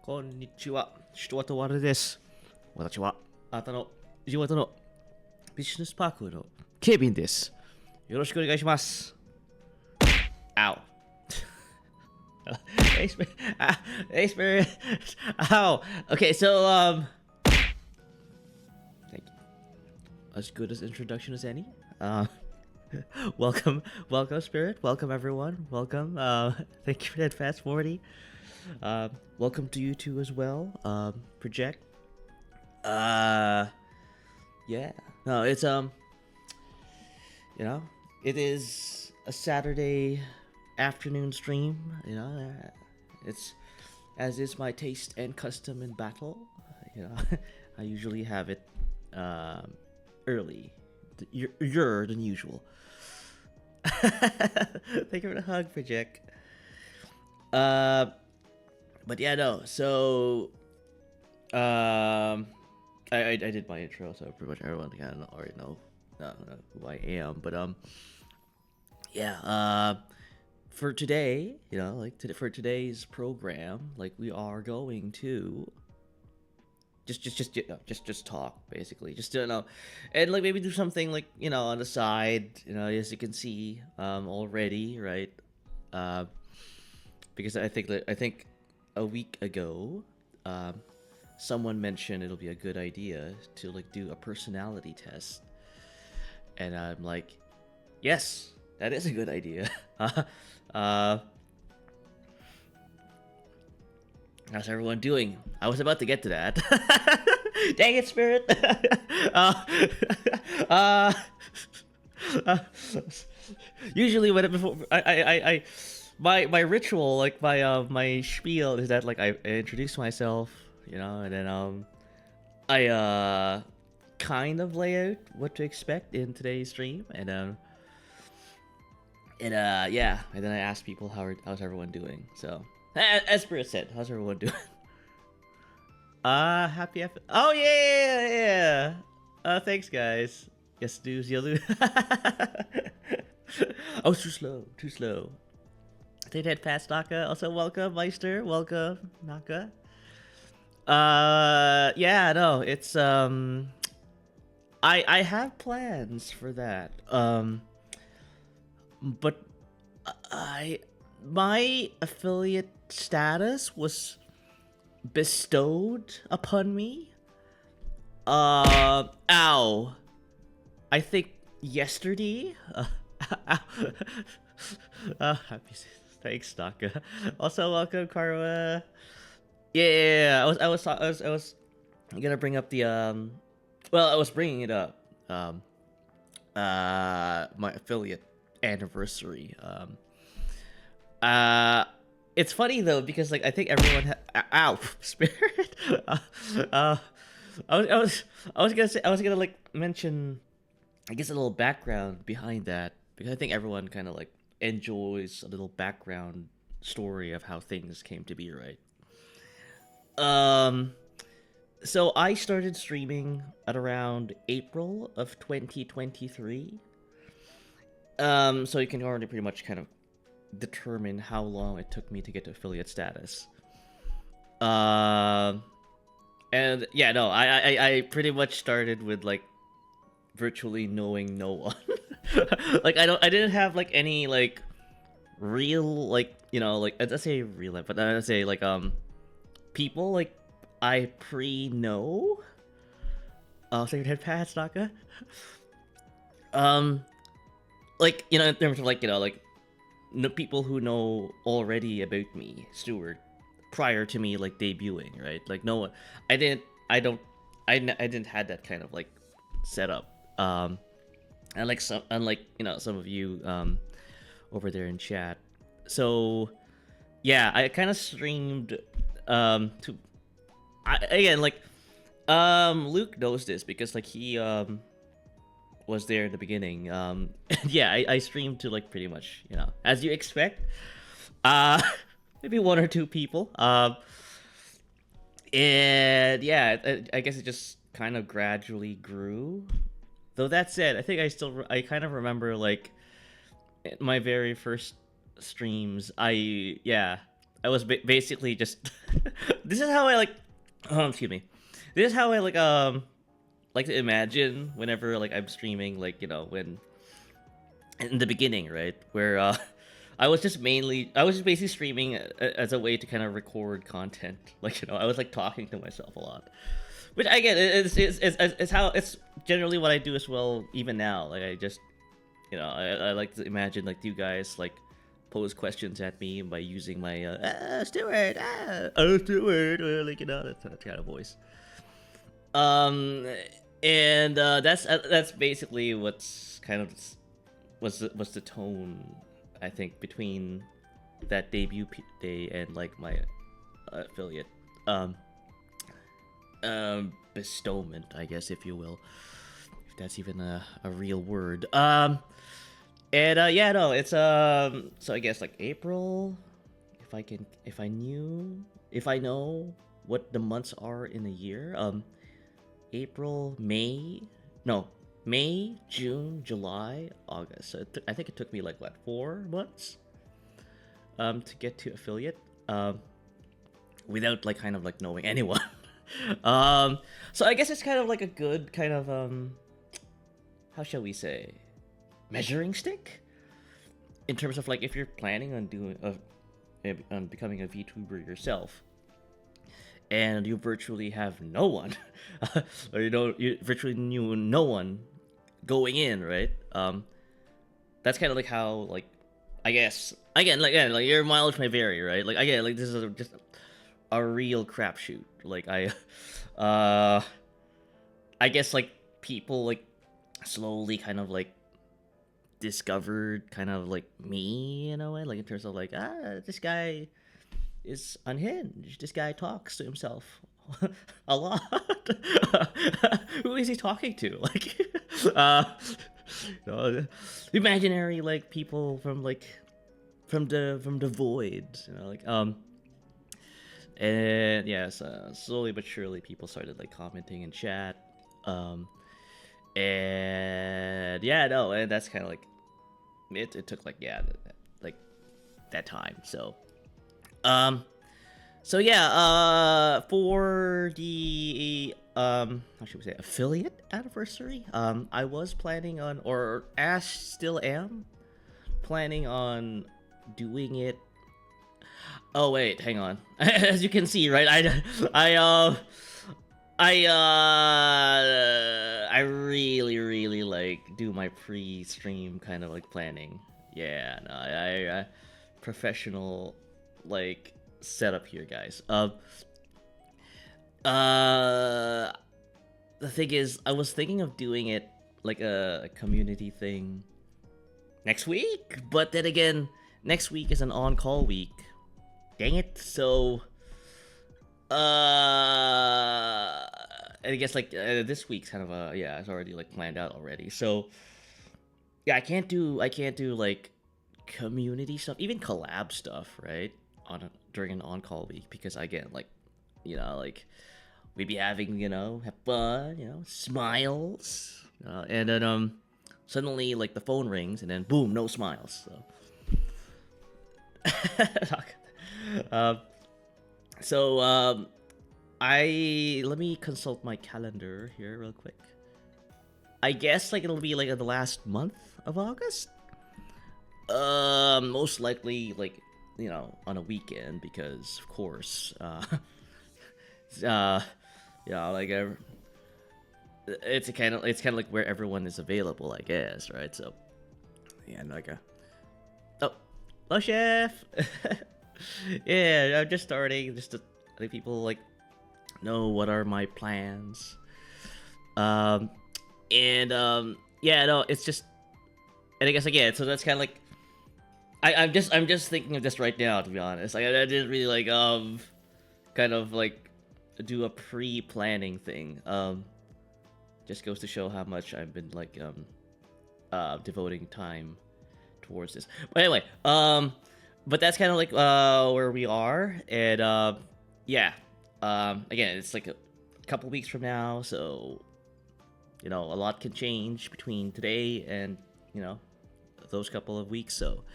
こんにちは。シュトワトワルです。私は、あなたの地元のビジネスパークのケビンです。よろしくお願いします。Ow. Hey, Spirit. Hey, Spirit. Ow. Okay, so, thank you. As good as introduction as any. Welcome, Spirit. Welcome, everyone. Welcome. Thank you for that fast forwarding. Welcome to you too as well. Project. Yeah. No, it's it is a Saturday afternoon stream. It's as is my taste and custom in battle. I usually have it early, you're than usual. Thank you for the hug, Project. But yeah, no. So, I did my intro, so pretty much everyone kind of already know who I am. But yeah. For today, for today's program, like we are going to just talk basically, just and like maybe do something like on the side, as you can see already, right? Because I think a week ago, someone mentioned it'll be a good idea to like do a personality test, and I'm like, yes, that is a good idea. How's everyone doing? I was about to get to that. Dang it, Spirit. uh, uh, Usually when before I my ritual, like my spiel is that like I introduce myself, and then I kind of lay out what to expect in today's stream, and yeah, and then I ask people how's everyone doing. So as Spirit said, how's everyone doing? Happy oh yeah. Thanks guys. Yes, dudes, you. Oh, too slow. Take that fast, Naka. Also, welcome, Meister. Welcome, Naka. Yeah, no, it's I have plans for that. But my affiliate status was bestowed upon me. Ow. I think yesterday. Happy. Thanks, Naka. Also, welcome, Karma. Yeah. I was gonna bring up the Well, I was bringing it up. My affiliate anniversary. It's funny though because like I think everyone. Ow, Spirit. uh, I was gonna like mention, I guess, a little background behind that because I think everyone kind of like enjoys a little background story of how things came to be, right? So I started streaming at around April of 2023. So you can already pretty much kind of determine how long it took me to get to affiliate status. And yeah, no, I pretty much started with like virtually knowing no one. Like I didn't have like any like real like like let's say real life, but let's say like people like I know. Oh, so your head pass, Naka. Like in terms of like like people who know already about me, Stuward, prior to me like debuting, right? Like no one, I didn't had that kind of like setup. And like some, unlike some of you over there in chat. So yeah, I kind of streamed to again like Luke knows this because like he was there in the beginning. Yeah, I streamed to like pretty much as you expect. Maybe one or two people. And yeah, I guess it just kind of gradually grew. Though that said, I think I kind of remember like my very first streams. I was basically just this is how I like excuse me. This is how I like to imagine whenever like I'm streaming, like, you know, when in the beginning, right? Where I was just basically streaming as a way to kind of record content. Like, you know, I was like talking to myself a lot. Which I get, it's how it's generally what I do as well even now. Like I just, you know, I like to imagine like you guys like pose questions at me by using my Stuart, Stuart, like, you know, that kind of voice. Um, and that's basically what's kind of was the tone, I think, between that debut day and like my affiliate bestowment, I guess, if you will, if that's even a real word. And yeah, no, it's so I guess like April, if I know what the months are in a year, April, May, no, May, June, July, August. So I think it took me like what, 4 months to get to affiliate without like kind of like knowing anyone. So I guess it's kind of like a good kind of how shall we say, measuring stick in terms of like if you're planning on doing on becoming a VTuber yourself, and you virtually have no one, or you virtually knew no one going in, right? That's kind of like how, like, I guess again, like, yeah, like your mileage may vary, right? Like again, like this is just a real crapshoot. Like I guess like people like slowly kind of like discovered kind of like me in a way, like in terms of like, this guy is unhinged. This guy talks to himself a lot. Who is he talking to? Like, you know, imaginary like people from like from the void. You know, like and yes, slowly but surely people started like commenting in chat. And yeah, no, and that's kind of like it took like, yeah, like that time. So yeah, for the how should we say, affiliate anniversary, I was planning on, or as still am planning on doing it. Oh wait, hang on. As you can see, right, I really like do my pre-stream kind of like planning. Yeah, no, I professional like setup here, guys. The thing is, I was thinking of doing it like a community thing next week, but then again, next week is an on-call week. Dang it. So I guess like this week's kind of yeah, it's already like planned out already. So yeah, I can't do like community stuff, even collab stuff, right? During an on-call week, because again, like, you know, like we be having, you know, have fun, you know, smiles, and then suddenly like the phone rings and then boom, no smiles. So um, I let me consult my calendar here real quick. I guess like it'll be like the last month of August. Most likely like, you know, on a weekend, because of course, yeah, like it's kind of like where everyone is available, I guess, right? So yeah, like oh, chef. Yeah, I'm just starting just to let people like know what are my plans. And yeah, no, it's just, and I guess again, so that's kind of like I'm just thinking of this right now, to be honest. Like I didn't really like kind of like do a pre-planning thing. Just goes to show how much I've been like devoting time towards this. But anyway, but that's kind of like where we are, and yeah, again, it's like a couple weeks from now, so you know, a lot can change between today and, you know, those couple of weeks. So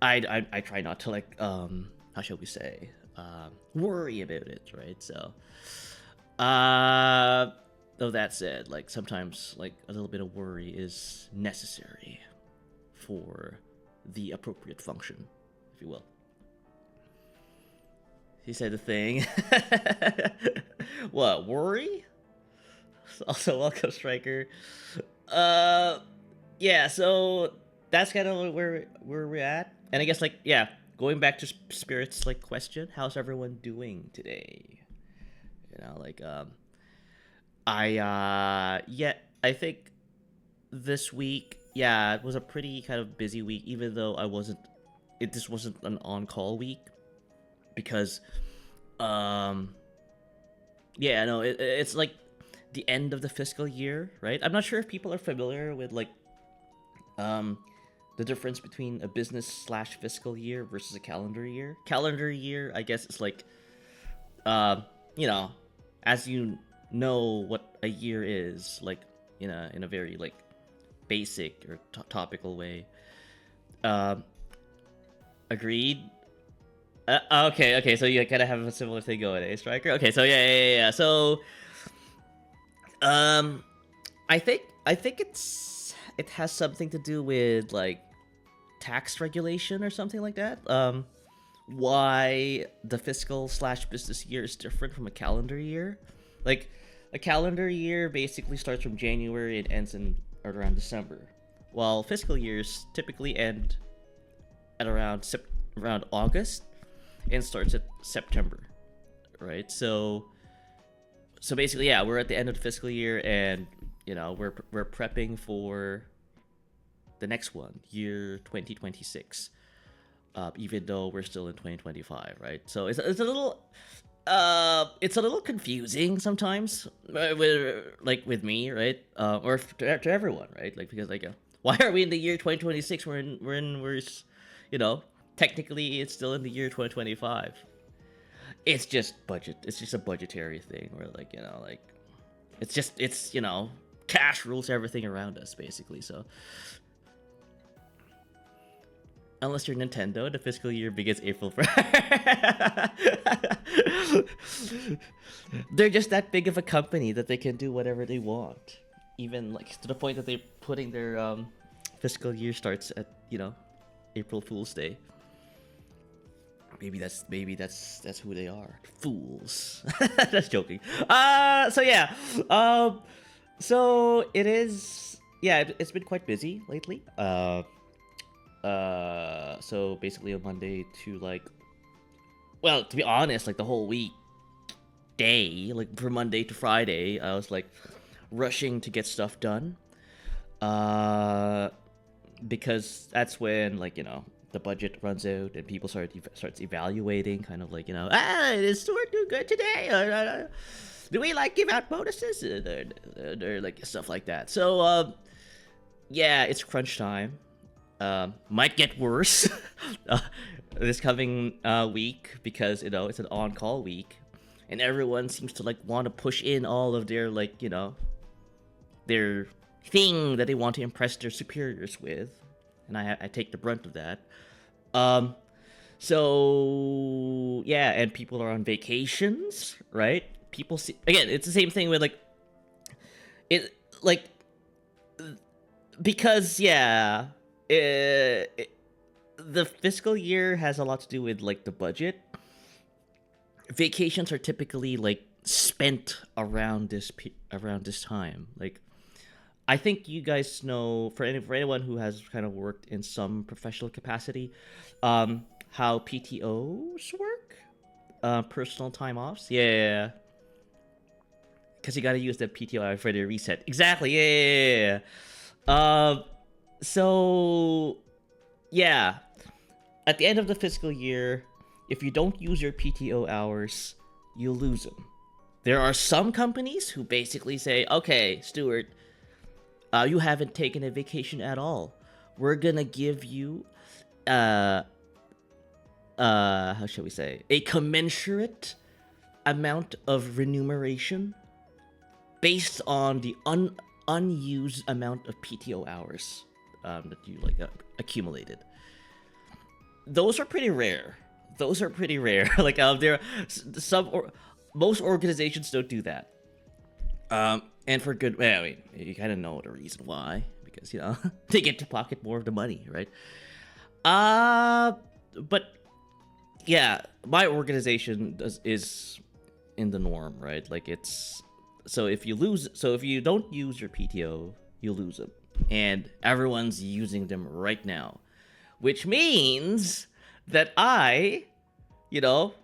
I try not to like how shall we say, worry about it, right? So, though that said, like sometimes like a little bit of worry is necessary for the appropriate function, if you will. He said the thing. What, worry? Also, welcome, Striker. Yeah, so that's kind of where we're at. And I guess, like, yeah, going back to Spirit's, like, question, how's everyone doing today? You know, like, yeah, I think this week, yeah, it was a pretty kind of busy week, even though this wasn't an on-call week. Because, yeah, no, it's like the end of the fiscal year, right? I'm not sure if people are familiar with, like, the difference between a business/fiscal year versus a calendar year. Calendar year, I guess, is like, you know, as you know what a year is, like, in a very, like, basic or topical way. Agreed. Okay, so you kind of have a similar thing going, eh, Striker? Okay, so yeah. So, I think it has something to do with, like, tax regulation or something like that. Why the fiscal/business year is different from a calendar year. Like, a calendar year basically starts from January and ends in around December, while fiscal years typically end at around August and starts at September, right? So basically, yeah, we're at the end of the fiscal year, and you know we're prepping for the next one, year 2026. Even though we're still in 2025, right? So it's a little confusing sometimes, with me, right? Or to everyone, right? Like, because, like, why are we in the year 2026? You know, technically it's still in the year 2025. It's just budget. It's just a budgetary thing where, like, you know, like, it's you know, cash rules everything around us, basically. So unless you're Nintendo, the fiscal year begins April 1st. They're just that big of a company that they can do whatever they want. Even, like, to the point that they're putting their fiscal year starts at, you know, April Fool's Day. Maybe that's who they are. Fools. Just joking. So yeah. So it is, yeah, it's been quite busy lately. So basically on Monday to, like, well, to be honest, like, the whole week day, like, from Monday to Friday, I was, like, rushing to get stuff done. Because that's when, like, you know, the budget runs out and people starts evaluating, kind of like, you know, is Stuart do good today? Or, do we, like, give out bonuses? Or like, stuff like that. So, yeah, it's crunch time. Might get worse this coming week, because, you know, it's an on-call week and everyone seems to, like, want to push in all of their, like, you know, their thing that they want to impress their superiors with, and I take the brunt of that. So yeah, and people are on vacations, right? People see, again, it's the same thing with, like, it, like, because, yeah, the fiscal year has a lot to do with, like, the budget. Vacations are typically, like, spent around this time. Like, I think you guys know, for anyone who has kind of worked in some professional capacity, how PTOs work, personal time offs. Yeah, because you got to use the PTO for the reset. Exactly. Yeah. So yeah, at the end of the fiscal year, if you don't use your PTO hours, you lose them. There are some companies who basically say, okay, Stuart, you haven't taken a vacation at all. We're gonna give you, how shall we say, a commensurate amount of remuneration based on the unused amount of PTO hours that you, like, accumulated. Those are pretty rare. those are pretty rare. Like there, some or most organizations don't do that. And for good, well, I mean, you kind of know the reason why, because they get to pocket more of the money, right? But yeah, my organization is in the norm, right? Like it's so if you don't use your PTO, you lose them, and everyone's using them right now, which means that you know,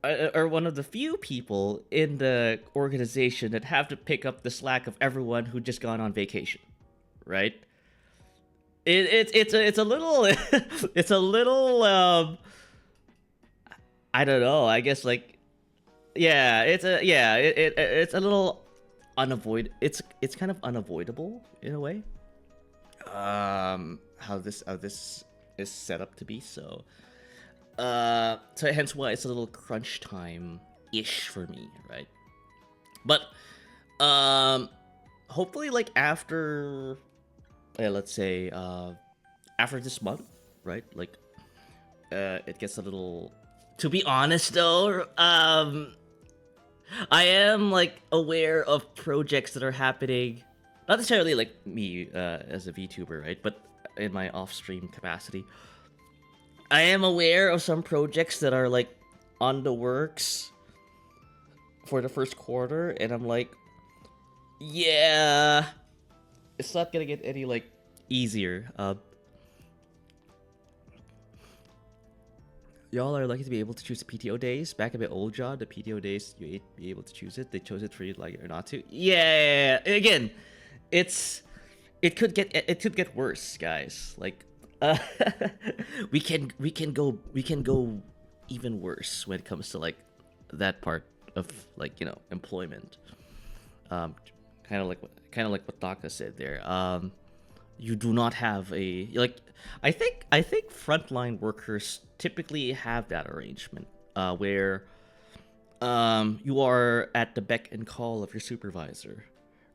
are one of the few people in the organization that have to pick up the slack of everyone who just gone on vacation, right? It's a little it's a little I don't know. I guess like it's a little it's kind of unavoidable in a way. How this is set up to be so hence why it's a little crunch time ish for me, right? But hopefully like after let's say after this month, right? Like it gets a little, to be honest though, I am like aware of projects that are happening, not necessarily like me as a VTuber, right? But in my off-stream capacity, I am aware of some projects that are like on the works for the first quarter, and I'm like, yeah, it's not gonna get any like easier. Y'all are lucky to be able to choose the PTO days. Back in my old job, the PTO days you'd be able to choose it. They chose it for you, like it or not to. Yeah. Again, it could get worse, guys. Like, we can go even worse when it comes to like that part of like employment. Kind of like what Taka said there. You do not have a like. I think frontline workers typically have that arrangement where you are at the beck and call of your supervisor,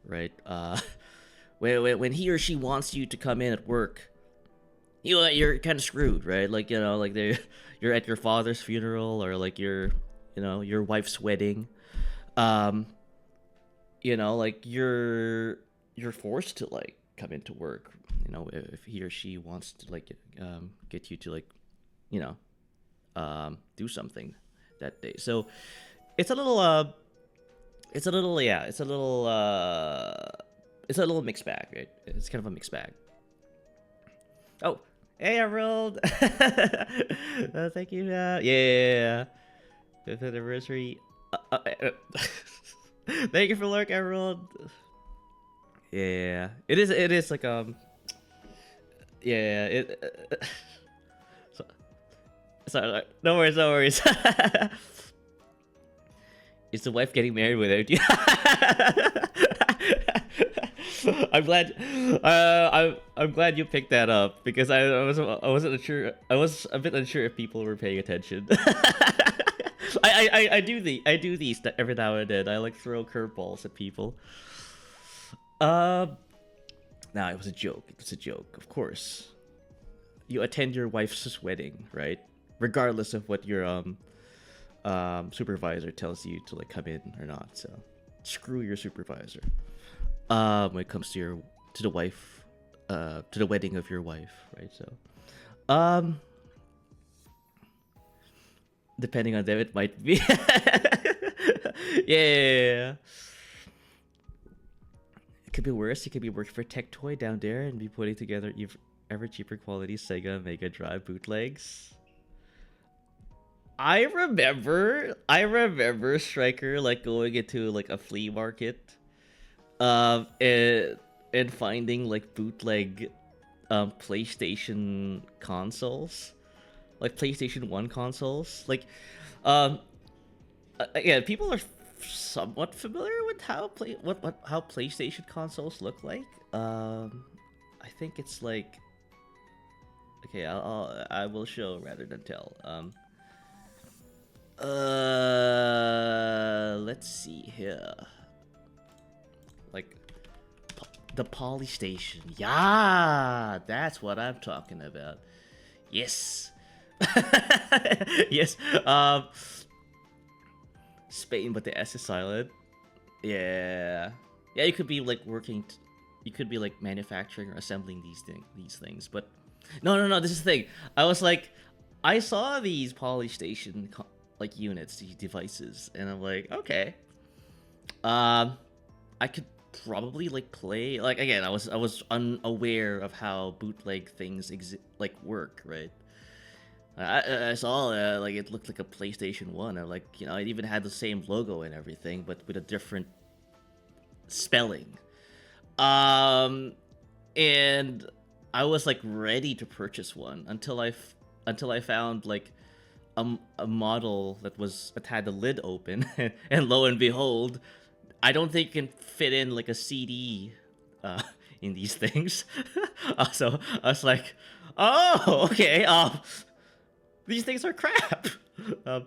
right? When he or she wants you to come in at work, you're kind of screwed, right? Like like you're at your father's funeral or like your wife's wedding. Like you're forced to like come into work, if he or she wants to like get you to like do something that day. So it's a little mixed bag, right? It's kind of a mixed bag. Oh, hey Emerald. Thank you. Yeah, 5th anniversary. Thank you for lurk, Emerald. Yeah, it is like yeah, sorry, no worries. Is the wife getting married without you? I'm glad. I'm glad you picked that up because I wasn't sure. I was a bit unsure if people were paying attention. I do these every now and then. I like throw curveballs at people. Nah, it was a joke. It's a joke, of course. You attend your wife's wedding, right? Regardless of what your supervisor tells you to like come in or not. So screw your supervisor. When it comes to the wife, to the wedding of your wife, right? So, depending on them, it might be. Yeah. It could be worse. You could be working for Tech Toy down there and be putting together ever cheaper quality Sega Mega Drive bootlegs. I remember Striker like going into like a flea market, and finding like bootleg, PlayStation consoles, like PlayStation 1 consoles. Like, yeah, people are somewhat familiar with how PlayStation consoles look like. I think it's like, okay, I will show rather than tell. Let's see here. Like the Polystation. Yeah, that's what I'm talking about. Yes. Yes. Spain, but the S is silent. Yeah. Yeah, you could be like working. You could be like manufacturing or assembling these things. But no. This is the thing. I was like, I saw these Polystation like units, these devices, and I'm like, okay. I could probably like play like again. I was unaware of how bootleg things like work, right? I saw like it looked like a PlayStation 1. I like, it even had the same logo and everything, but with a different spelling. Um, and I was like ready to purchase one until I found like a model that had the lid open, and lo and behold, I don't think you can fit in like a CD in these things. So I was like, oh, okay. These things are crap. Um,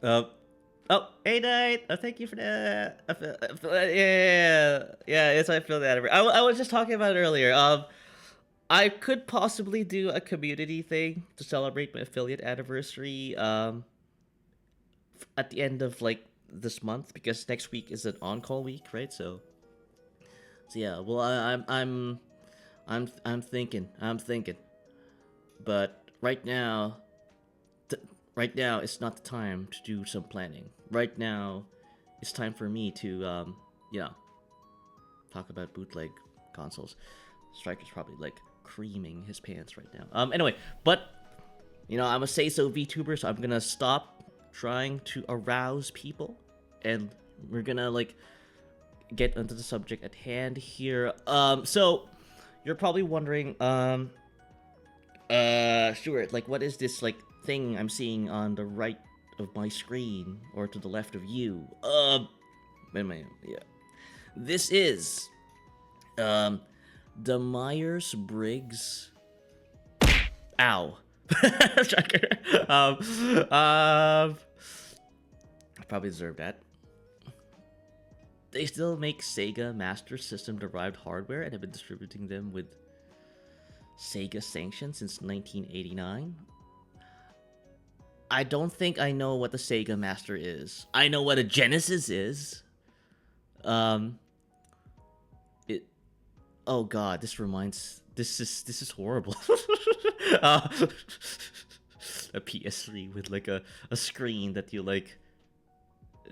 uh, oh, hey, Knight. Thank you for that. Yeah. Yes, I feel that. I was just talking about it earlier. I could possibly do a community thing to celebrate my affiliate anniversary. At the end of like this month, because next week is an on-call week, right? So yeah. Well, I'm thinking. But right now it's not the time to do some planning. Right now, it's time for me to talk about bootleg consoles. Striker's probably like creaming his pants right now. Anyway, but I'm a say so VTuber, so I'm gonna stop trying to arouse people, and we're gonna like get into the subject at hand here. So you're probably wondering, Stuart, like, what is this like thing I'm seeing on the right of my screen or to the left of you? Yeah, this is the Myers-Briggs. Ow. um, I probably deserve that. They still make Sega Master System derived hardware and have been distributing them with Sega sanction since 1989. I don't think I know what the Sega Master is. I know what a Genesis is. It. Oh God, this is horrible. uh, a PS3 with like a screen that you like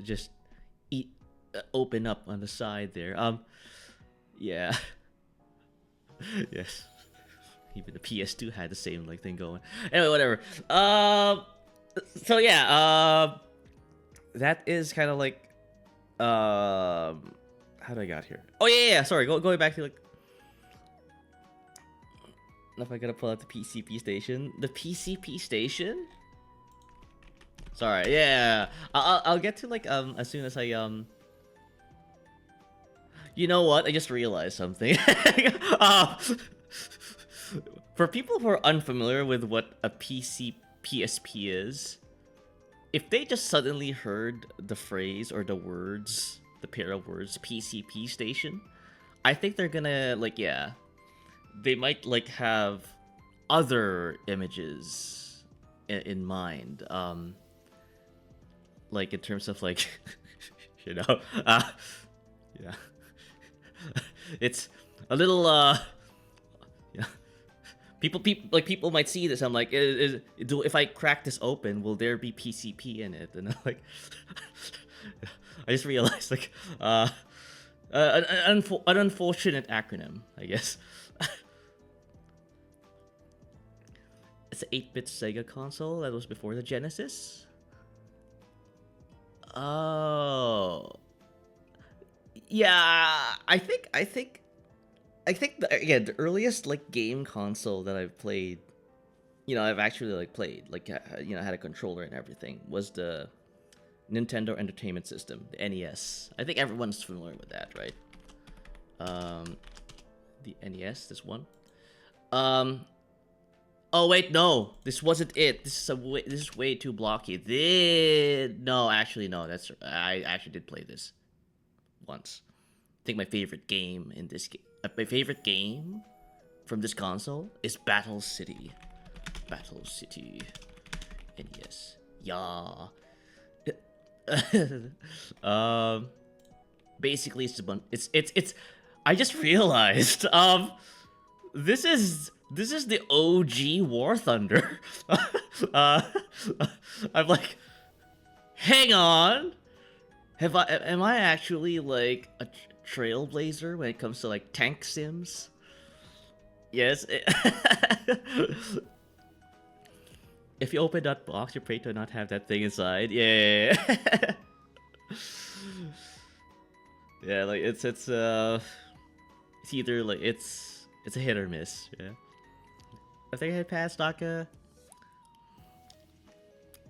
just open up on the side there. Yeah. Yes. Even the PS2 had the same like thing going. Anyway, whatever. So yeah. That is kind of like. How did I got here? Oh yeah. Sorry. Going back to like. If I gotta pull out the PCP station. The PCP station. Sorry. Yeah. I'll get to like as soon as I You know what? I just realized something. For people who are unfamiliar with what a PSP is, if they just suddenly heard the phrase or the words, the pair of words, PCP station, I think they're gonna, like, yeah, they might, like, have other images in mind. Like, in terms of, like, yeah. It's a little, yeah. People might see this. I'm like, if I crack this open, will there be PCP in it? And I'm like, I just realized, like, an unfortunate acronym, I guess. It's an 8-bit Sega console that was before the Genesis. Oh, yeah. I think again, the earliest like game console that I've played, I've actually like played, like had a controller and everything, was the Nintendo Entertainment System, the NES. I think everyone's familiar with that, right? The NES, this one. Oh wait, no, this wasn't it. This is way too blocky. No, actually no. I actually did play this once. I think my favorite game my favorite game from this console is Battle City. Battle City. NES. Yeah. um, basically it's. I just realized this is the OG War Thunder. uh, I'm like, hang on, am I actually like a trailblazer when it comes to like tank sims? Yes. If you open that box, you pray to not have that thing inside. Yeah. Yeah, like it's either like it's a hit or miss. Yeah. I think I had passed Daka.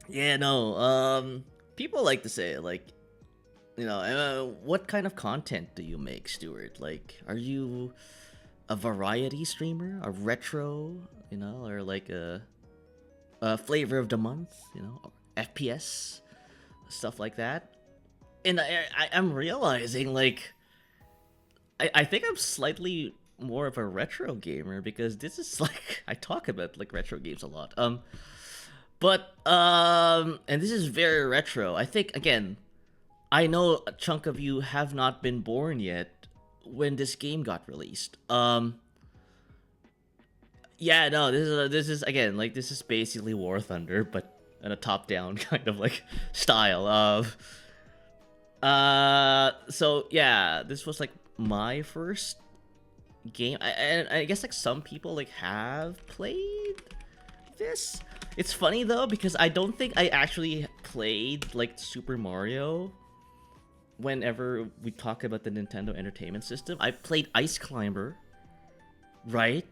Yeah, no. People like to say like, what kind of content do you make, Stuart? Like, are you a variety streamer, a retro, or like a flavor of the month, FPS, stuff like that? And I'm realizing like, I think I'm slightly more of a retro gamer because this is like I talk about like retro games a lot. But and this is very retro. I think again, I know a chunk of you have not been born yet when this game got released. Yeah, no, this is again like this is basically War Thunder, but in a top-down kind of like style of. So yeah, this was like my first game. I guess like some people like have played this. It's funny though because I don't think I actually played like Super Mario. Whenever we talk about the Nintendo Entertainment System, I played Ice Climber. Right?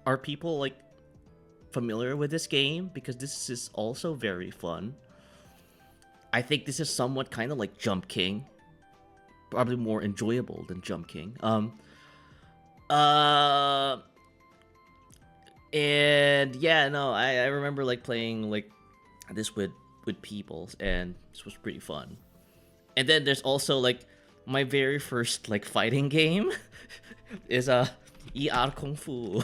Are people like familiar with this game? Because this is also very fun. I think this is somewhat kind of like Jump King, probably more enjoyable than Jump King. Uh, and yeah, no, I remember like playing like this with people, and this was pretty fun. And then there's also like my very first like fighting game is ER Kung Fu.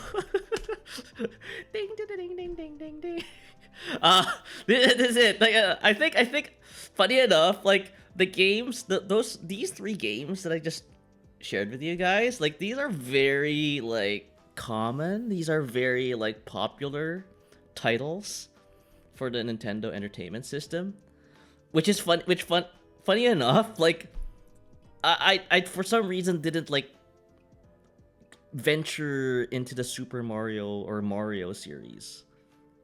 Ding ding ding ding ding ding ding. This is it. Like I think funny enough, like the games, these three games that I just shared with you guys, like these are very like common. These are very like popular titles for the Nintendo Entertainment System, which is fun. Funny enough, like I for some reason didn't like venture into the Super Mario or Mario series.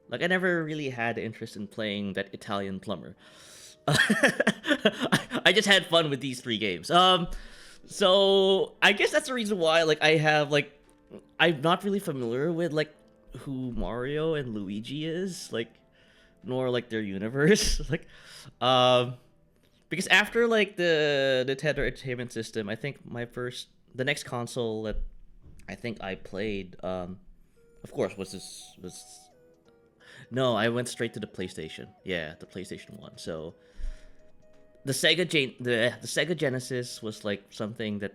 Like I never really had interest in playing that Italian plumber. I just had fun with these three games. So I guess that's the reason why like I have like I'm not really familiar with like who Mario and Luigi is, like nor like their universe. Like because after like the Nintendo Entertainment System, I think the next console that I think I played of course was no, I went straight to the PlayStation. Yeah, the PlayStation 1. So the Sega Genesis was like something that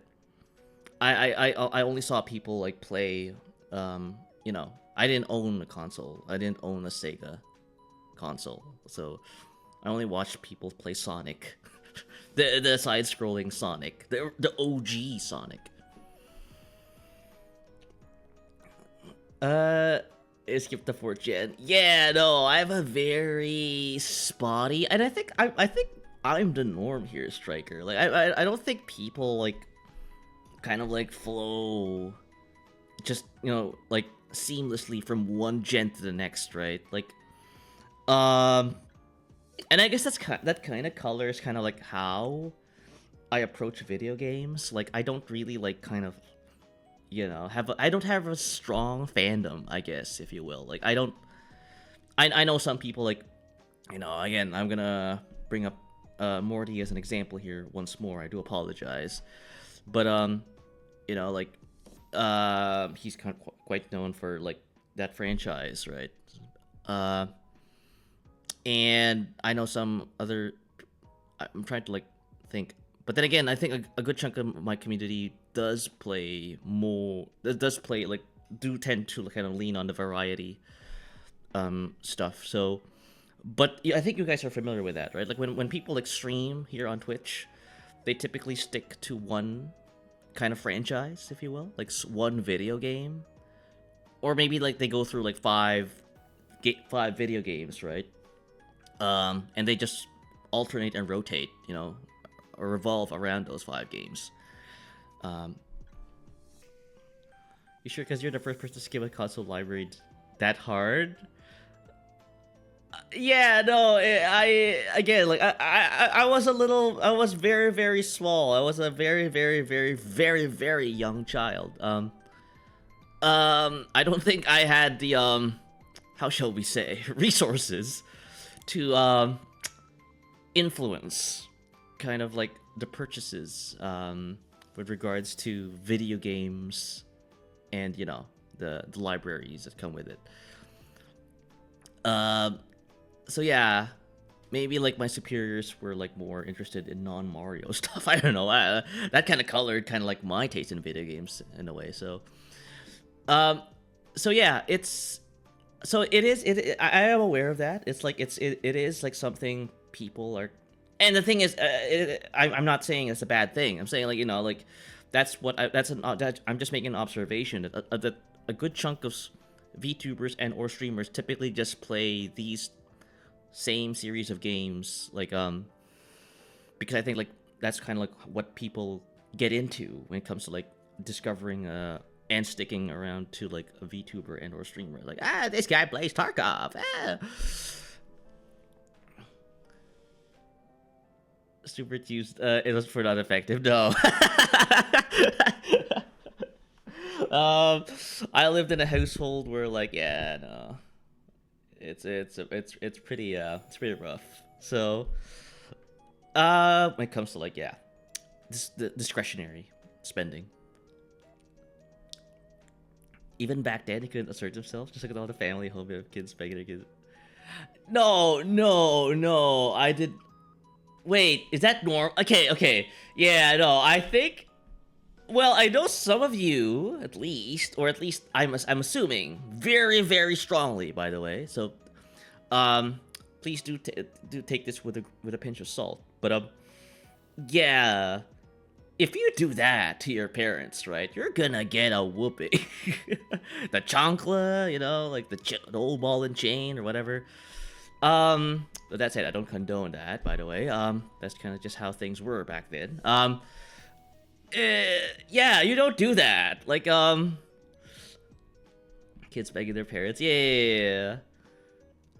I only saw people like play. I didn't own a console. I didn't own a Sega console, so I only watched people play Sonic, the side-scrolling Sonic, the OG Sonic. Skip the 4th gen. Yeah, no, I have a very spotty, and I think I'm the norm here, Striker. Like I don't think people like kind of like flow just like seamlessly from one gen to the next, right? Like and I guess that kind of colors kind of like how I approach video games. Like I don't really like kind of I don't have a strong fandom, I guess, if you will. Like I know some people like again, I'm gonna bring up Morty as an example here once more. I do apologize, but like he's kind of quite known for like that franchise, right? And I know some other. I'm trying to like think, but then again, I think a good chunk of my community does play like do tend to kind of lean on the variety stuff. So, but yeah, I think you guys are familiar with that, right? Like when people like stream here on Twitch, they typically stick to one kind of franchise, if you will, like one video game, or maybe like they go through like five video games, right? And they just alternate and rotate, or revolve around those 5 games. Um, you sure? Because you're the first person to skip a console library that hard? Yeah, no, I again, like I was I was very very small. I was a very very very very very young child. I don't think I had the how shall we say, resources to influence kind of like the purchases with regards to video games and the libraries that come with it. So yeah, maybe like my superiors were like more interested in non-Mario stuff. I don't know. That kind of colored kind of like my taste in video games in a way. So, um, so yeah, it is. I am aware of that. It's like it is like something people are. And the thing is, I'm not saying it's a bad thing. I'm saying like like I'm just making an observation that a good chunk of VTubers and or streamers typically just play these same series of games, like because I think like that's kind of like what people get into when it comes to like discovering and sticking around to like a VTuber and or streamer. Like, this guy plays Tarkov. Super used. It was for not effective. No. I lived in a household where like, yeah, no, it's pretty rough. So, when it comes to like, yeah, the discretionary spending. Even back then, he couldn't assert himself. Just look at all the family home of kids begging their kids. No. I did. Wait, is that normal? Okay. Yeah, no. I think. Well, I know some of you, at least, or at least I'm assuming, very, very strongly. By the way, so, please do take this with a pinch of salt. But yeah, if you do that to your parents, right, you're gonna get a whooping. The chancla, like the old ball and chain or whatever. But that said, I don't condone that, by the way. That's kind of just how things were back then. Yeah, you don't do that. Like, kids begging their parents. Yeah.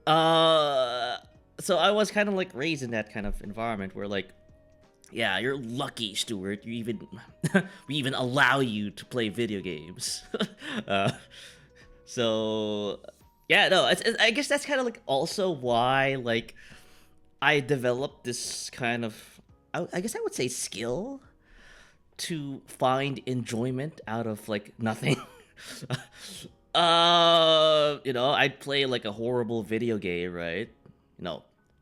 So I was kind of like raised in that kind of environment where like, yeah, you're lucky, Stuart. You even we even allow you to play video games. So yeah, no, I guess that's kind of like also why like I developed this kind of I guess I would say skill to find enjoyment out of like nothing. I'd play like a horrible video game, right?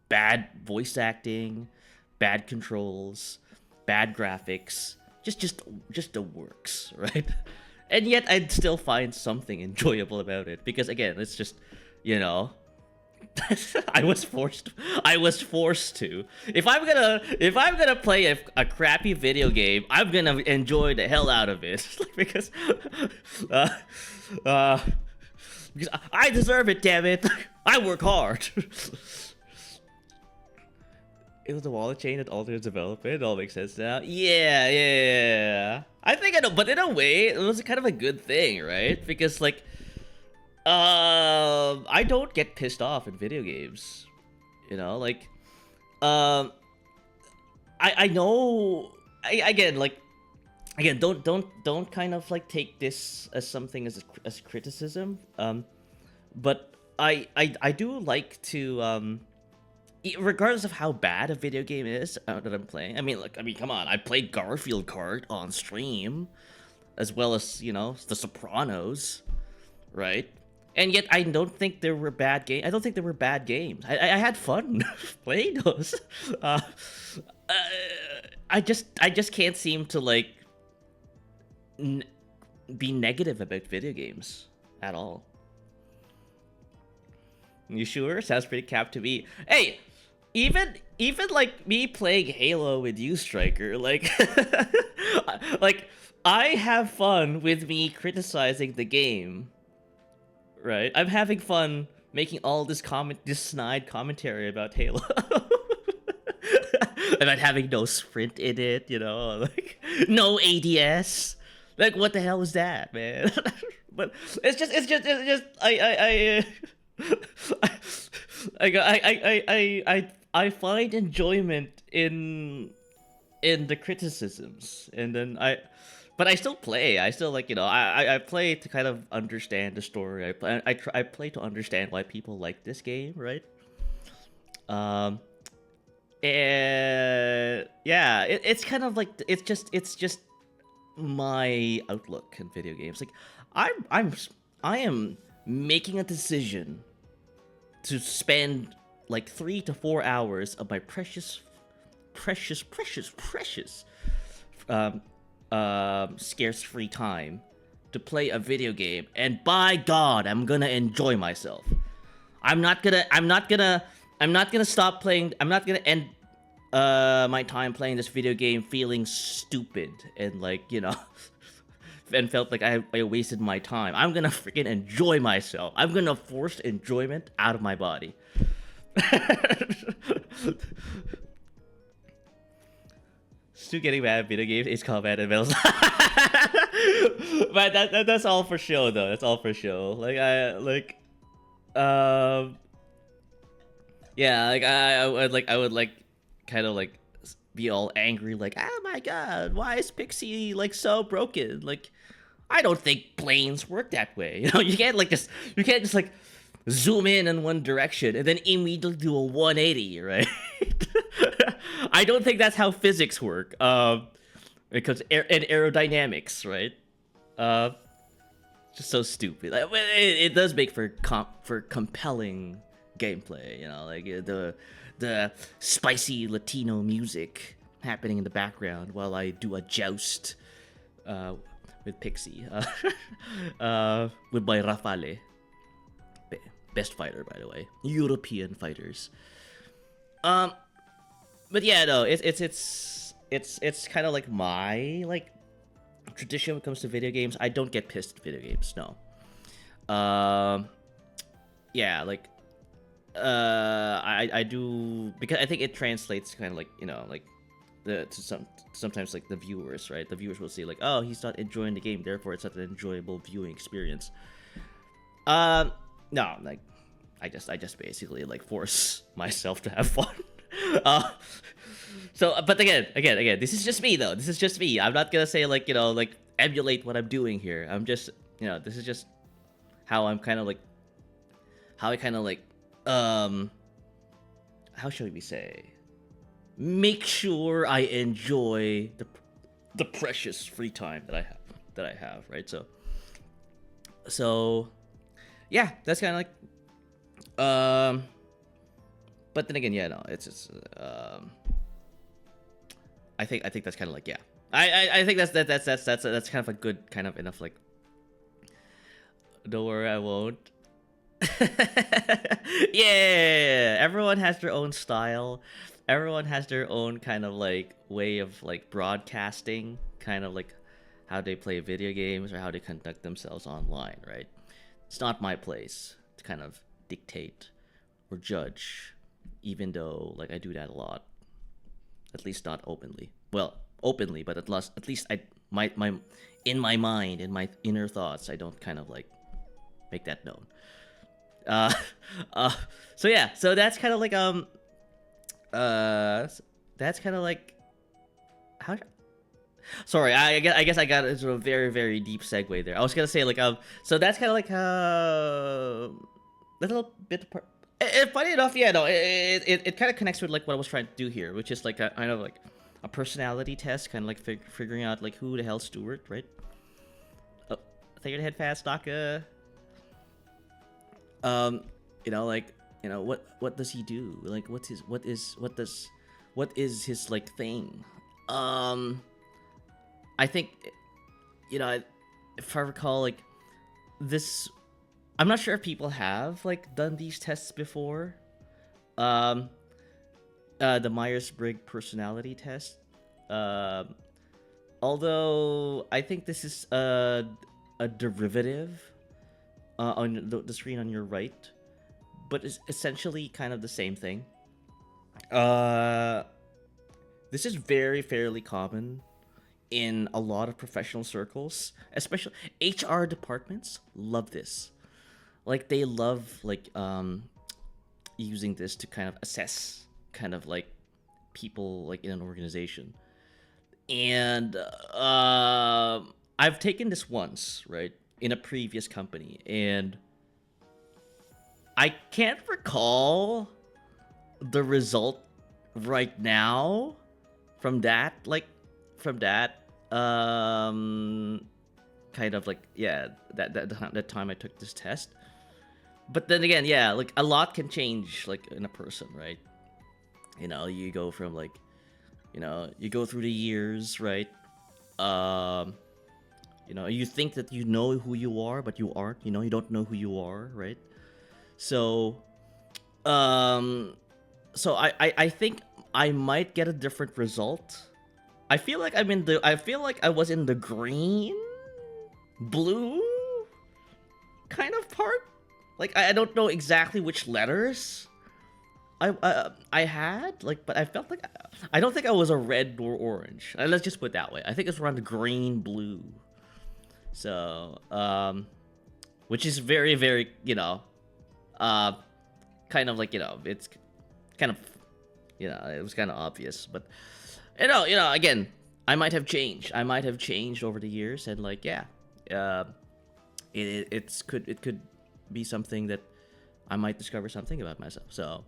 Bad voice acting, bad controls, bad graphics, just the works, right? And yet I'd still find something enjoyable about it because again, it's just, I was forced to. If I'm gonna play a crappy video game, I'm gonna enjoy the hell out of it because uh, uh, because I deserve it, damn it. I work hard. It was the wallet chain that altered development. It all makes sense now. Yeah. I think I know, but in a way, it was kind of a good thing, right? Because like, I don't get pissed off in video games. Like, I know. Again, don't kind of like take this as something as criticism. But I do like to regardless of how bad a video game is that I'm playing. I mean, come on. I played Garfield Kart on stream, as well as The Sopranos, right? And yet, I don't think there were bad games. I don't think there were bad games. I had fun playing those. I just can't seem to like be negative about video games at all. You sure? Sounds pretty cap to me. Hey, even like me playing Halo with you, Striker, like like I have fun with me criticizing the game, right? I'm having fun making all this snide commentary about Halo. About having no sprint in it, you know, like no ADS. Like what the hell is that, man? But it's just I find enjoyment in the criticisms, and then but I still play. I still like, you know, I play to kind of understand the story. I play to understand why people like this game, right? Um, and yeah, it's kind of like it's just my outlook in video games. Like I'm I am making a decision to spend like 3 to 4 hours of my precious um, scarce free time to play a video game, and by God, I'm gonna enjoy myself. I'm not gonna stop playing. I'm not gonna end my time playing this video game feeling stupid and like, you know, and felt like I wasted my time. I'm gonna freaking enjoy myself. I'm gonna force enjoyment out of my body. Still getting mad at video games, Ace Combat and Metal. But that's all for show though. That's all for show. Like um yeah, like I would kind of like be all angry, like, oh my god, why is Pixie like so broken? Like, I don't think planes work that way. You know, you can't just like zoom in one direction and then immediately do a 180, right? I don't think that's how physics work. Because and aerodynamics, right? Uh, just so stupid. Like, it does make for compelling gameplay. You know, like the spicy Latino music happening in the background while I do a joust with Pixie with my Rafale. Best fighter, by the way. European fighters. But yeah, no, it's kind of like my like tradition when it comes to video games. I don't get pissed at video games. No. Yeah, like I do, because I think it translates kind of like, you know, like sometimes like the viewers, right? The viewers will say like, oh, he's not enjoying the game, therefore it's not an enjoyable viewing experience. No, like I just basically like force myself to have fun. So, but again, this is just me though. This is just me. I'm not gonna say like, you know, like emulate what I'm doing here. I'm just, you know, this is just how I'm kind of like, how I kind of like, how shall we say? Make sure I enjoy the precious free time that I have, right? So, yeah, that's kind of like, but then again, yeah, no, it's just, I think that's kind of like, yeah, I think that's kind of a good kind of enough like. Don't worry, I won't. Yeah, everyone has their own style. Everyone has their own kind of like way of like broadcasting, kind of like how they play video games or how they conduct themselves online, right? It's not my place to kind of dictate or judge, even though like I do that a lot. At least not openly. Well, openly, but at least I my in my mind, in my inner thoughts, I don't kind of like make that known. Uh, so yeah, so that's kind of like that's kind of like how. Sorry, I guess I got into a very very deep segue there. I was gonna say like so that's kind of like a little bit. Funny enough, yeah, no, it kind of connects with like what I was trying to do here, which is like a kind of like a personality test, kind of like figuring out like who the hell's Stuward, right? Oh, take your head fast, Naka. You know, like, you know, what does he do? Like, what is his like thing? I think, you know, if I recall, like this I'm not sure if people have like done these tests before. Um, the Myers-Briggs personality test. Um, Although I think this is a derivative on the screen on your right, but it's essentially kind of the same thing. Uh, this is very fairly common in a lot of professional circles, especially HR departments love this. Like they love like using this to kind of assess kind of like people like in an organization. And I've taken this once, right, in a previous company, and I can't recall the result right now from that, like from that kind of like yeah that time I took this test. But then again, yeah, like a lot can change like in a person, right? You know, you go from like you go through the years, right? Um, you think that you know who you are, but you aren't. You don't know who you are, right? So, um, so I think I might get a different result. I feel like I was in the green, blue kind of part. Like I don't know exactly which letters I had like, but I felt like I don't think I was a red or orange. Let's just put it that way. I think it's around the green blue. So which is very very uh, kind of like it's kind of it was kind of obvious, but again I might have changed. I might have changed over the years, and like yeah, uh, it could be something that I might discover something about myself. So.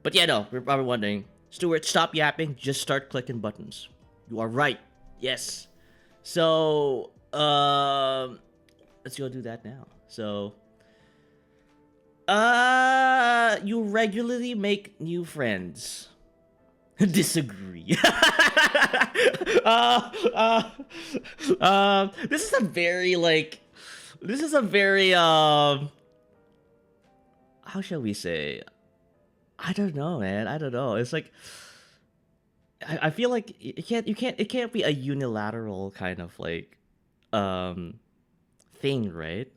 But yeah, no, we're probably wondering, Stuart, stop yapping, just start clicking buttons. You are right. Yes. So, let's go do that now. So, you regularly make new friends. Disagree. This is a very how shall we say? I don't know, man. I don't know. It's like I feel like it can't be a unilateral kind of like um thing, right?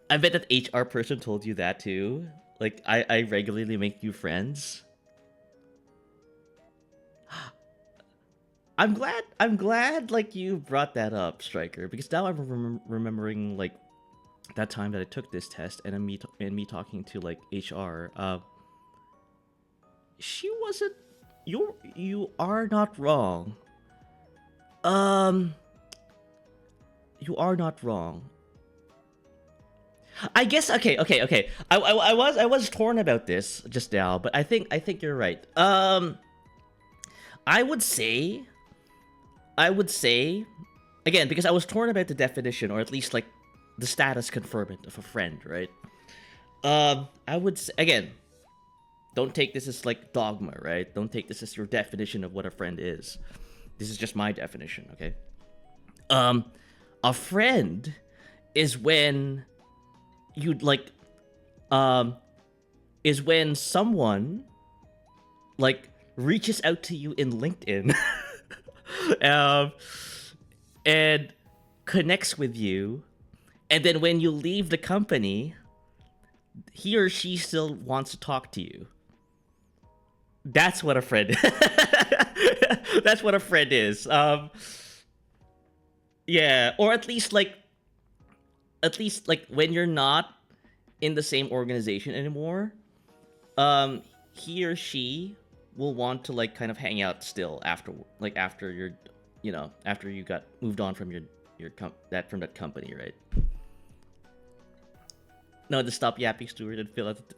I bet that HR person told you that too. Like I regularly make new friends. I'm glad like you brought that up, Striker, because now I'm remembering like that time that I took this test and me talking to like HR. She wasn't. You are not wrong. Um, you are not wrong. I guess okay. I was torn about this just now, but I think you're right. I would say again because I was torn about the definition, or at least like the status conferment of a friend, right? I would say, again, don't take this as like dogma, right? Don't take this as your definition of what a friend is. This is just my definition, okay? A friend is when you'd like, is when someone like reaches out to you in LinkedIn, um, and connects with you, and then when you leave the company, he or she still wants to talk to you. That's what a friend. That's what a friend is. Yeah, or at least like when you're not in the same organization anymore, he or she will want to like kind of hang out still after you're, after you got moved on from from that company, right? No, to stop yapping, Stuart, and fill out the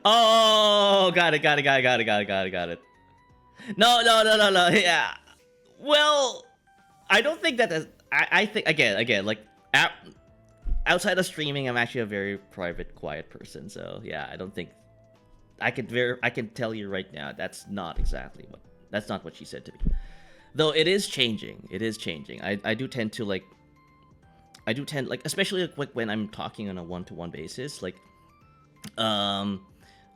oh, got it. No. Yeah. Well, I don't think that. I think again, like outside of streaming, I'm actually a very private, quiet person. So yeah, I don't think I can tell you right now that's not what she said to me. Though it is changing. I do tend to like I do tend like, especially like when I'm talking on a one-to-one basis, like um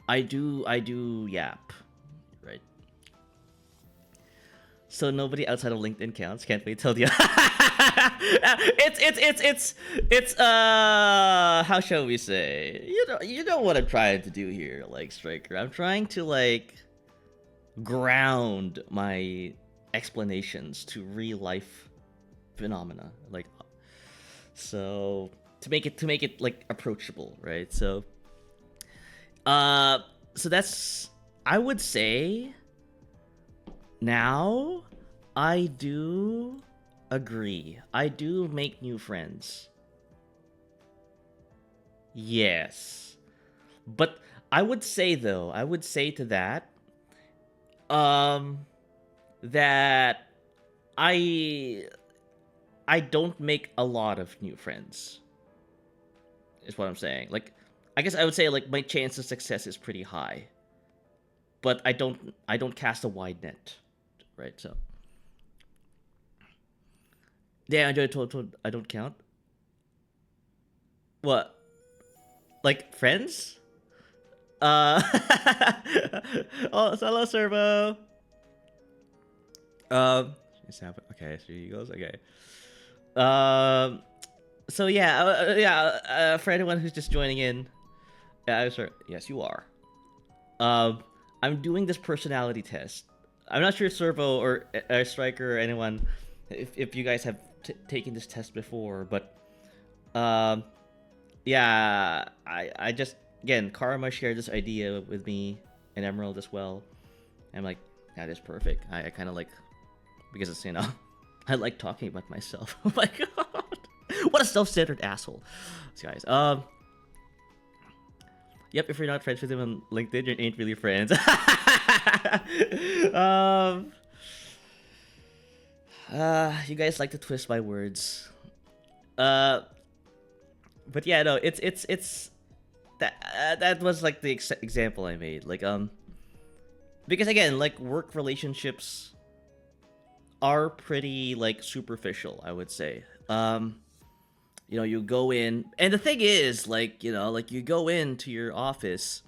I do yap, right? So nobody outside of LinkedIn counts. Can't wait till the it's how shall we say? You know what I'm trying to do here, like Striker. I'm trying to like ground my explanations to real life phenomena, like so to make it like approachable, right? Uh so that's, I would say now I do agree. I do make new friends. Yes. But I would say to that, um, that I I don't make a lot of new friends. Is what I'm saying. Like, I guess I would say like my chance of success is pretty high, but I don't cast a wide net, right? So yeah, I don't count. What, like friends? Uh, oh, so hello, Servo. Okay, so he goes. Okay. Um, so yeah, for anyone who's just joining in, yeah, I'm sorry. Yes, you are. Um, I'm doing this personality test. I'm not sure Servo or Striker or anyone, if you guys have taken this test before, but um, yeah, I just, again, Karma shared this idea with me and Emerald as well. I'm like, that is perfect. I kind of like, because it's, I like talking about myself. Oh my god, what a self-centered asshole, these guys. Yep, if you're not friends with him on LinkedIn, you ain't really friends. um, you guys like to twist my words. Uh, but yeah, no, it's that was like the example I made. Like, because again, like work relationships are pretty like superficial, I would say. You go in, and the thing is, like, like you go into your office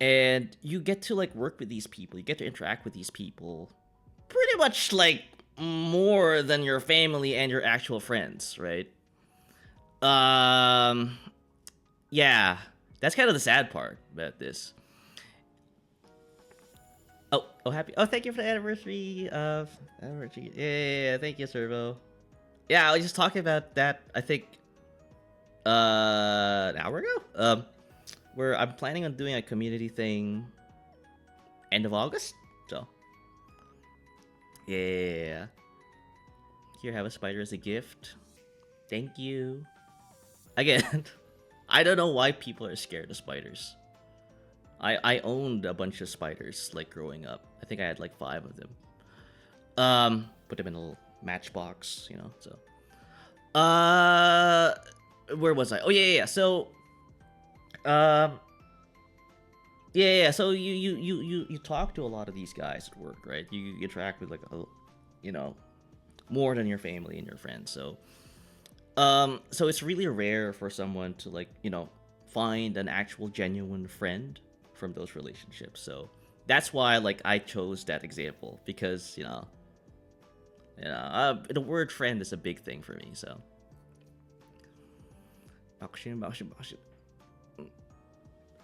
and you get to like work with these people, you get to interact with these people pretty much like more than your family and your actual friends, right? Um, yeah, that's kind of the sad part about this. Oh, happy. Oh, thank you for the anniversary of anniversary. Yeah, thank you, Servo. Yeah, I was just talking about that, I think, an hour ago. Where I'm planning on doing a community thing end of August. So, yeah. Here, have a spider as a gift. Thank you. Again, I don't know why people are scared of spiders. I owned a bunch of spiders like growing up. I think I had like 5 of them. Put them in a little matchbox, so where was I? Oh yeah. So um so you talk to a lot of these guys at work, right? You interact with like you know more than your family and your friends. So it's really rare for someone to like, find an actual genuine friend from those relationships. So that's why like I chose that example, because the word friend is a big thing for me. So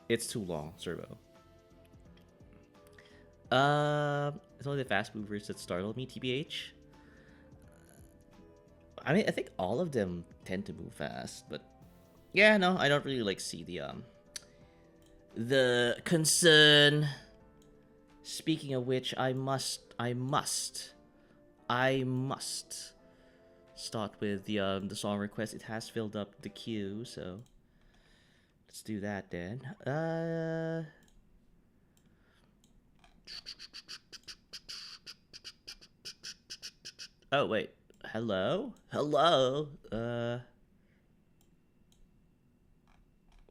it's too long, Servo. It's only the fast movers that startled me, TBH. I mean, I think all of them tend to move fast, but yeah, no, I don't really like see the concern. Speaking of which, I must start with the song request. It has filled up the queue, so let's do that then. Oh wait, hello.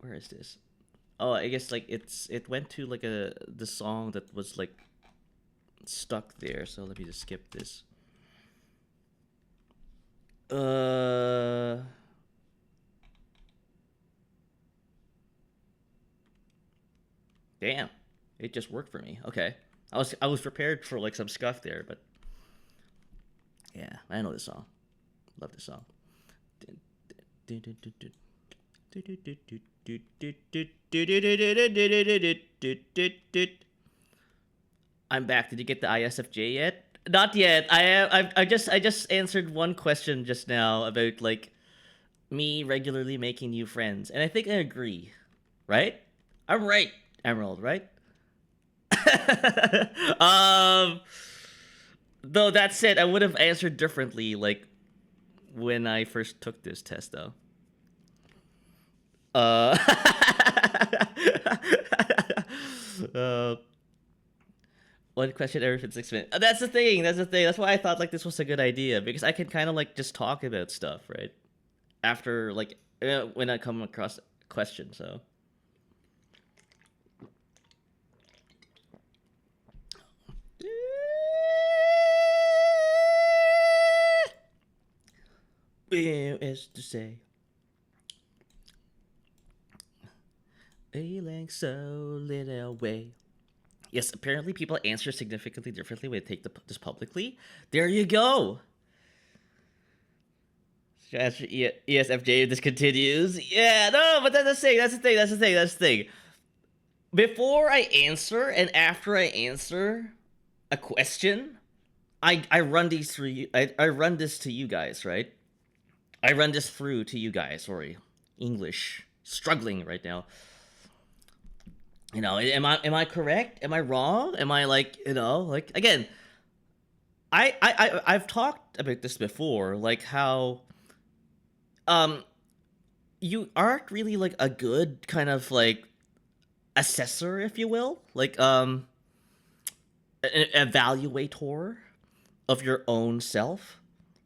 Where is this? Oh, I guess like it went to like the song that was like stuck there. So let me just skip this. Damn, it just worked for me. Okay, I was prepared for like some scuff there, but yeah, I know this song. Love this song. I'm back. Did you get the ISFJ yet? Not yet. I just answered one question just now about like me regularly making new friends, and I think I agree. Right? I'm right, Emerald. Right? um. Though that said, I would have answered differently, like when I first took this test, though. Uh. uh One question every 6 minutes. That's the thing. That's the thing. That's why I thought like this was a good idea because I can kind of like just talk about stuff, right? After like when I come across a question. So is to say a length so little way. Yes, apparently people answer significantly differently when they take this publicly. There you go. ESFJ discontinues. Yeah, no, but that's the thing. That's the thing. That's the thing. That's the thing. Before I answer and after I answer a question, I run these through. I run this to you guys, right? I run this through to you guys. Sorry, English struggling right now. Am I correct? Am I wrong? Am I like like again? I've talked about this before, like how um you aren't really like a good kind of like assessor, if you will, like an evaluator of your own self,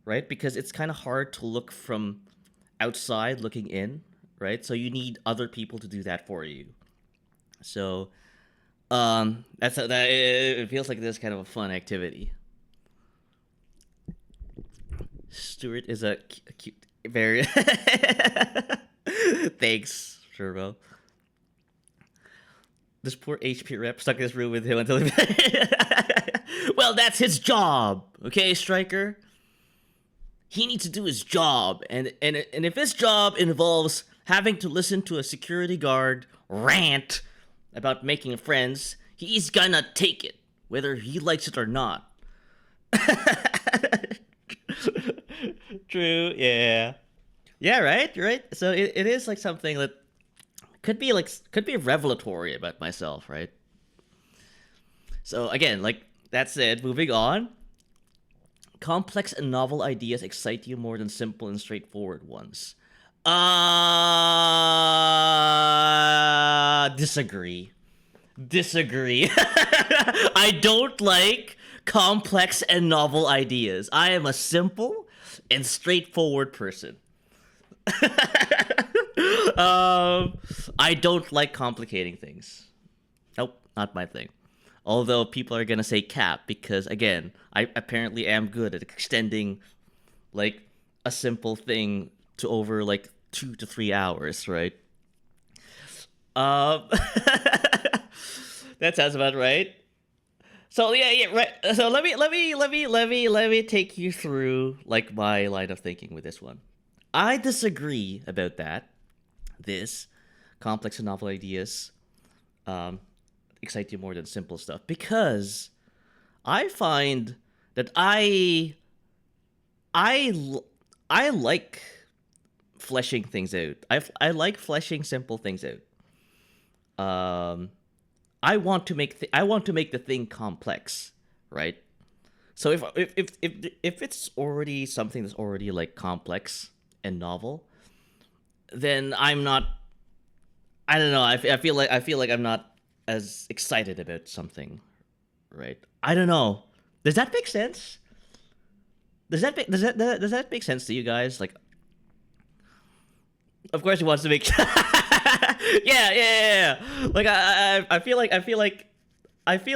right? Because it's kind of hard to look from outside looking in, right? So you need other people to do that for you. So that it feels like this kind of a fun activity. Stuart is a cute, very. Thanks, Turbo. This poor HP rep stuck in this room with him until he. Well, that's his job, okay, Striker. He needs to do his job, and if his job involves having to listen to a security guard rant about making friends, he's gonna take it, whether he likes it or not. True, yeah. Yeah, right, right. So it is like something that could be revelatory about myself, right? So again, like that said, moving on. Complex and novel ideas excite you more than simple and straightforward ones. Disagree. Disagree. I don't like complex and novel ideas. I am a simple and straightforward person. I don't like complicating things. Nope, not my thing. Although people are gonna say cap because again, I apparently am good at extending like a simple thing to over like 2 to 3 hours, right? Um, that sounds about right. So yeah, right. So let me take you through like my line of thinking with this one. I disagree about that. This complex and novel ideas um, excite you more than simple stuff because I find that I I like fleshing things out. I like fleshing simple things out. Um, I want to make the thing complex, right? So if it's already something that's already like complex and novel, then I'm not. I don't know. I feel like I'm not as excited about something, right? I don't know. Does that make sense? Does that make sense to you guys? Like, of course he wants to make. Yeah. Like I feel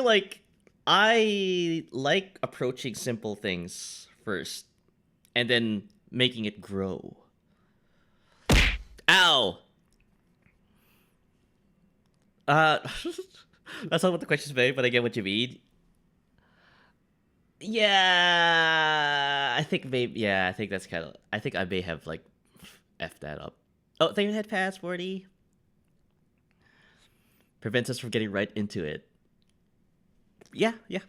like I like approaching simple things first, and then making it grow. Ow. Uh, That's not what the question's about, but I get what you mean. Yeah, I think maybe. Yeah, I think that's kind of. I think I may have like effed that up. Oh, thank you, head pass 40. Prevents us from getting right into it. Yeah, yeah,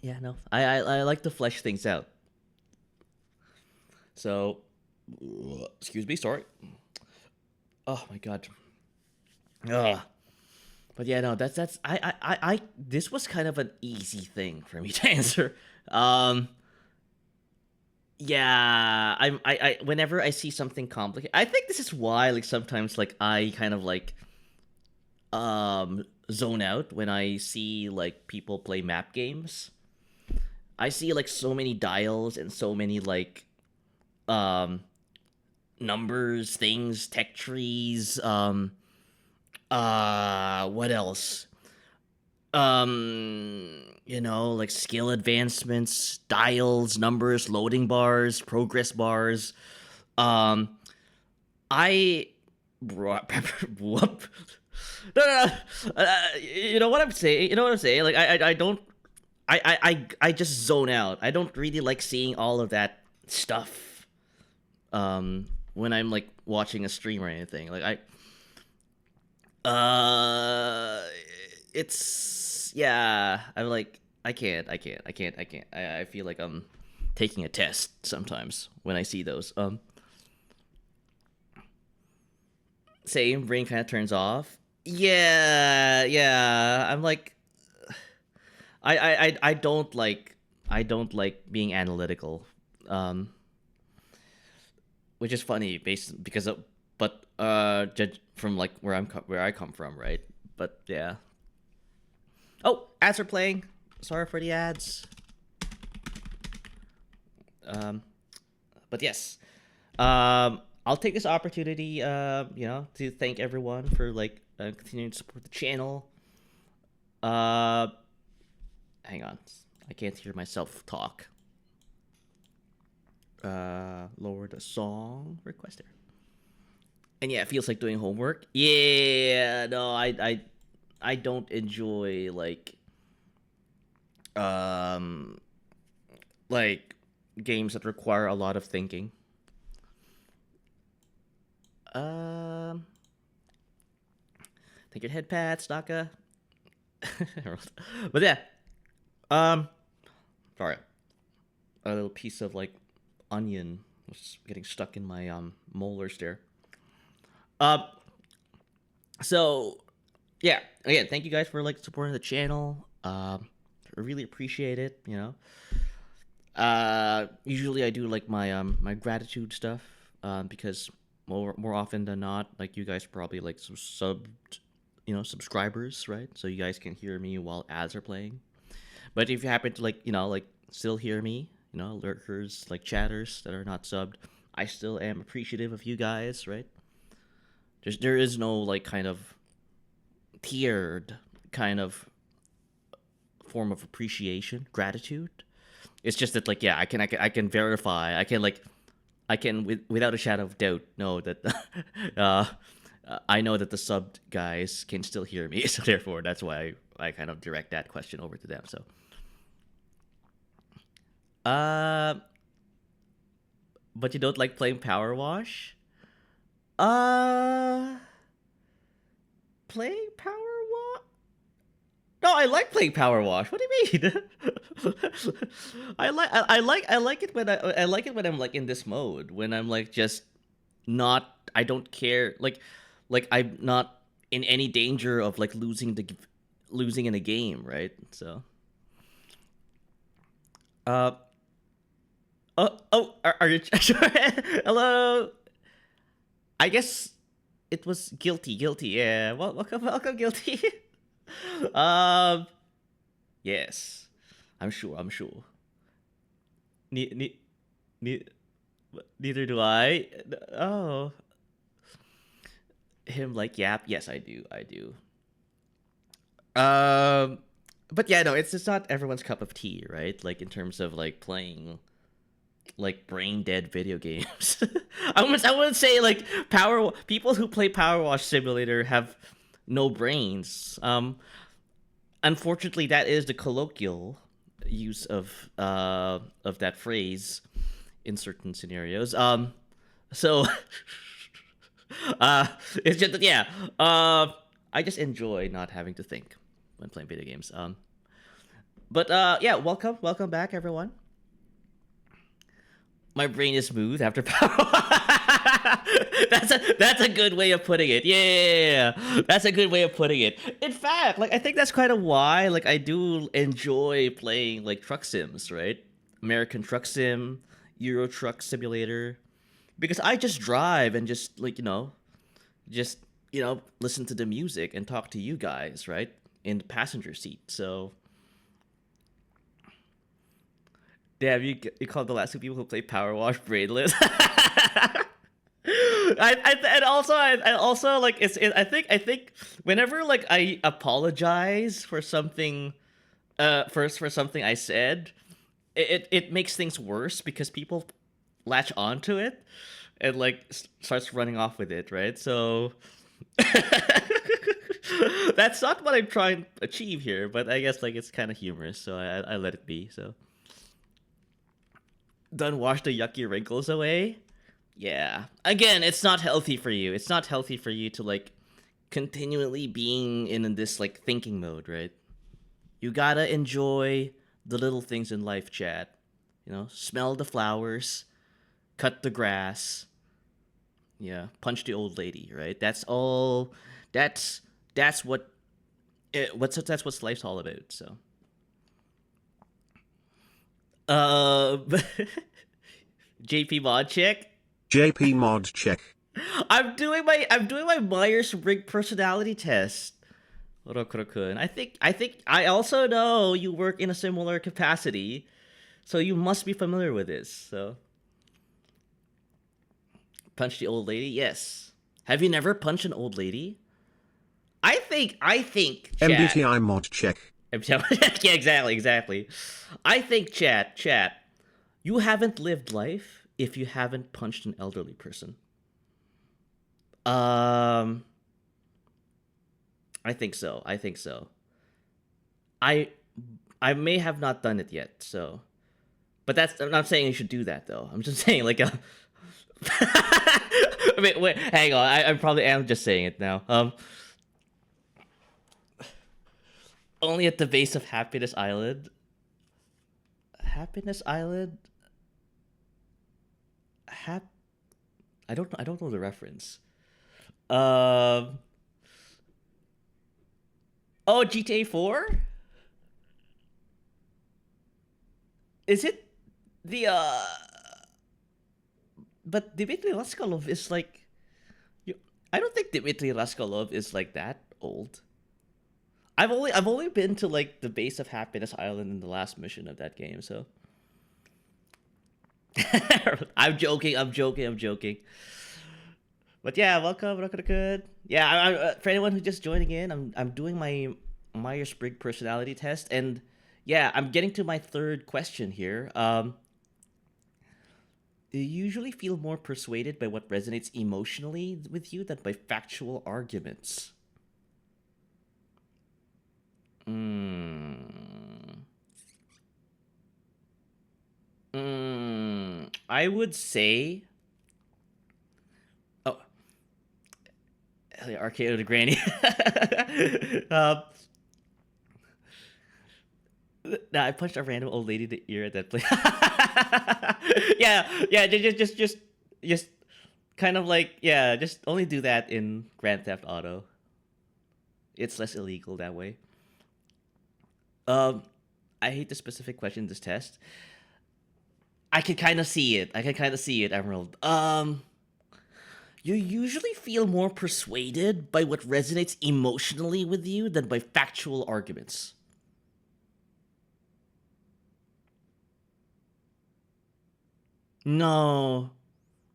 yeah. No, I like to flesh things out. So, excuse me. Sorry. Oh my god. Ugh. But yeah, no, that's I this was kind of an easy thing for me to answer. Um, yeah, I whenever I see something complicated, I think this is why like sometimes like I kind of like zone out when I see like people play map games. I see like so many dials and so many like um numbers, things, tech trees, what else? Like skill advancements, dials, numbers, loading bars, progress bars. Um I whoop. No, no, no. You know what I'm saying? You know what I'm saying? Like I don't I just zone out. I don't really like seeing all of that stuff when I'm like watching a stream or anything. Like it's yeah, I'm like I feel like I'm taking a test sometimes when I see those. Same brain kind of turns off. Yeah, yeah. I'm like I don't like being analytical. Um which is funny based because of but judge from like where I come from, right? But yeah. Oh, ads are playing. Sorry for the ads. Um but yes. I'll take this opportunity to thank everyone for like continuing to support the channel. Uh hang on. I can't hear myself talk. Lower the song requester. And yeah, it feels like doing homework. Yeah, no, I don't enjoy um like games that require a lot of thinking. Um, Take your head pats, Naka. But yeah, um, sorry, a little piece of like onion was getting stuck in my molars there. Um, so yeah, again, thank you guys for like supporting the channel. I really appreciate it. Usually I do like my gratitude stuff. Because more often than not, like you guys probably like subscribers, right? So you guys can hear me while ads are playing. But if you happen to like still hear me, lurkers, like chatters that are not subbed, I still am appreciative of you guys, right? There is no like kind of tiered kind of form of appreciation, gratitude. It's just that like yeah, I can verify. I can without a shadow of doubt know that uh, I know that the subbed guys can still hear me, so therefore that's why I kind of direct that question over to them. So, uh, but you don't like playing Power Wash? Uh, Playing Power Wash? No, I like playing Power Wash. What do you mean? I like it when I like it when I'm like in this mode when I'm like just not I don't care like I'm not in any danger of like losing in a game, right? So uh are you sure? Hello. I guess it was guilty. Yeah. Well, welcome guilty. um yes. I'm sure. Ne- ne- ne- Neither do I. Oh, him like yap. Yes, I do. Um, but yeah, no, it's just not everyone's cup of tea, right? Like in terms of like playing like brain dead video games. I would say like power people who play Power Wash Simulator have no brains. Unfortunately, that is the colloquial use of that phrase in certain scenarios. So uh, it's just that, yeah. I just enjoy not having to think when playing video games. But yeah, welcome back, everyone. My brain is smooth after power. That's a good way of putting it. Yeah, that's a good way of putting it. In fact, like I think that's kind of why like I do enjoy playing like truck sims, right? American Truck Sim, Euro Truck Simulator, because I just drive and just like just listen to the music and talk to you guys, right, in the passenger seat. So damn, you called the last two people who play Power Wash brainless. I also like I think whenever like I apologize for something first for something I said, it makes things worse because people latch onto it and like starts running off with it, right? So that's not what I'm trying to achieve here, but I guess like it's kind of humorous, so I let it be. So done wash the yucky wrinkles away. Yeah. Again, it's not healthy for you. It's not healthy for you to like continually being in this like thinking mode, right? You gotta enjoy the little things in life, Chad. Smell the flowers, cut the grass, yeah, punch the old lady, right? That's all. That's what that's what life's all about. So, uh, JP mod check. JP mod check. I'm doing my Myers-Briggs personality test. Rokuro-kun. I think I also know you work in a similar capacity, so you must be familiar with this. So punch the old lady. Yes. Have you never punched an old lady? I think chat. MBTI mod check. Yeah, exactly. I think chat. You haven't lived life if you haven't punched an elderly person. Um, I think so. I I may have not done it yet. So, but I'm not saying you should do that though. I'm just saying like wait, hang on. I probably am just saying it now. Only at the base of Happiness Island. Happiness Island. Hap. I don't know the reference. Um. Oh, GTA 4. Is it the But Dmitry Raskolov is like. I don't think Dmitry Raskolov is like that old. I've only been to like the base of Happiness Island in the last mission of that game, so I'm joking. But yeah, welcome, Rakurakud. Yeah, for anyone who's just joining in, I'm doing my Myers-Briggs personality test, and yeah, I'm getting to my third question here. Do you usually feel more persuaded by what resonates emotionally with you than by factual arguments? Mm. I would say. Oh, hell yeah, Arcade of the Granny. uh, nah, I punched a random old lady in the ear at that place. Yeah, just kind of like yeah, just only do that in Grand Theft Auto. It's less illegal that way. Um, I hate the specific question in this test. I can kind of see it. Emerald. You usually feel more persuaded by what resonates emotionally with you than by factual arguments. No,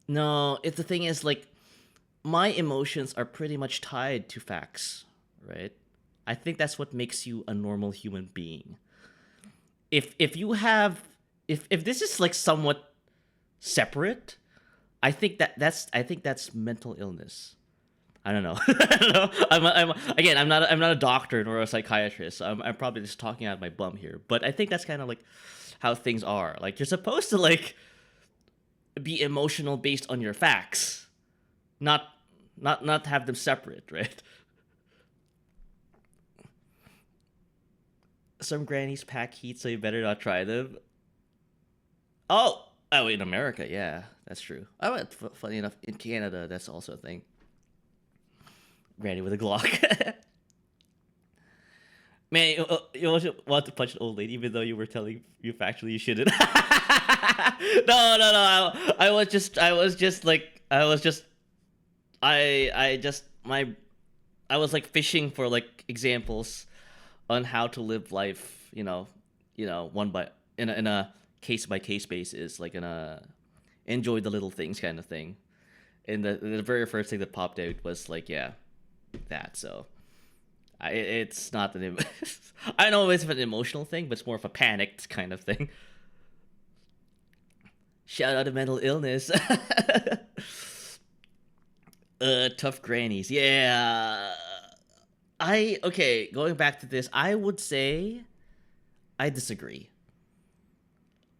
no. If the thing is like my emotions are pretty much tied to facts, right? I think that's what makes you a normal human being. If you have if this is like somewhat separate, I think that's mental illness. I don't know. I don't know. Again, I'm not a doctor nor a psychiatrist. So I'm probably just talking out of my bum here. But I think that's kind of like how things are. Like you're supposed to like be emotional based on your facts, not not have them separate, right? Some grannies pack heat, so you better not try them. Oh, in America, yeah, that's true. Oh, funny enough, in Canada, that's also a thing. Granny with a Glock. Man, you also want to punch an old lady, even though you were telling you factually you shouldn't. No. I was just, I just, I was like fishing for like examples on how to live life, one by in a case by case basis, like in a enjoy the little things kind of thing. And the very first thing that popped out was like, yeah, that. So it's not an I know it's an emotional thing, but it's more of a panicked kind of thing. Shout out to mental illness. Tough grannies. Yeah. Going back to this, I would say I disagree.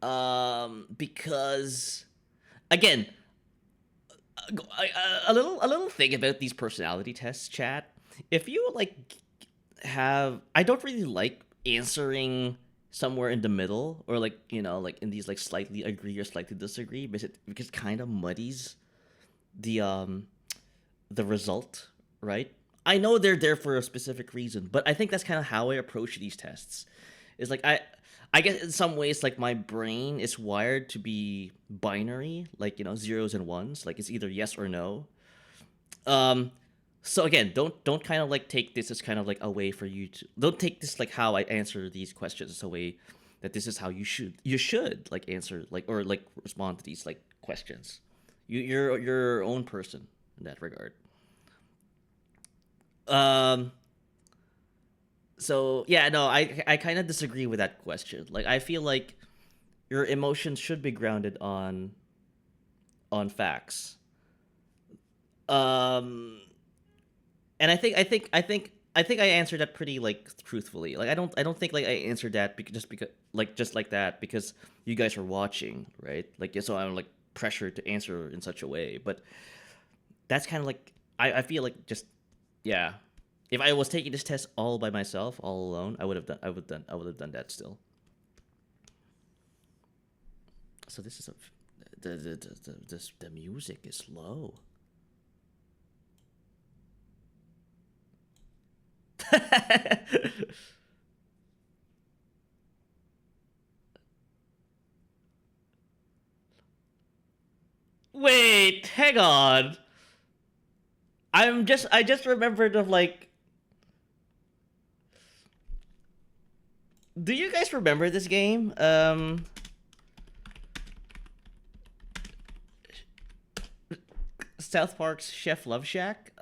Because again, a little thing about these personality tests, chat. If you like have, I don't really like answering somewhere in the middle, or like like in these like slightly agree or slightly disagree, because it kind of muddies the the result, right? I know they're there for a specific reason, but I think that's kind of how I approach these tests. Is like I guess in some ways like my brain is wired to be binary, like zeros and ones, like it's either yes or no. Um so again, don't kind of like take this as kind of like a way for you to, don't take this like how I answer these questions as a way that this is how you should like answer like or like respond to these like questions. You're your own person in that regard. Um so yeah, no, I kind of disagree with that question. Like I feel like your emotions should be grounded on facts. Um and I think I answered that pretty like truthfully. Like I don't think like I answered that because just like that because you guys are watching, right? Like so I'm like pressured to answer in such a way. But that's kind of like I feel like just yeah. If I was taking this test all by myself, all alone, I would have done that still. So this is a the music is low. Wait, hang on. I just remembered of like, do you guys remember this game? South Park's Chef Love Shack.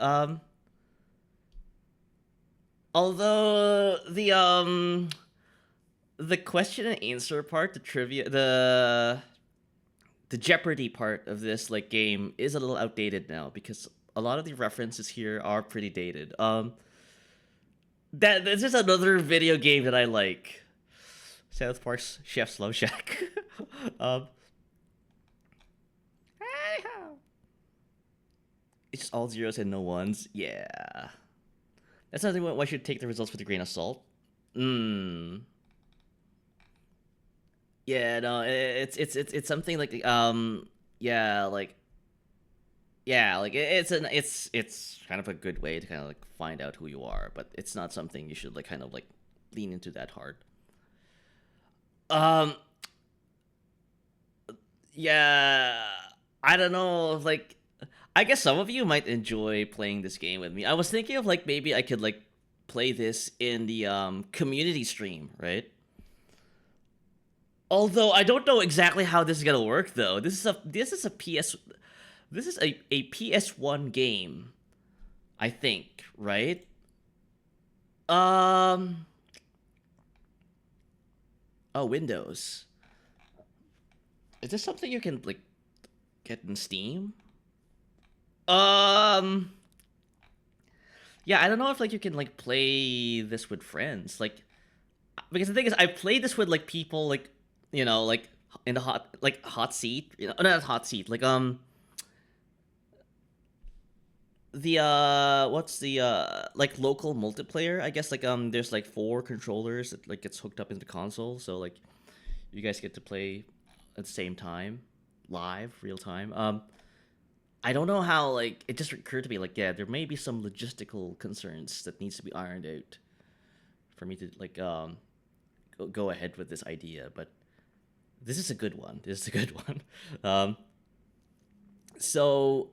Although the question and answer part, the trivia, the Jeopardy part of this like game is a little outdated now because a lot of the references here are pretty dated. That's just another video game that I like. South Park's Chef's Love Shack. um, it's just all zeros and no ones. Yeah, that's something why I should take the results with a grain of salt. Hmm. Yeah, no, it's something like yeah, like yeah, like it's kind of a good way to kind of like find out who you are, but it's not something you should like kind of like lean into that hard. Um, yeah, I don't know, like I guess some of you might enjoy playing this game with me. I was thinking of like maybe I could like play this in the community stream, right? Although I don't know exactly how this is gonna work though. This is a PS1 game, I think, right? Um oh, Windows. Is this something you can like get in Steam? Um Yeah, I don't know if like you can like play this with friends, like because the thing is, I played this with like people like like in the hot seat, not hot seat, like the what's the like local multiplayer, I guess, like there's like four controllers that like gets hooked up into the console, so like you guys get to play at the same time, live, real time. I don't know how, like, it just occurred to me, like, yeah, there may be some logistical concerns that needs to be ironed out for me to like go ahead with this idea, but this is a good one. This is a good one. So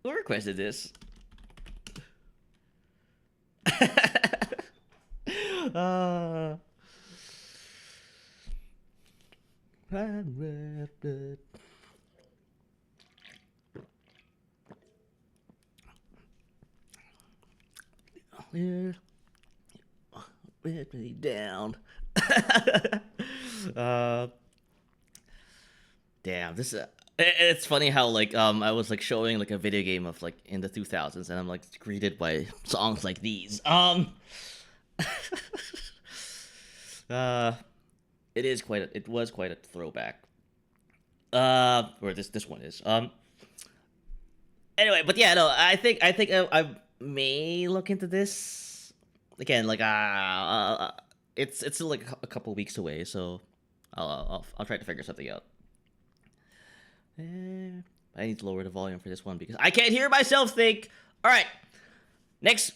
who requested this? uh, let me down. uh, damn, this is. It's funny how like I was like showing like a video game of like in the 2000s, and I'm like greeted by songs like these. uh, it was quite a throwback. Or this one is. Anyway, but yeah, no, I think I may look into this again. Like it's still like a couple weeks away, so I'll try to figure something out. I need to lower the volume for this one because I can't hear myself think. All right, next.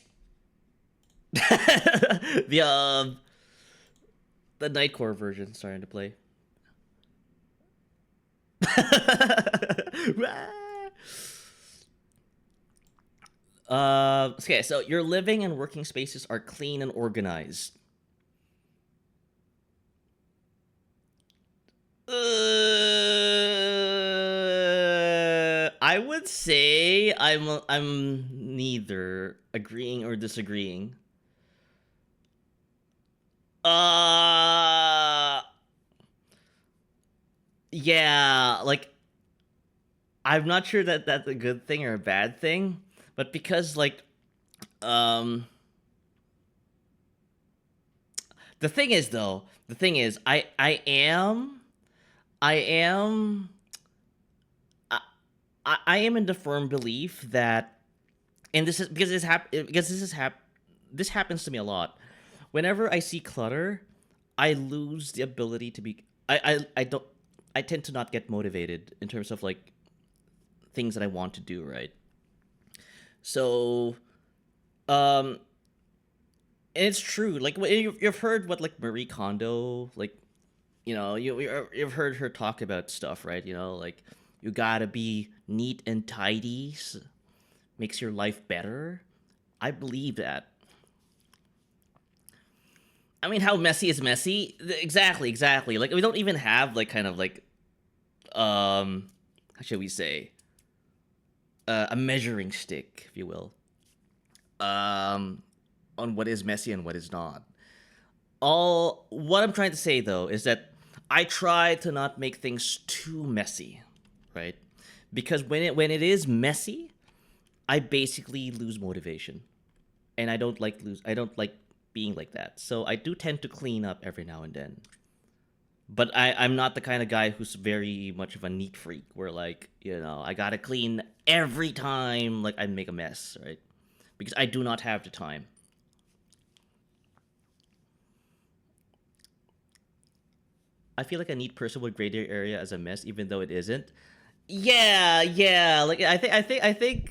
the the Nightcore version starting to play. Okay, so your living and working spaces are clean and organized. I would say I'm neither agreeing or disagreeing. Uh, yeah, like I'm not sure that that's a good thing or a bad thing, but because like um the thing is though, the thing is I am I, I am in the firm belief that, and this is because this happens to me a lot. Whenever I see clutter, I lose the ability to be. I don't. I tend to not get motivated in terms of like things that I want to do. Right. So, um, and it's true. Like you've heard what like Marie Kondo, like you've heard her talk about stuff, right? Like you gotta be neat and tidy, makes your life better. I believe that. I mean, how messy is messy? Exactly, exactly. Like we don't even have like kind of like how should we say, a measuring stick, if you will, um, on what is messy and what is not. All what I'm trying to say though is that I try to not make things too messy, right? Because when it is messy, I basically lose motivation, and I don't like being like that. So I do tend to clean up every now and then. But I'm not the kind of guy who's very much of a neat freak where like, I gotta clean every time like I make a mess, right? Because I do not have the time. I feel like a neat person would grade their area as a mess, even though it isn't. Yeah, yeah. Like I think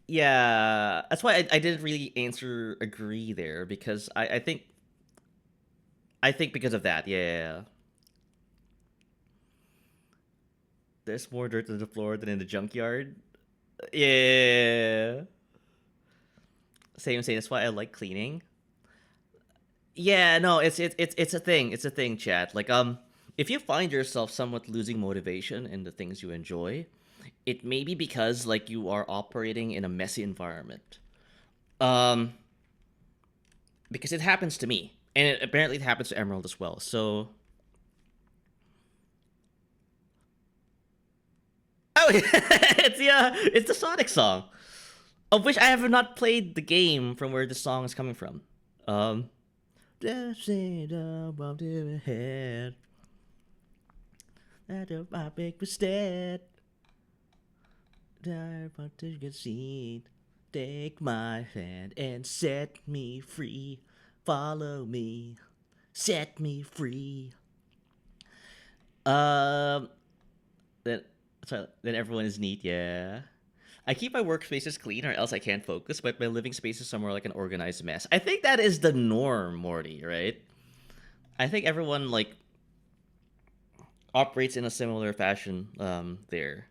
yeah. That's why I didn't really answer agree there because I think because of that. Yeah, yeah, yeah. There's more dirt on the floor than in the junkyard. Yeah. Same, same. That's why I like cleaning. Yeah, no, it's a thing. It's a thing, chat. Like if you find yourself somewhat losing motivation in the things you enjoy, it may be because like you are operating in a messy environment. Um because it happens to me. And apparently it happens to Emerald as well. So Oh, it's the Sonic song, of which I have not played the game from where the song is coming from. Dancing above the head, that of my big mistake. I want to get seen. Take my hand and set me free. Follow me, set me free. Um, then sorry, then everyone is neat. Yeah. I keep my workspaces clean or else I can't focus, but my living space is somewhere like an organized mess. I think that is the norm, Morty, right? I think everyone like operates in a similar fashion there.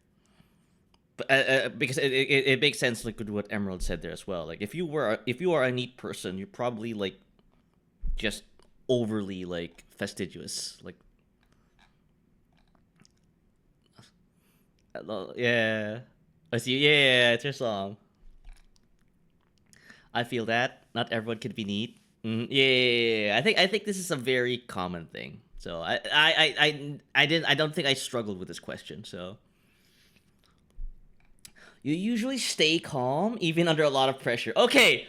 But because it makes sense like with what Emerald said there as well. Like if you are a neat person, you're probably like just overly like fastidious. Like yeah. I see. Yeah, it's your song. I feel that not everyone can be neat. Yeah. I think this is a very common thing. So I don't think I struggled with this question. So you usually stay calm even under a lot of pressure. Okay.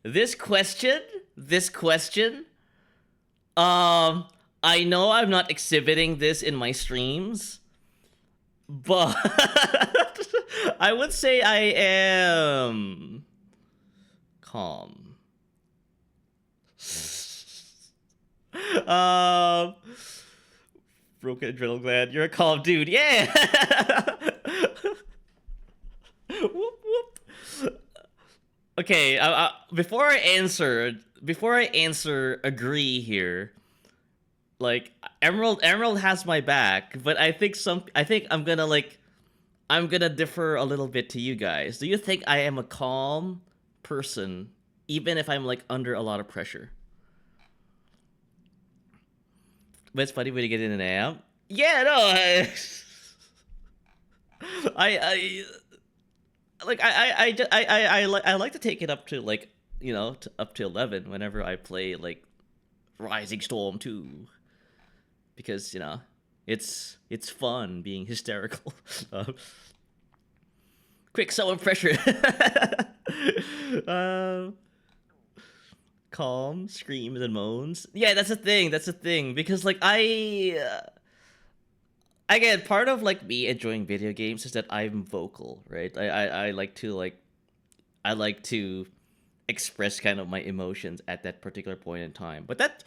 This question. Um, I know I'm not exhibiting this in my streams, but I would say I am calm. um, broken adrenal gland. You're a calm dude. Yeah. Whoop whoop. Okay. Before I answer, agree here. Like Emerald has my back, but I think I'm gonna differ a little bit to you guys. Do you think I am a calm person, even if I'm like under a lot of pressure? But it's funny when you get in an amp. Yeah, no, I like I like to take it up to like up to 11 whenever I play like Rising Storm 2 because it's fun being hysterical. Quick, someone pressure. uh, Calm, screams and moans. Yeah, that's a thing. That's a thing because like again, part of like me enjoying video games is that I'm vocal, right? I like to I like to express kind of my emotions at that particular point in time. But that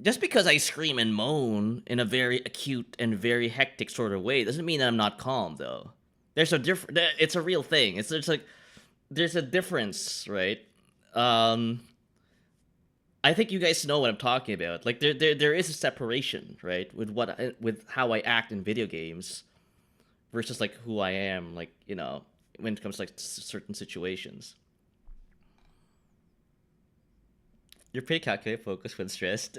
just because I scream and moan in a very acute and very hectic sort of way doesn't mean that I'm not calm though. There's a different. It's a real thing. It's like there's a difference, right? Um, I think you guys know what I'm talking about. Like there is a separation, right, with how I act in video games versus like who I am, like when it comes to like certain situations. You're pretty calculated, focused when stressed.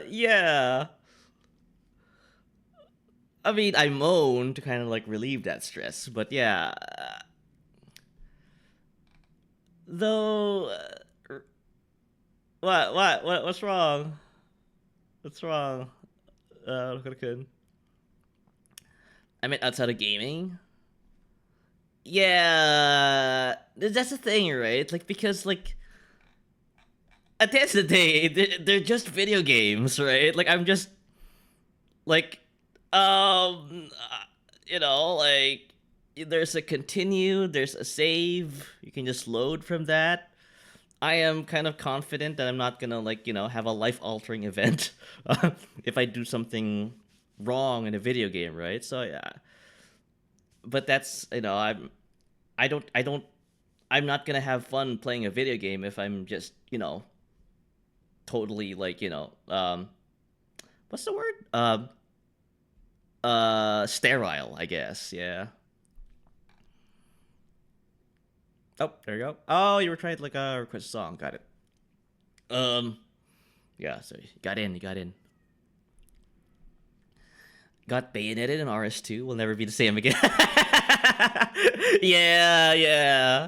Yeah. I mean, I moan to kind of like relieve that stress, but yeah. Though, what's wrong? What's wrong? Uh, I mean, outside of gaming. Yeah, that's the thing, right? Like because like at the end of the day, they're just video games, right? Like I'm just like like there's a continue, there's a save. You can just load from that. I am kind of confident that I'm not gonna like have a life altering event if I do something wrong in a video game, right? So yeah, but that's I don't I'm not gonna have fun playing a video game if I'm just totally like what's the word sterile, I guess. Yeah. Oh, there you go. Oh, you were trying to like request a song. Got it. Um, yeah. So you got in. You got in. Got bayoneted in RS2. Will never be the same again. Yeah,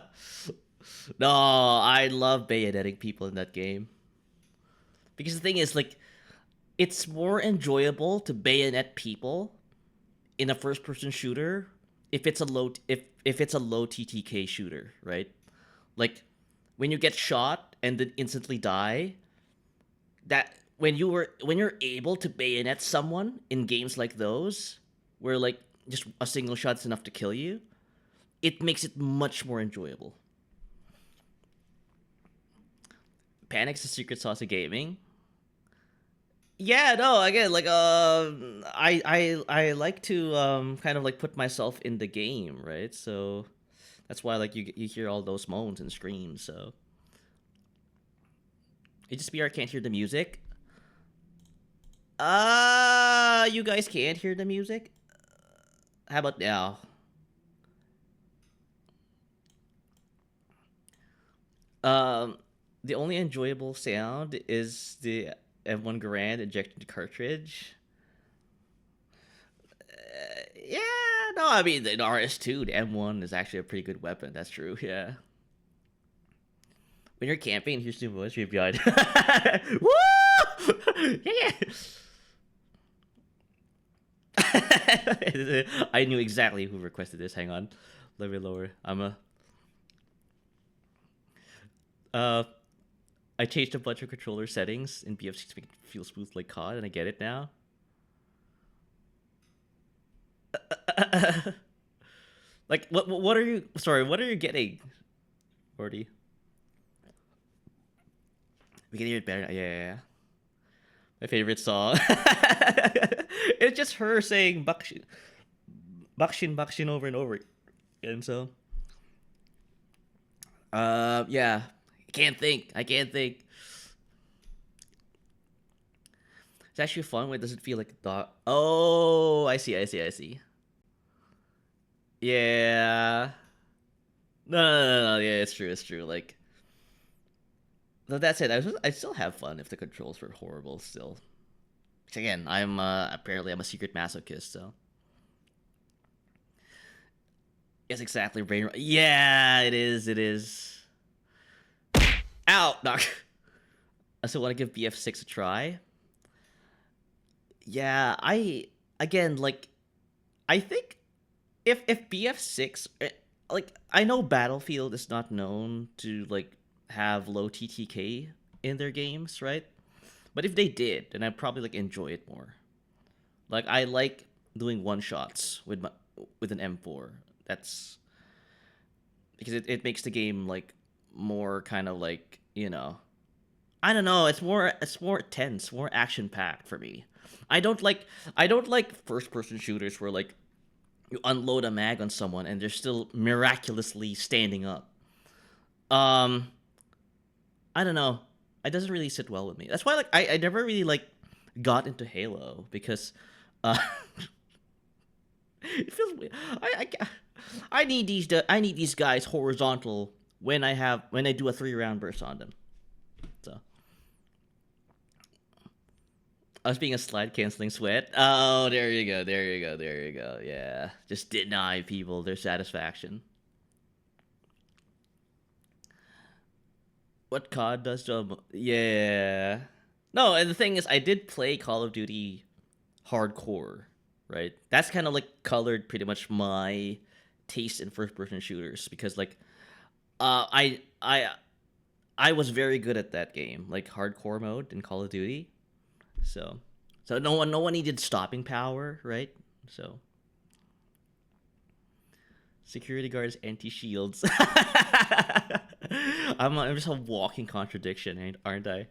No, I love bayoneting people in that game. Because the thing is, like, it's more enjoyable to bayonet people in a first-person shooter if it's a low TTK shooter, right? Like, when you get shot and then instantly die, that when you're able to bayonet someone in games like those, where like just a single shot's enough to kill you, it makes it much more enjoyable. Panic's the secret sauce of gaming. Yeah, no, again, like I like to kind of like put myself in the game, right? So that's why like you hear all those moans and screams. So HSBR can't hear the music. You guys can't hear the music. How about now? Um, the only enjoyable sound is the M1 Garand ejected cartridge. Yeah, no, I mean the RS2, the M1 is actually a pretty good weapon. That's true. Yeah. When you're camping, here's new voice, you're behind. Woo! Yeah. I knew exactly who requested this. Hang on, let me lower. Uh, I changed a bunch of controller settings in BF6 to make it feel smooth like COD, and I get it now. Like, what are you? Sorry, what are you getting, Morty? We can hear it better. Yeah, yeah, yeah. My favorite song. It's just her saying "bakshin, bakshin, bakshin" over and over, and so, yeah. I can't think. I can't think. It's actually fun when it doesn't feel like a dog. Oh, I see. I see. I see. Yeah. No, no, no, no. Yeah, it's true. It's true. Like, no, that's it. I still have fun if the controls were horrible. Still, again, I'm apparently I'm a secret masochist. So yes, exactly. Brain. Yeah, it is. It is. Ow! Knock. I still want to give BF6 a try. Yeah, I again like I think if BF6 like I know Battlefield is not known to like have low TTK in their games, right? But if they did, then I'd probably like enjoy it more. Like I like doing one shots with an M4. That's because it makes the game like more kind of like, I don't know, it's more tense, more action packed for me. I don't like I don't like first person shooters where like you unload a mag on someone and they're still miraculously standing up. Um, I don't know. It doesn't really sit well with me. That's why like I never really like got into Halo because uh it feels weird. I need these guys horizontal when I do a 3 round burst on them. So I was being a slide canceling sweat. Oh, there you go, there you go, there you go. Yeah, just deny people their satisfaction. What COD does to yeah. No, and the thing is, I did play Call of Duty hardcore, right? That's kind of like colored pretty much my taste in first person shooters because like uh I I I was very good at that game, like hardcore mode in Call of Duty. So no one needed stopping power, right? So security guards anti shields. I'm just a walking contradiction, aren't I?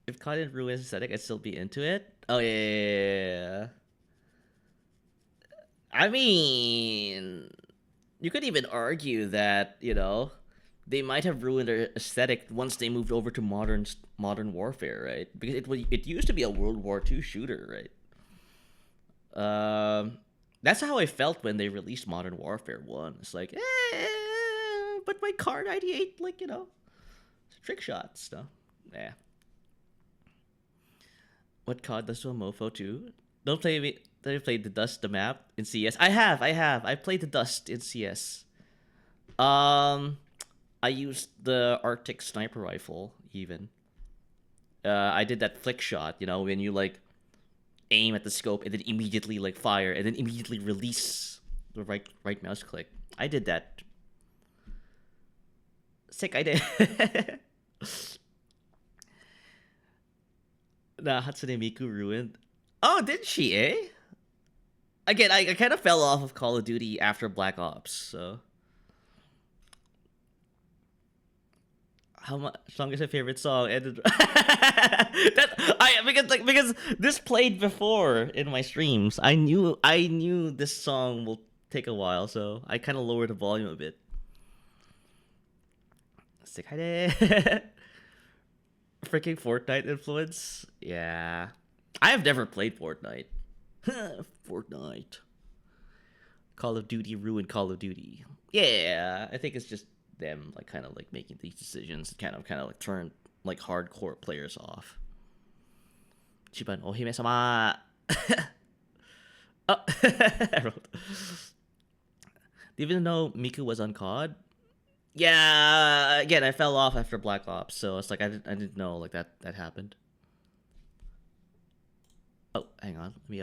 If COD didn't ruin aesthetic, I'd still be into it. Oh yeah. I mean, you could even argue that they might have ruined their aesthetic once they moved over to modern warfare, right? Because it used to be a World War II shooter, right? That's how I felt when they released Modern Warfare 1. It's like, but my Car 98, like, trick shots, no? Yeah. What COD does to a mofo too? Don't play me. Have you played the Dust, the map in CS? I have. I played the Dust in CS. Um, I used the Arctic sniper rifle even. I did that flick shot, you know, when you like aim at the scope and then immediately like fire and then immediately release the right mouse click. I did that. Sick, I did. Nah, Hatsune Miku ruined. Oh, did she, eh? Again, I kind of fell off of Call of Duty after Black Ops, so. How much song is your favorite song? And that because this played before in my streams. I knew this song will take a while, so I kind of lowered the volume a bit. Freaking Fortnite influence? Yeah. I have never played Fortnite. Fortnite. Call of Duty ruined Call of Duty. Yeah, I think it's just them like kind of like making these decisions kind of like turn like hardcore players off. Chiban Ohime-sama. Oh, I wrote. Even though Miku was on COD, yeah. Again, I fell off after Black Ops, so it's like I didn't know like that happened. Oh, hang on. Let me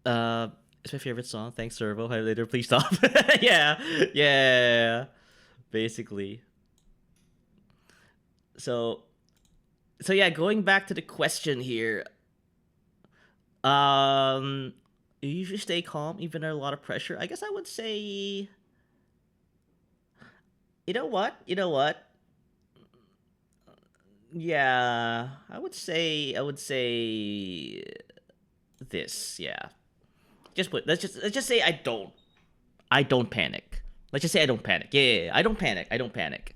uh it's my favorite song. Thanks, Servo. Hi later. Please stop. Yeah, yeah. Basically. So, so yeah. Going back to the question here. Um, you usually stay calm even under a lot of pressure. I guess I would say. You know what? You know what? Yeah, I would say. I would say this. Yeah. Just put. Let's just say I don't. I don't panic. Let's just say I don't panic. Yeah, yeah, yeah. I don't panic. I don't panic.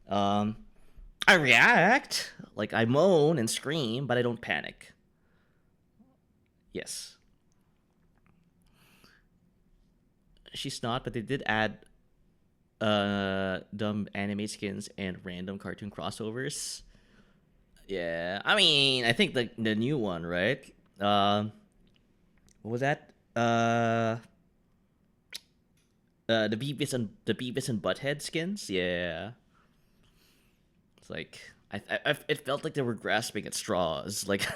Um, I react, like I moan and scream, but I don't panic. Yes. She's not, but they did add dumb anime skins and random cartoon crossovers. Yeah. I mean, I think the new one, right? What was that? The Beavis and Butthead skins. Yeah. It's like it felt like they were grasping at straws. Like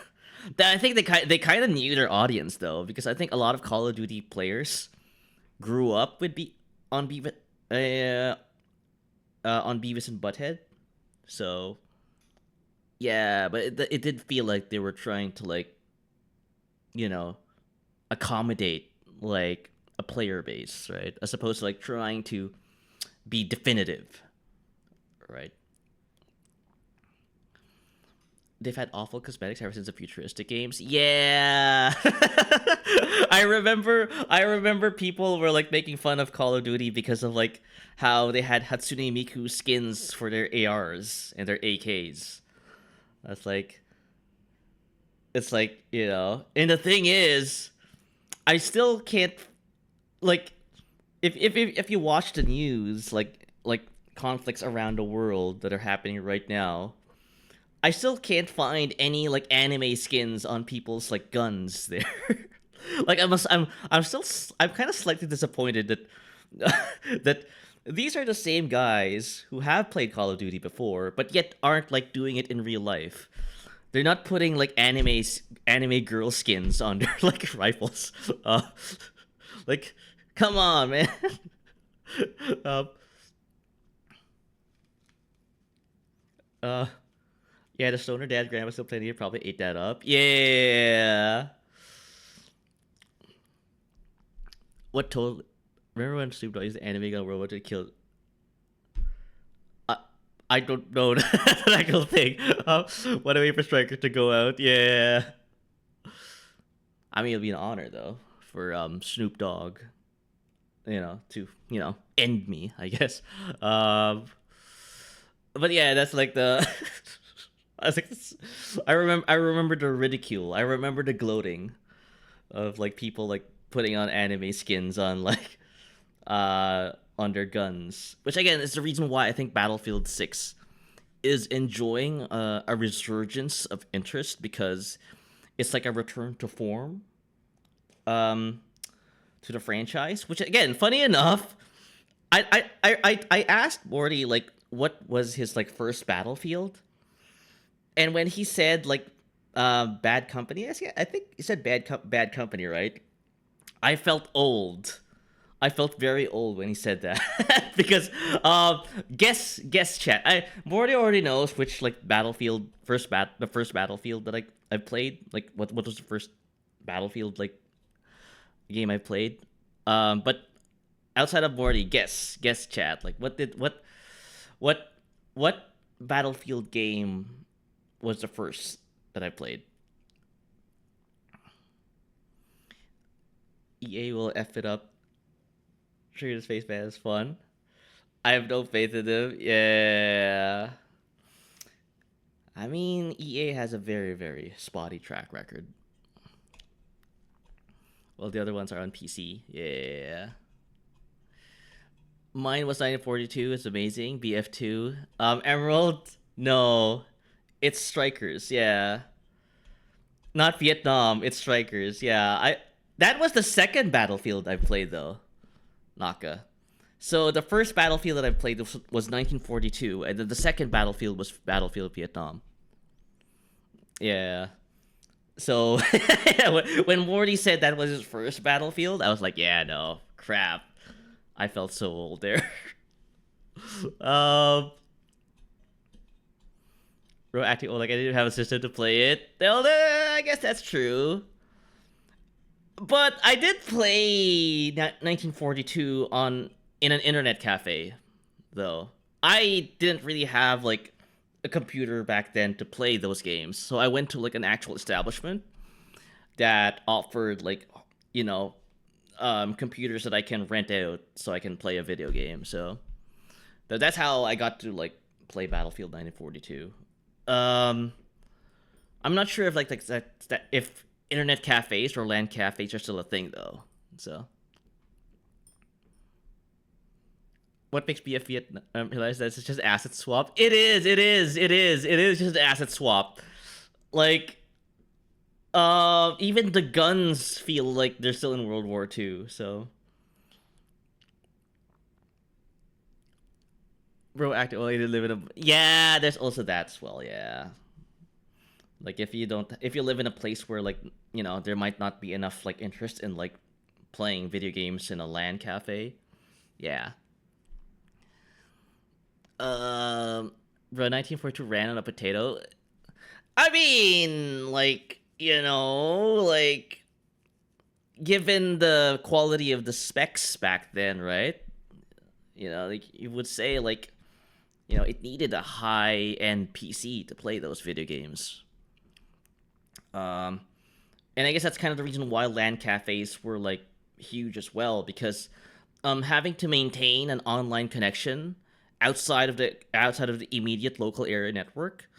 I think they kind of knew their audience though, because I think a lot of Call of Duty players grew up with on Beavis uh, on Beavis and Butthead. So yeah, but it did feel like they were trying to like you know accommodate like a player base, right? As opposed to like trying to be definitive, right? They've had awful cosmetics ever since the futuristic games. Yeah. I remember people were like making fun of Call of Duty because of like how they had Hatsune Miku skins for their ARs and their AKs. That's like it's like, and the thing is, I still can't like if you watch the news like conflicts around the world that are happening right now, I still can't find any like anime skins on people's like guns there. Like I'm kind of slightly disappointed that that these are the same guys who have played Call of Duty before, but yet aren't like doing it in real life. They're not putting like anime girl skins on their like rifles. Like, come on, man. um, uh, yeah, the stoner dad grandma still playing it probably ate that up. Yeah. What told? Remember when Snoop Dogg used the anime gun robot to kill? I I don't know that actual thing. What a way for Striker to go out. Yeah. I mean, it'll be an honor though for Snoop Dogg, to end me, I guess. Um, but yeah, that's like the. I was like, I remember the ridicule. I remember the gloating of like people like putting on anime skins on like on their guns, which again is the reason why I think Battlefield 6 is enjoying a resurgence of interest, because it's like a return to form. Um, to the franchise. Which again, funny enough, I asked Morty like what was his like first Battlefield, and when he said like Bad Company, I think he said Bad Company, right? I felt old. I felt very old when he said that because guess chat. Morty already knows which like Battlefield the first Battlefield that I played. Like what was the first Battlefield like game I played? But outside of Morty, guess chat. Like what what Battlefield game was the first that I played? EA will f it up. Sure, your space man is fun. I have no faith in them. Yeah. I mean, EA has a very, very spotty track record. Well, the other ones are on PC. Yeah. Mine was 1942. It's amazing. BF2. Emerald? No. It's Strikers. Yeah. Not Vietnam. It's Strikers. Yeah. That was the second Battlefield I played, though. Naka. So the first Battlefield that I played was 1942, and then the second Battlefield was Battlefield Vietnam. Yeah. So when Morty said that was his first Battlefield, I was like, yeah, no, crap. I felt so old there. um, Bro, acting old like I didn't have a system to play it. Well, I guess that's true. But I did play 1942 in an internet cafe, though. I didn't really have like a computer back then to play those games, so I went to like an actual establishment that offered like you know computers that I can rent out so I can play a video game. So that's how I got to like play Battlefield 1942. I'm not sure if like that if internet cafes or LAN cafes are still a thing though. So what makes BF realize that it's just asset swap? It is. It is just asset swap. Like, even the guns feel like they're still in World War II. So, bro, acting only to live in a yeah. There's also that as well. Yeah. Like if you live in a place where like there might not be enough like interest in like playing video games in a LAN cafe. Yeah. Bro, 1942 ran on a potato. I mean, like, like, given the quality of the specs back then, right? Like, you would say, like, it needed a high-end PC to play those video games. And I guess that's kind of the reason why LAN cafes were, like, huge as well, because having to maintain an online connection outside of the immediate local area network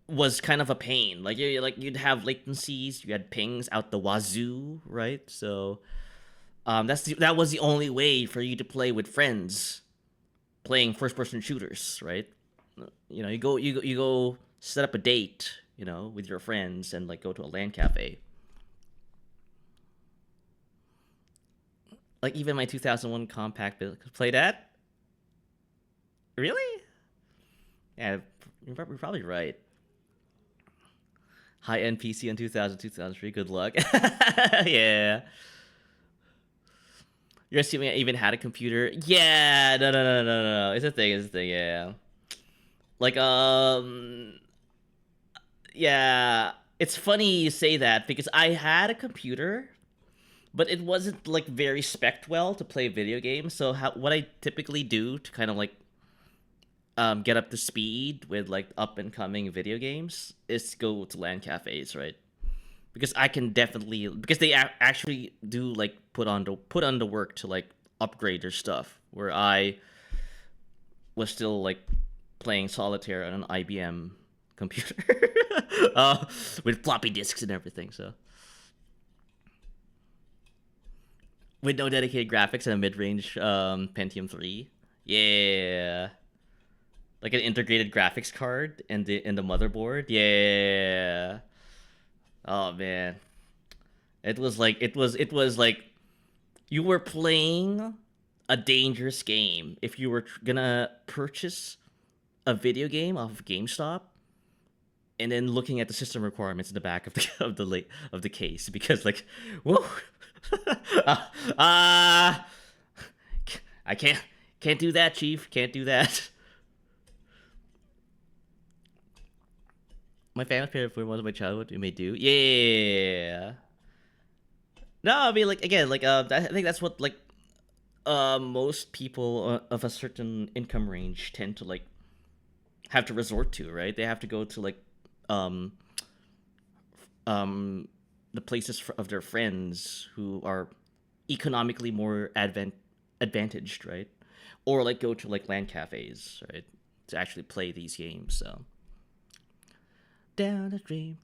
was kind of a pain. Like you'd have latencies, you had pings out the wazoo, right? So that was the only way for you to play with friends playing first person shooters, right? You go set up a date, with your friends and like go to a LAN cafe. Like even my 2001 compact build could play that. Really? Yeah, you're probably right. High-end PC in 2000, 2003. Good luck. Yeah. You're assuming I even had a computer? Yeah. No. It's a thing. Yeah. Like yeah. It's funny you say that because I had a computer, but it wasn't like very spec'd well to play video games. So what I typically do to kind of like get up to speed with like up and coming video games is to go to LAN cafes, right? Because because they actually do like put on the work to like upgrade their stuff. Where I was still like playing solitaire on an IBM computer with floppy disks and everything. So with no dedicated graphics and a mid-range Pentium 3, yeah. Like an integrated graphics card in the motherboard. Yeah. Oh man. It was like you were playing a dangerous game if you were gonna purchase a video game off of GameStop and then looking at the system requirements in the back of the of the case, because like, whoa, uh, uh, I can't do that, Chief. Can't do that. My family favorite film was my childhood. We may do. Yeah. No, I mean, like, again, like, I think that's what, like, most people of a certain income range tend to, like, have to resort to, right? They have to go to, like, um the places of their friends who are economically more advantaged, right? Or, like, go to, like, LAN cafes, right, to actually play these games. So down the stream,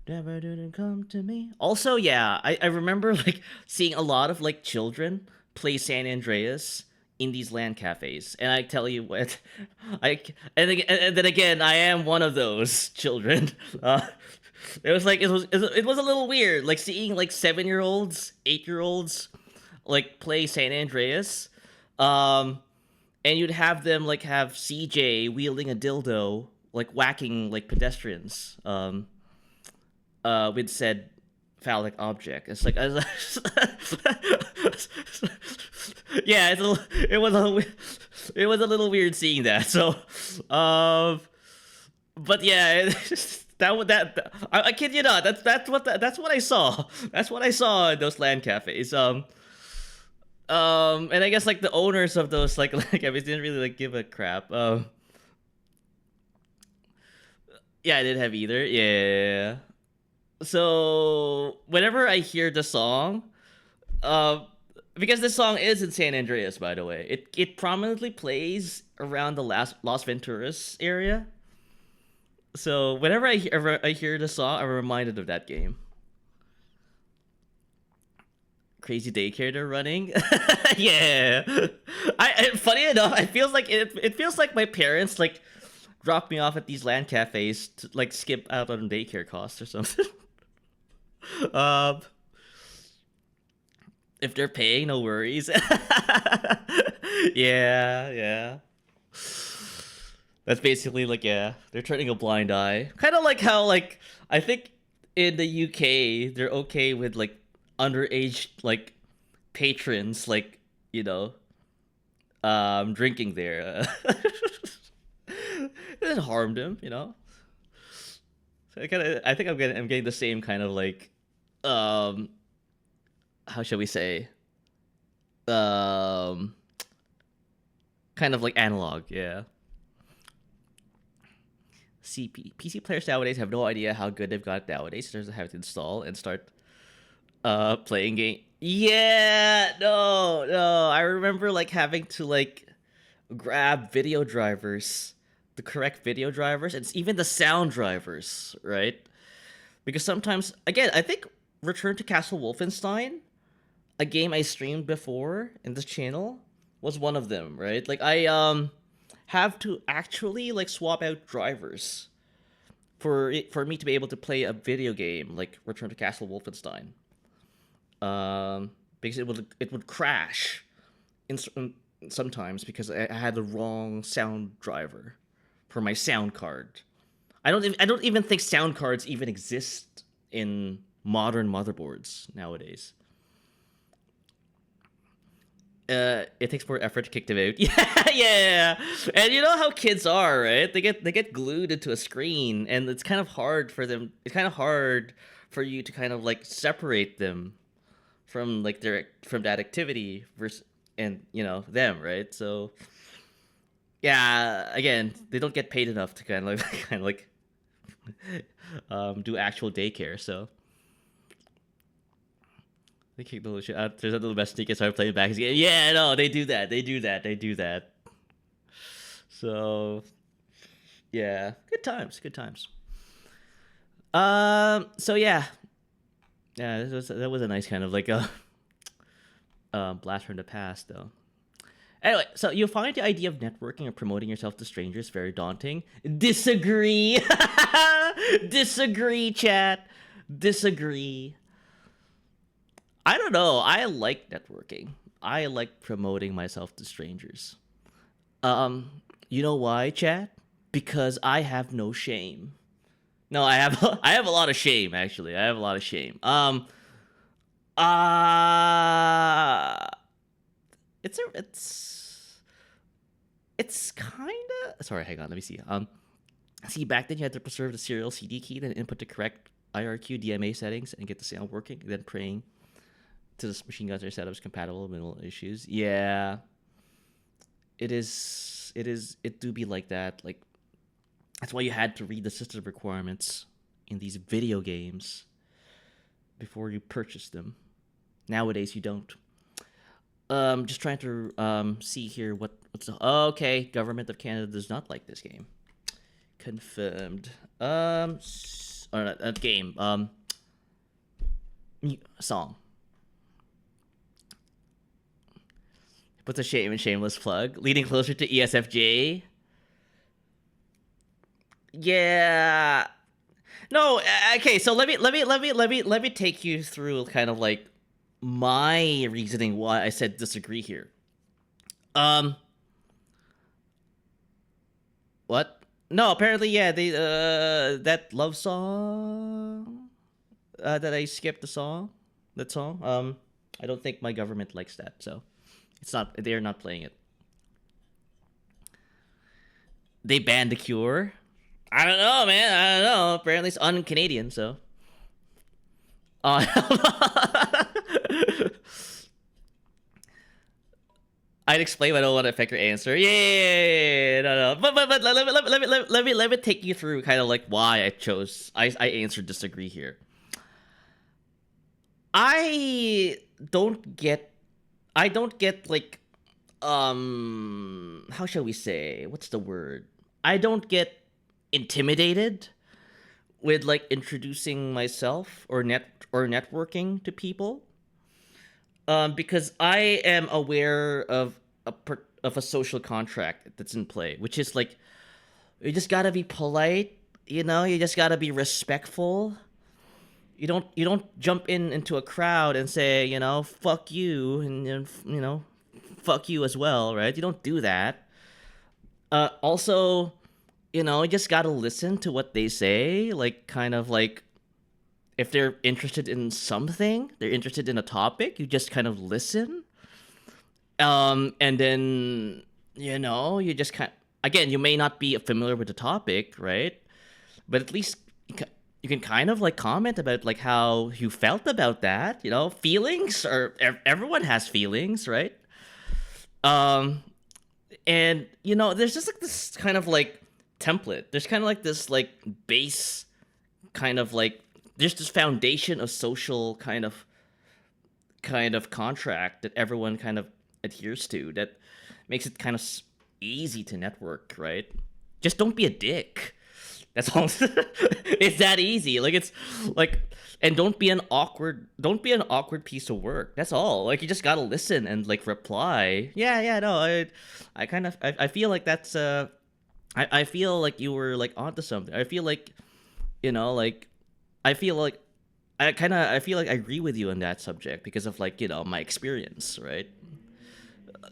never didn't come to me. Also, yeah, I remember, like, seeing a lot of, like, children play San Andreas in these LAN cafes, and I tell you what, and then again, I am one of those children. It was like it was a little weird, like, seeing, like, 7-year-olds, 8-year-olds, like, play San Andreas, and you'd have them, like, have CJ wielding a dildo, like, whacking, like, pedestrians, with said phallic object. It's like, yeah, it was a little weird seeing that. So, but yeah, I kid you not. That's what I saw. That's what I saw in those LAN cafes. And I guess, like, the owners of those, like cafes didn't really, like, give a crap. Yeah, I didn't have either. Yeah. So whenever I hear the song, uh, because this song is in San Andreas, by the way, it prominently plays around the Las Venturas area. So whenever I hear the song, I'm reminded of that game. Crazy daycare they're running. Yeah. Funny enough, it feels like my parents, like, dropped me off at these LAN cafes to, like, skip out on daycare costs or something. um, if they're paying, no worries. Yeah, yeah. That's basically, like, yeah, they're turning a blind eye. Kind of like how, like, I think in the UK they're okay with, like, underage, like, patrons, like, drinking there. It didn't harm them, you know. So I think I'm getting the same kind of, like, how shall we say, um, kind of like analog, yeah. PC players nowadays have no idea how good they've got nowadays. They just have to install and start playing game. Yeah, no. I remember, like, having to, like, grab video drivers, the correct video drivers, and even the sound drivers, right? Because sometimes, again, I think Return to Castle Wolfenstein, a game I streamed before in this channel, was one of them, right? Like, I have to actually, like, swap out drivers for me to be able to play a video game like Return to Castle Wolfenstein. Because it would crash sometimes because I had the wrong sound driver for my sound card. I don't even think sound cards even exist in modern motherboards nowadays. It takes more effort to kick them out. Yeah. And you know how kids are, right? They get glued into a screen, and it's kind of hard for them. It's kind of hard for you to kind of, like, separate them from, like, from that activity versus, and, them, right? So yeah, again, they don't get paid enough to kind of like do actual daycare. So they kick the little shit out. There's a little best sneak and start playing back again. Yeah, no, they do that. They do that. So yeah, good times. So yeah, that was a nice kind of, like, a blast from the past, though. Anyway, so you'll find the idea of networking or promoting yourself to strangers very daunting. Disagree. Disagree, chat. Disagree. I don't know. I like networking. I like promoting myself to strangers. Um, you know why, chat? Because I have no shame. No, I have I have a lot of shame actually. I have a lot of shame. Uh it's kind of sorry. Hang on, let me see. See, back then you had to preserve the serial CD key, then input the correct IRQ DMA settings and get the sound working, then praying to the machine guns or setups compatible with minimal issues. Yeah, it is. It is. It do be like that. Like that's why you had to read the system requirements in these video games before you purchase them. Nowadays you don't. Just trying to see here what's okay. Government of Canada does not like this game. Confirmed. Or not game. Song. Puts a shame and shameless plug, leading closer to ESFJ. Yeah. No. Okay. So let me take you through kind of like my reasoning why I said disagree here. What? No, apparently, yeah, they that love song that I skipped the song, that song. I don't think my government likes that, so it's not. They're not playing it. They banned the Cure. I don't know, man. I don't know. Apparently, it's un-Canadian, so. Uh, I'd explain, but I don't want to affect your answer. Yeah, no. But let me take you through kind of like why I answered disagree here. I don't get I don't get like how shall we say? What's the word? I don't get intimidated with like introducing myself or networking to people. Because I am aware of of a social contract that's in play, which is like you just gotta be polite, you know. You just gotta be respectful. You don't jump into a crowd and say, you know, fuck you, and you know, fuck you as well, right? You don't do that. Also, you know, you just gotta listen to what they say, like kind of like if they're interested in something, they're interested in a topic, you just kind of listen. And then you know, you just kind again, you may not be familiar with the topic, right? But at least you can kind of like comment about like how you felt about that. You know, feelings or everyone has feelings, right? Um, and you know, there's just like this kind of like template. There's kind of like this like base kind of like there's this foundation of social kind of contract that everyone kind of adheres to that makes it kind of easy to network, right? Just don't be a dick. That's all. It's that easy. Like it's like, and don't be an awkward piece of work. That's all. Like you just gotta listen and like reply. Yeah, yeah. No, I kind of, I feel like that's I feel like you were like onto something. I feel like, you know, like I feel like I feel like I agree with you on that subject because of like you know my experience, right?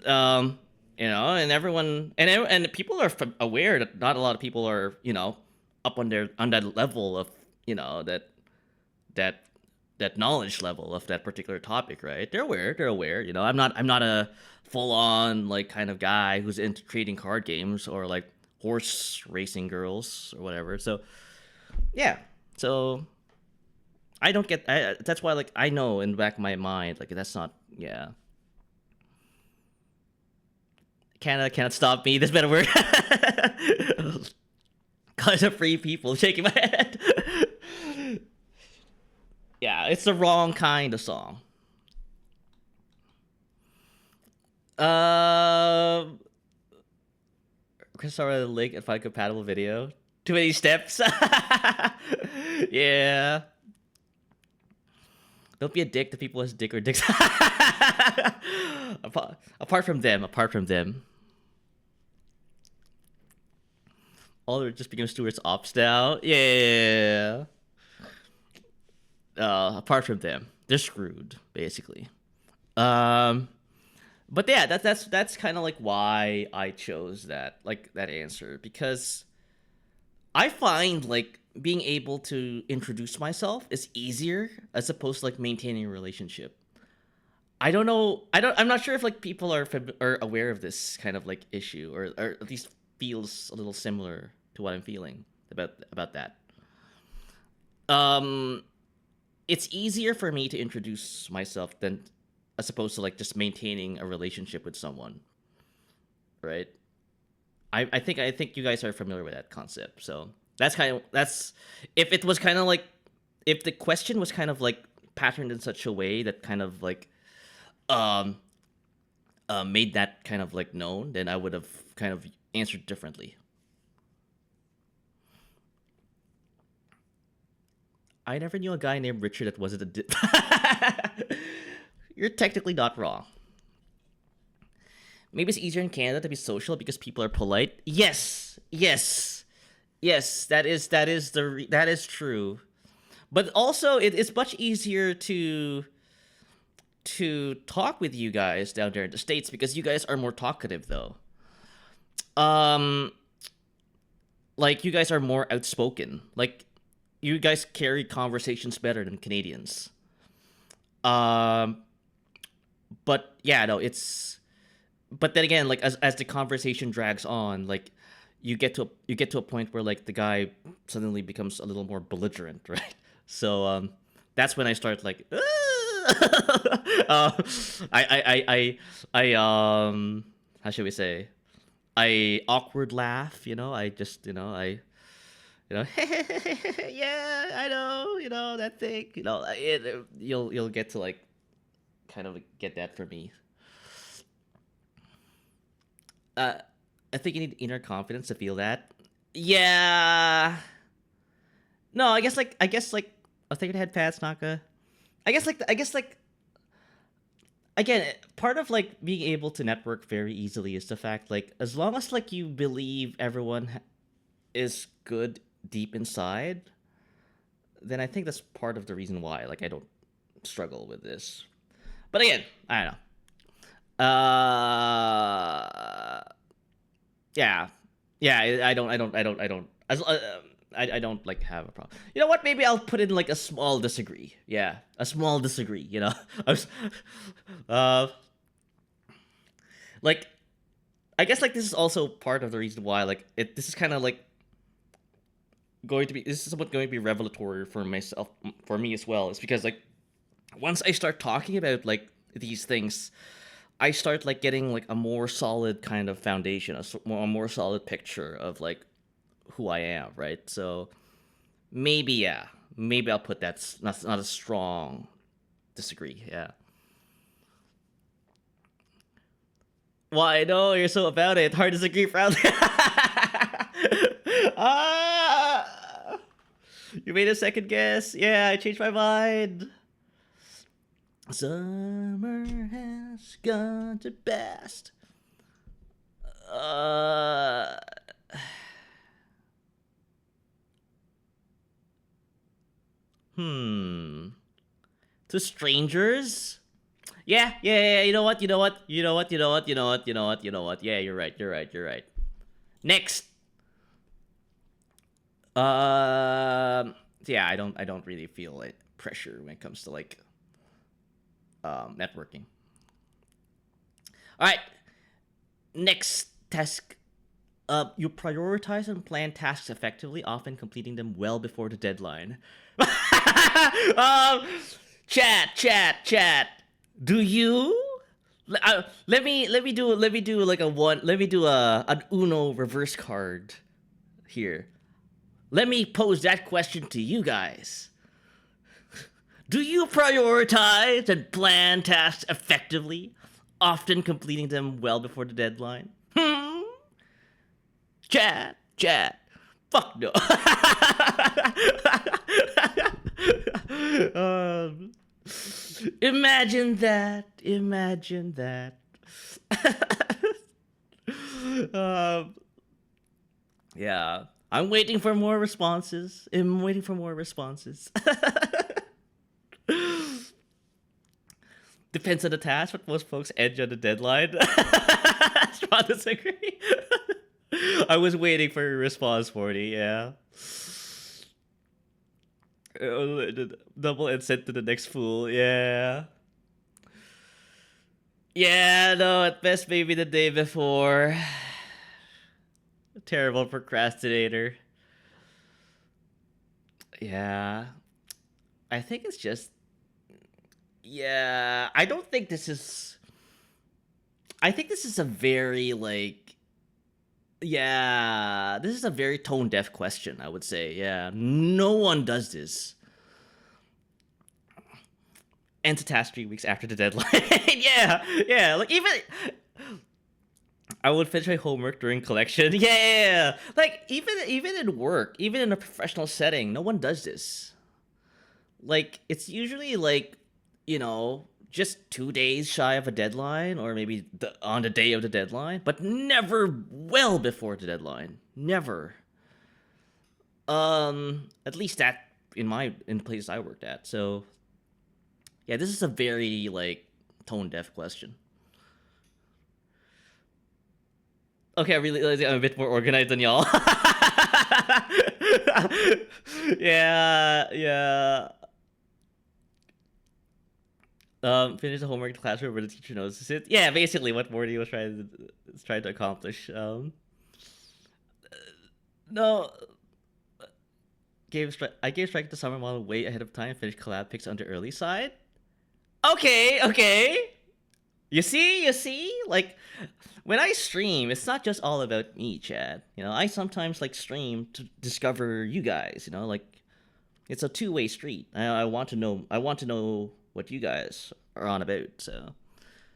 Um, you know, and everyone and people are aware that not a lot of people are you know up on that level of you know that that knowledge level of that particular topic, right? They're aware. They're aware. You know, I'm not a full on like kind of guy who's into trading card games or like horse racing girls or whatever. So yeah, so I don't get. That's why, like, I know in the back of my mind, like, that's not. Yeah, Canada can't stop me. This better word. Cause of free people shaking my head. Yeah, it's the wrong kind of song. Um, Chris saw the link and find compatible video. Too many steps. Yeah. Don't be a dick to people as dick or dicks. Apart from them, all are just become stewards ops now. Yeah. Apart from them. they're screwed basically. Um, but yeah, that's kind of like why I chose that answer, because I find like being able to introduce myself is easier as opposed to like maintaining a relationship. I don't know. I'm not sure if like people are aware of this kind of like issue, or at least feels a little similar to what I'm feeling about that. Um, it's easier for me to introduce myself than as opposed to like just maintaining a relationship with someone, right? I think you guys are familiar with that concept. So that's if it was kind of like, if the question was kind of like patterned in such a way that kind of like um made that kind of like known, then I would have kind of answered differently. I never knew a guy named Richard that wasn't a. You're technically not wrong. Maybe it's easier in Canada to be social because people are polite. Yes, yes, yes. That is true. But also, it's much easier to talk with you guys down there in the States because you guys are more talkative, though. Um, like you guys are more outspoken. Like you guys carry conversations better than Canadians. Um, but yeah, no, it's. But then again, like as the conversation drags on, like you get to a point where like the guy suddenly becomes a little more belligerent, right? So that's when I start like, how should we say? I awkward laugh, I just, yeah, I know, that thing, you'll get to like kind of get that for me. uh, I think you need inner confidence to feel that. Yeah. No, I guess like I think it had Pat Naka. I guess like again, part of like being able to network very easily is the fact like as long as like you believe everyone is good deep inside, then I think that's part of the reason why like I don't struggle with this. But again, I don't know. Yeah, yeah. I don't. I don't like have a problem. You know what? Maybe I'll put in like a small disagree. Yeah, a small disagree. I was, uh, like I guess like this is also part of the reason why like this is kind of like going to be this is somewhat going to be revelatory for myself, for me as well. It's because like once I start talking about like these things, I start like getting like a more solid kind of foundation, a more solid picture of like who I am, right? So maybe yeah, maybe I'll put that's not a strong disagree. Yeah. Well, I know you're so about it. Hard disagree, proudly. Ah, you made a second guess. Yeah, I changed my mind. Summer has gone to best. Uh, hmm. To strangers? Yeah, yeah, yeah. You know what? You know what? You know what? You know what? You know what? You know what? You know what? Yeah, you're right. You're right. You're right. Next. Yeah, I don't really feel like pressure when it comes to like networking. All right. Next task. You prioritize and plan tasks effectively, often completing them well before the deadline. um, chat. Do you? Let me do like a one. Let me do a an Uno reverse card here. Let me pose that question to you guys. Do you prioritize and plan tasks effectively, often completing them well before the deadline? Chat. Fuck no. um, imagine that. Imagine that. um, yeah. I'm waiting for more responses. I'm waiting for more responses. Depends on the task, but most folks edge on the deadline. Strong disagree. I was waiting for your response, 40. Yeah. Double and sent to the next fool. Yeah. Yeah, no, at best maybe the day before. Terrible procrastinator. Yeah. I think it's just. Yeah. I don't think this is. I think this is a very, like. Yeah. This is a very tone deaf question, I would say. Yeah. No one does this. End to task 3 weeks after the deadline. Yeah. Yeah. Like, even. I would finish my homework during collection. Yeah, like even in work, even in a professional setting, no one does this. Like it's usually like, just 2 days shy of a deadline, or maybe on the day of the deadline, but never well before the deadline. Never. At least that in the places I worked at. So yeah, this is a very like tone deaf question. Okay, I realize I'm a bit more organized than y'all. Yeah, yeah. Finish the homework in the classroom where the teacher notices it. Yeah, basically what Morty was trying to accomplish. No, I gave strike to summer model way ahead of time. Finished collab picks on the early side. Okay, okay. You see, like when I stream, it's not just all about me, Chad. I sometimes like stream to discover you guys. Like it's a two-way street. I want to know. I want to know what you guys are on about. So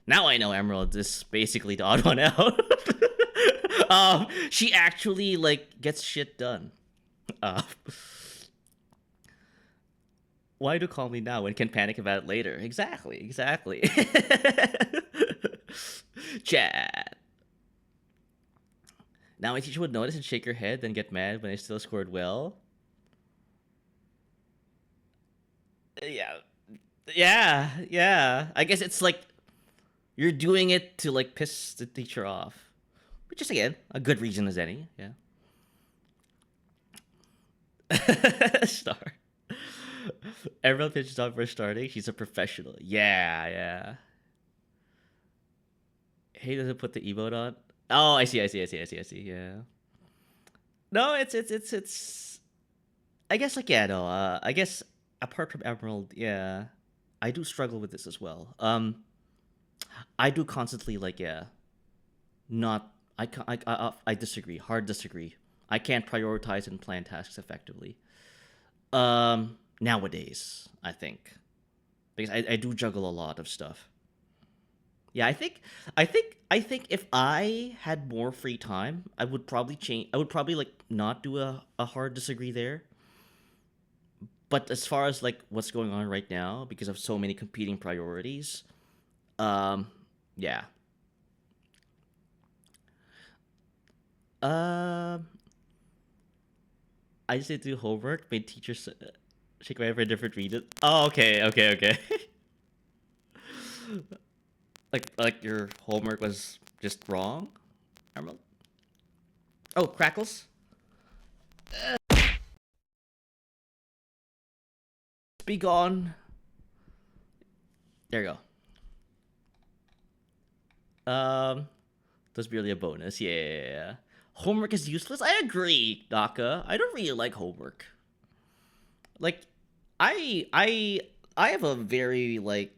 now I know Emerald is basically the odd one out. She actually like gets shit done. Uh, why do call me now and can panic about it later? Exactly, exactly. Chad. Now my teacher would notice and shake her head, then get mad when I still scored well. Yeah, yeah. I guess it's like you're doing it to like piss the teacher off, which is again a good reason as any. Yeah. Star. Everyone pitches on first starting. She's a professional. Yeah, yeah. Hey, doesn't put the emote on. Oh, I see. Yeah. No, it's. I guess like yeah, no. I guess apart from Emerald, yeah, I do struggle with this as well. I do constantly like yeah, not I disagree. Hard disagree. I can't prioritize and plan tasks effectively. Nowadays, I think because I do juggle a lot of stuff. Yeah, I think if I had more free time, I would probably change. I would probably like not do a hard disagree there. But as far as like what's going on right now, because of so many competing priorities, um, yeah. Um, I just did do homework. Made teachers shake my head for a different reason. Oh, okay. Like your homework was just wrong. Emerald? Oh, crackles. Be gone. There you go. That's barely a bonus. Yeah. Homework is useless. I agree, Naka. I don't really like homework. Like, I I have a very like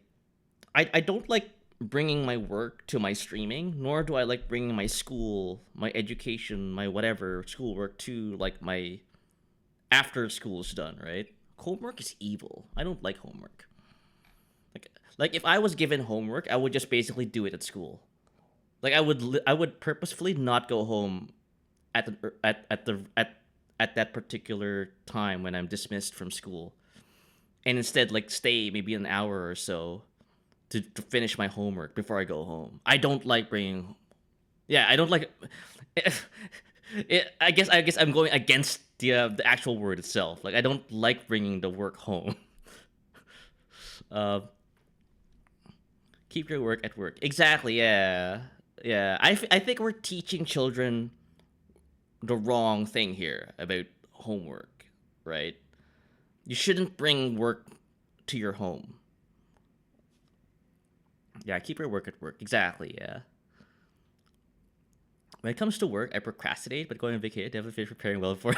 I don't like bringing my work to my streaming, nor do I like bringing my school, my education, my whatever schoolwork to like my after school is done, right? Homework is evil. I don't like homework. Like if I was given homework, I would just basically do it at school. Like I would purposefully not go home at that particular time when I'm dismissed from school, and instead like stay maybe an hour or so to finish my homework before I go home. I don't like bringing. Yeah, I don't like. I guess I'm going against the actual word itself. Like I don't like bringing the work home. Uh, Keep your work at work. Exactly. Yeah. Yeah. I think we're teaching children the wrong thing here about homework, right? You shouldn't bring work to your home. Yeah, keep your work at work. Exactly, yeah. When it comes to work, I procrastinate, but going on vacation, definitely finish preparing well for.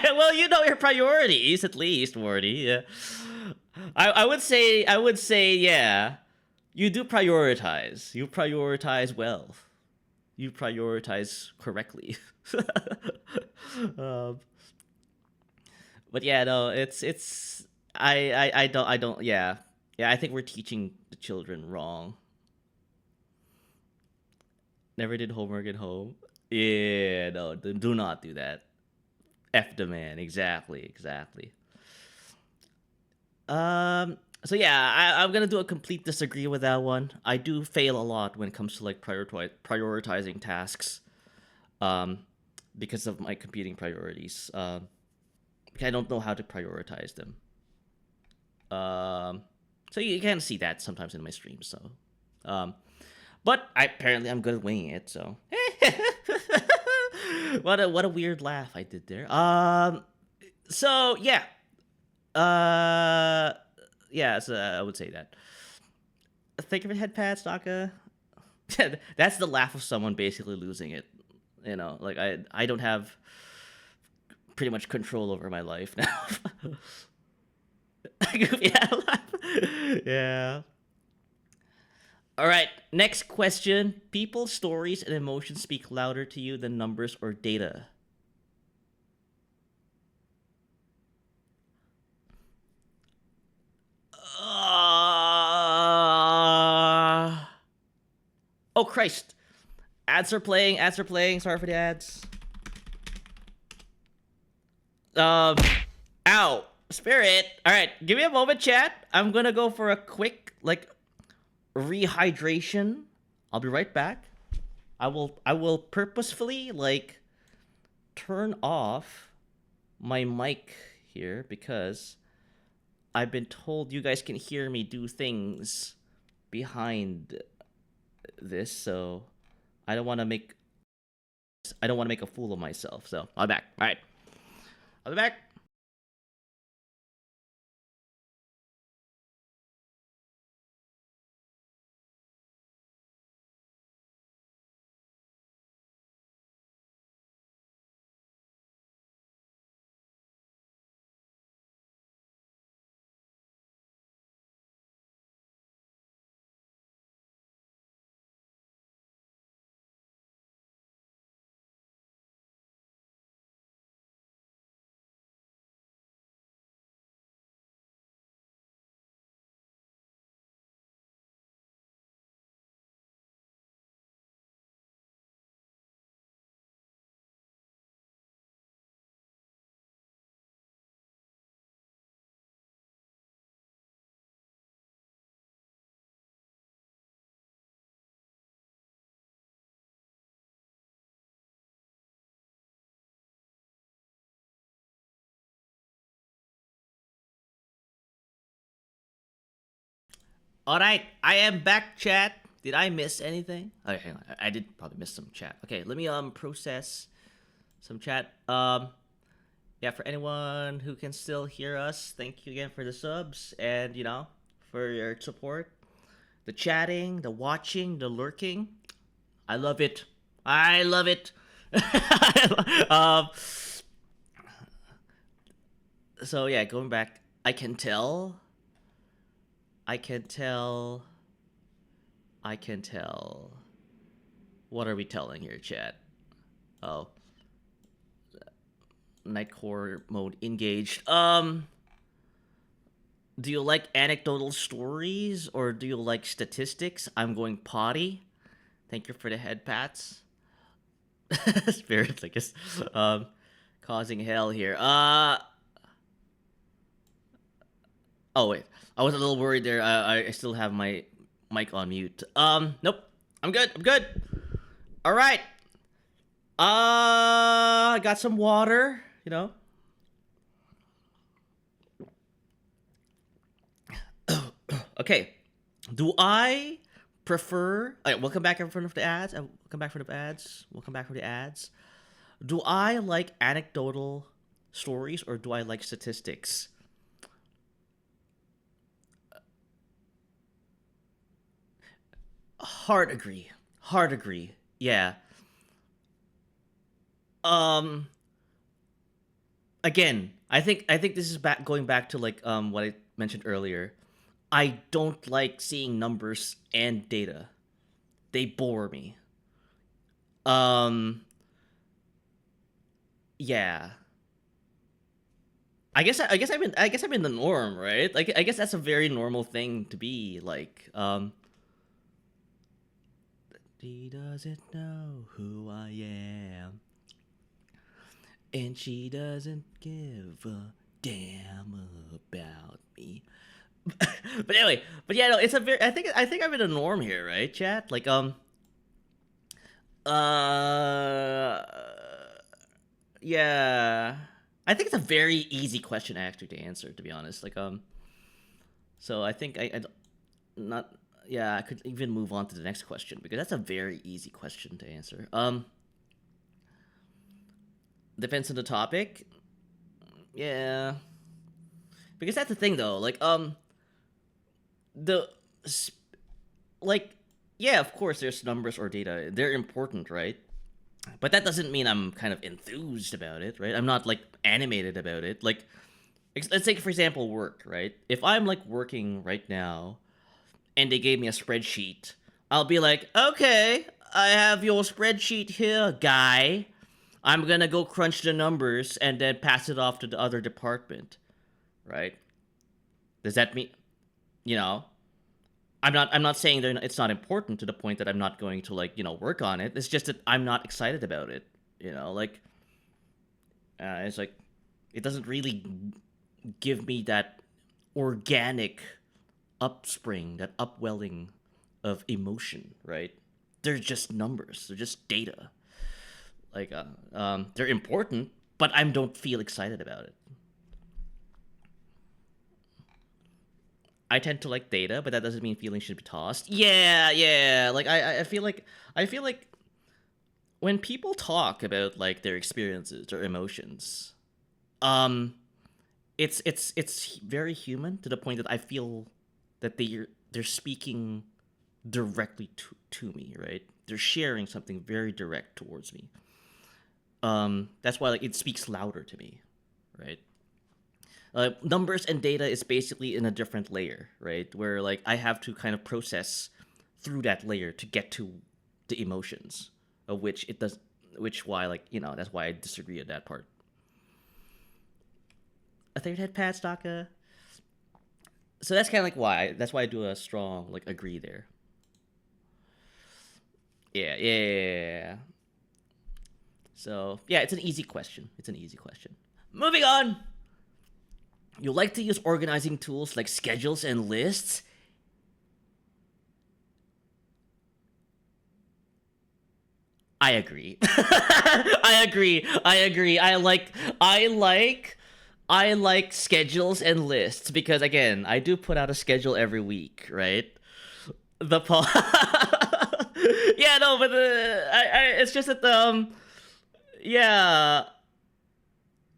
Well, you know your priorities at least, Morty. Yeah, I would say, yeah. You do prioritize. You prioritize well. You prioritize correctly. um, but yeah, no, it's I don't yeah yeah I think we're teaching the children wrong. Never did homework at home. Yeah, no, do not do that. F the man. Exactly, exactly. So yeah, I'm gonna do a complete disagree with that one. I do fail a lot when it comes to like prioritizing tasks. Um, because of my competing priorities. I don't know how to prioritize them. Um, so you can see that sometimes in my streams. So, um, but apparently I'm good at winging it. So, what a weird laugh I did there. So yeah, uh, yeah. So I would say that. Think of it, head pats, Naka. That's the laugh of someone basically losing it. You know, like I don't have pretty much control over my life now. Yeah, yeah. All right, next question. People, stories, and emotions speak louder to you than numbers or data. Oh, Christ. Ads are playing. Ads are playing. Sorry for the ads. Um, ow. Spirit. All right, give me a moment, chat. I'm gonna go for a quick, like, rehydration. I'll be right back. I will purposefully, like, turn off my mic here because I've been told you guys can hear me do things behind this, so I don't want to make a fool of myself. So I'll be back. All right, I'll be back. All right, I am back, chat. Did I miss anything? Okay, hang on. I did probably miss some chat. Okay, let me process some chat. Yeah, for anyone who can still hear us, thank you again for the subs and for your support, the chatting, the watching, the lurking. I love it. I love it. um, so yeah, going back, I can tell. I can tell. I can tell. What are we telling here, chat? Oh, Nightcore mode engaged. Do you like anecdotal stories or do you like statistics? I'm going potty. Thank you for the head pats. Spirits, I guess. Causing hell here. Oh wait, I was a little worried there. I still have my mic on mute. Nope. I'm good. I'm good. All right. I got some water. Okay. Do I prefer. Okay, we'll come back in front of the ads. We'll come back from the ads. We'll come back from the ads. Do I like anecdotal stories or do I like statistics? Hard agree. Hard agree. Yeah. Um. Again, I think this is back going back to like what I mentioned earlier. I don't like seeing numbers and data. They bore me. Um. Yeah. I guess I'm in the norm, right? Like I guess that's a very normal thing to be like. He doesn't know who I am, and she doesn't give a damn about me. But anyway, but yeah, no, it's a very. I think I'm in a norm here, right, chat? Like uh, yeah. I think it's a very easy question actually to answer, to be honest. Like so I think I not yeah I could even move on to the next question because that's a very easy question to answer. Depends on the topic. Yeah, because that's the thing though. Like the like yeah, of course there's numbers or data. They're important, right? But that doesn't mean I'm kind of enthused about it, right? I'm not like animated about it. Like let's take for example work, right? If I'm like working right now and they gave me a spreadsheet, I'll be like, okay, I have your spreadsheet here, guy. I'm gonna go crunch the numbers and then pass it off to the other department, right? Does that mean, you know, I'm not saying that it's not important to the point that I'm not going to like work on it. It's just that I'm not excited about it. Like it's like it doesn't really give me that organic upspring, that upwelling of emotion, right? They're just numbers. They're just data. Like they're important, but I don't feel excited about it. I tend to like data, but that doesn't mean feelings should be tossed. Yeah, yeah. Like I feel like when people talk about like their experiences or emotions, um, it's very human to the point that I feel that they're speaking directly to me, right? They're sharing something very direct towards me. That's why like it speaks louder to me, right? Numbers and data is basically in a different layer, right? Where like I have to kind of process through that layer to get to the emotions, of which it does, which why like that's why I disagree at that part. A third head pat Staka. So that's kind of like why that's why I do a strong like agree there. Yeah, yeah, yeah, yeah. So yeah, it's an easy question. It's an easy question. Moving on. You like to use organizing tools like schedules and lists? I agree. I agree. I agree. I like schedules and lists because again, I do put out a schedule every week, right? The po- Yeah, no, but it's just that yeah,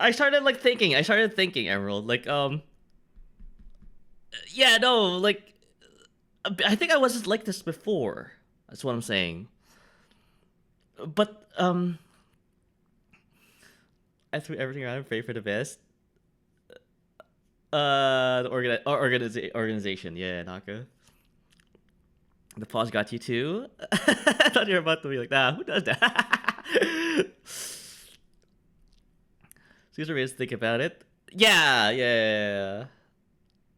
I started thinking, Emerald, like yeah, no, like I think I wasn't like this before. That's what I'm saying. But I threw everything around and prayed for the best. The organization, yeah, Naka. The pause got you too. I thought you were about to be like, nah, who does that? Caesar is think about it. Yeah, yeah.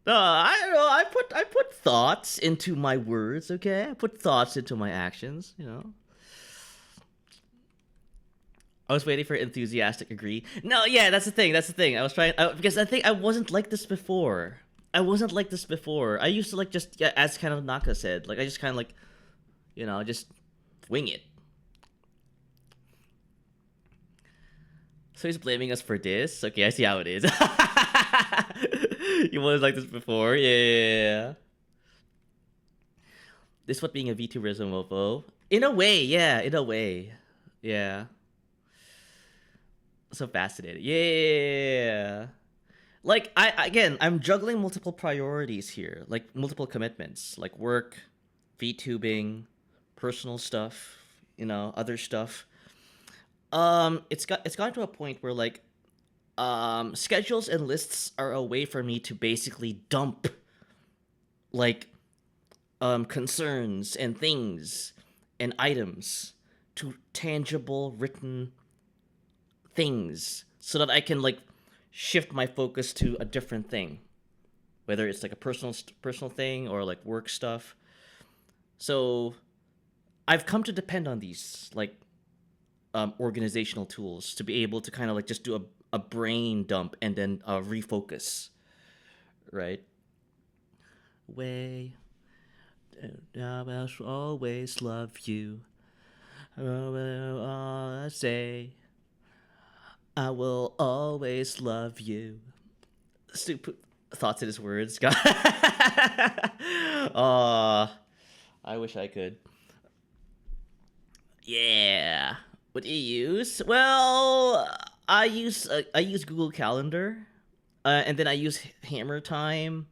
I don't know. I put thoughts into my words. Okay, I put thoughts into my actions. I was waiting for enthusiastic agree. No, yeah, that's the thing. That's the thing. I was trying because I think I wasn't like this before. I wasn't like this before. I used to like just yeah, as kind of Naka said, like I just kind of like just wing it. So he's blaming us for this. Okay, I see how it is. You was like this before, yeah. This what being a VTuber is a mofo? In a way, yeah. In a way, yeah. So fascinating. Yeah. Like I'm juggling multiple priorities here, like multiple commitments, like work, VTubing, personal stuff, other stuff. It's gotten to a point where like schedules and lists are a way for me to basically dump like concerns and things and items to tangible written things so that I can like shift my focus to a different thing, whether it's like a personal thing or like work stuff. So I've come to depend on these like organizational tools to be able to kind of like just do a brain dump and then refocus, right? Way, I will always love you. I will say, I will always love you. Stupid thoughts in his words. God. I wish I could. Yeah. What do you use? Well, I use Google Calendar, and then I use Hammer Time.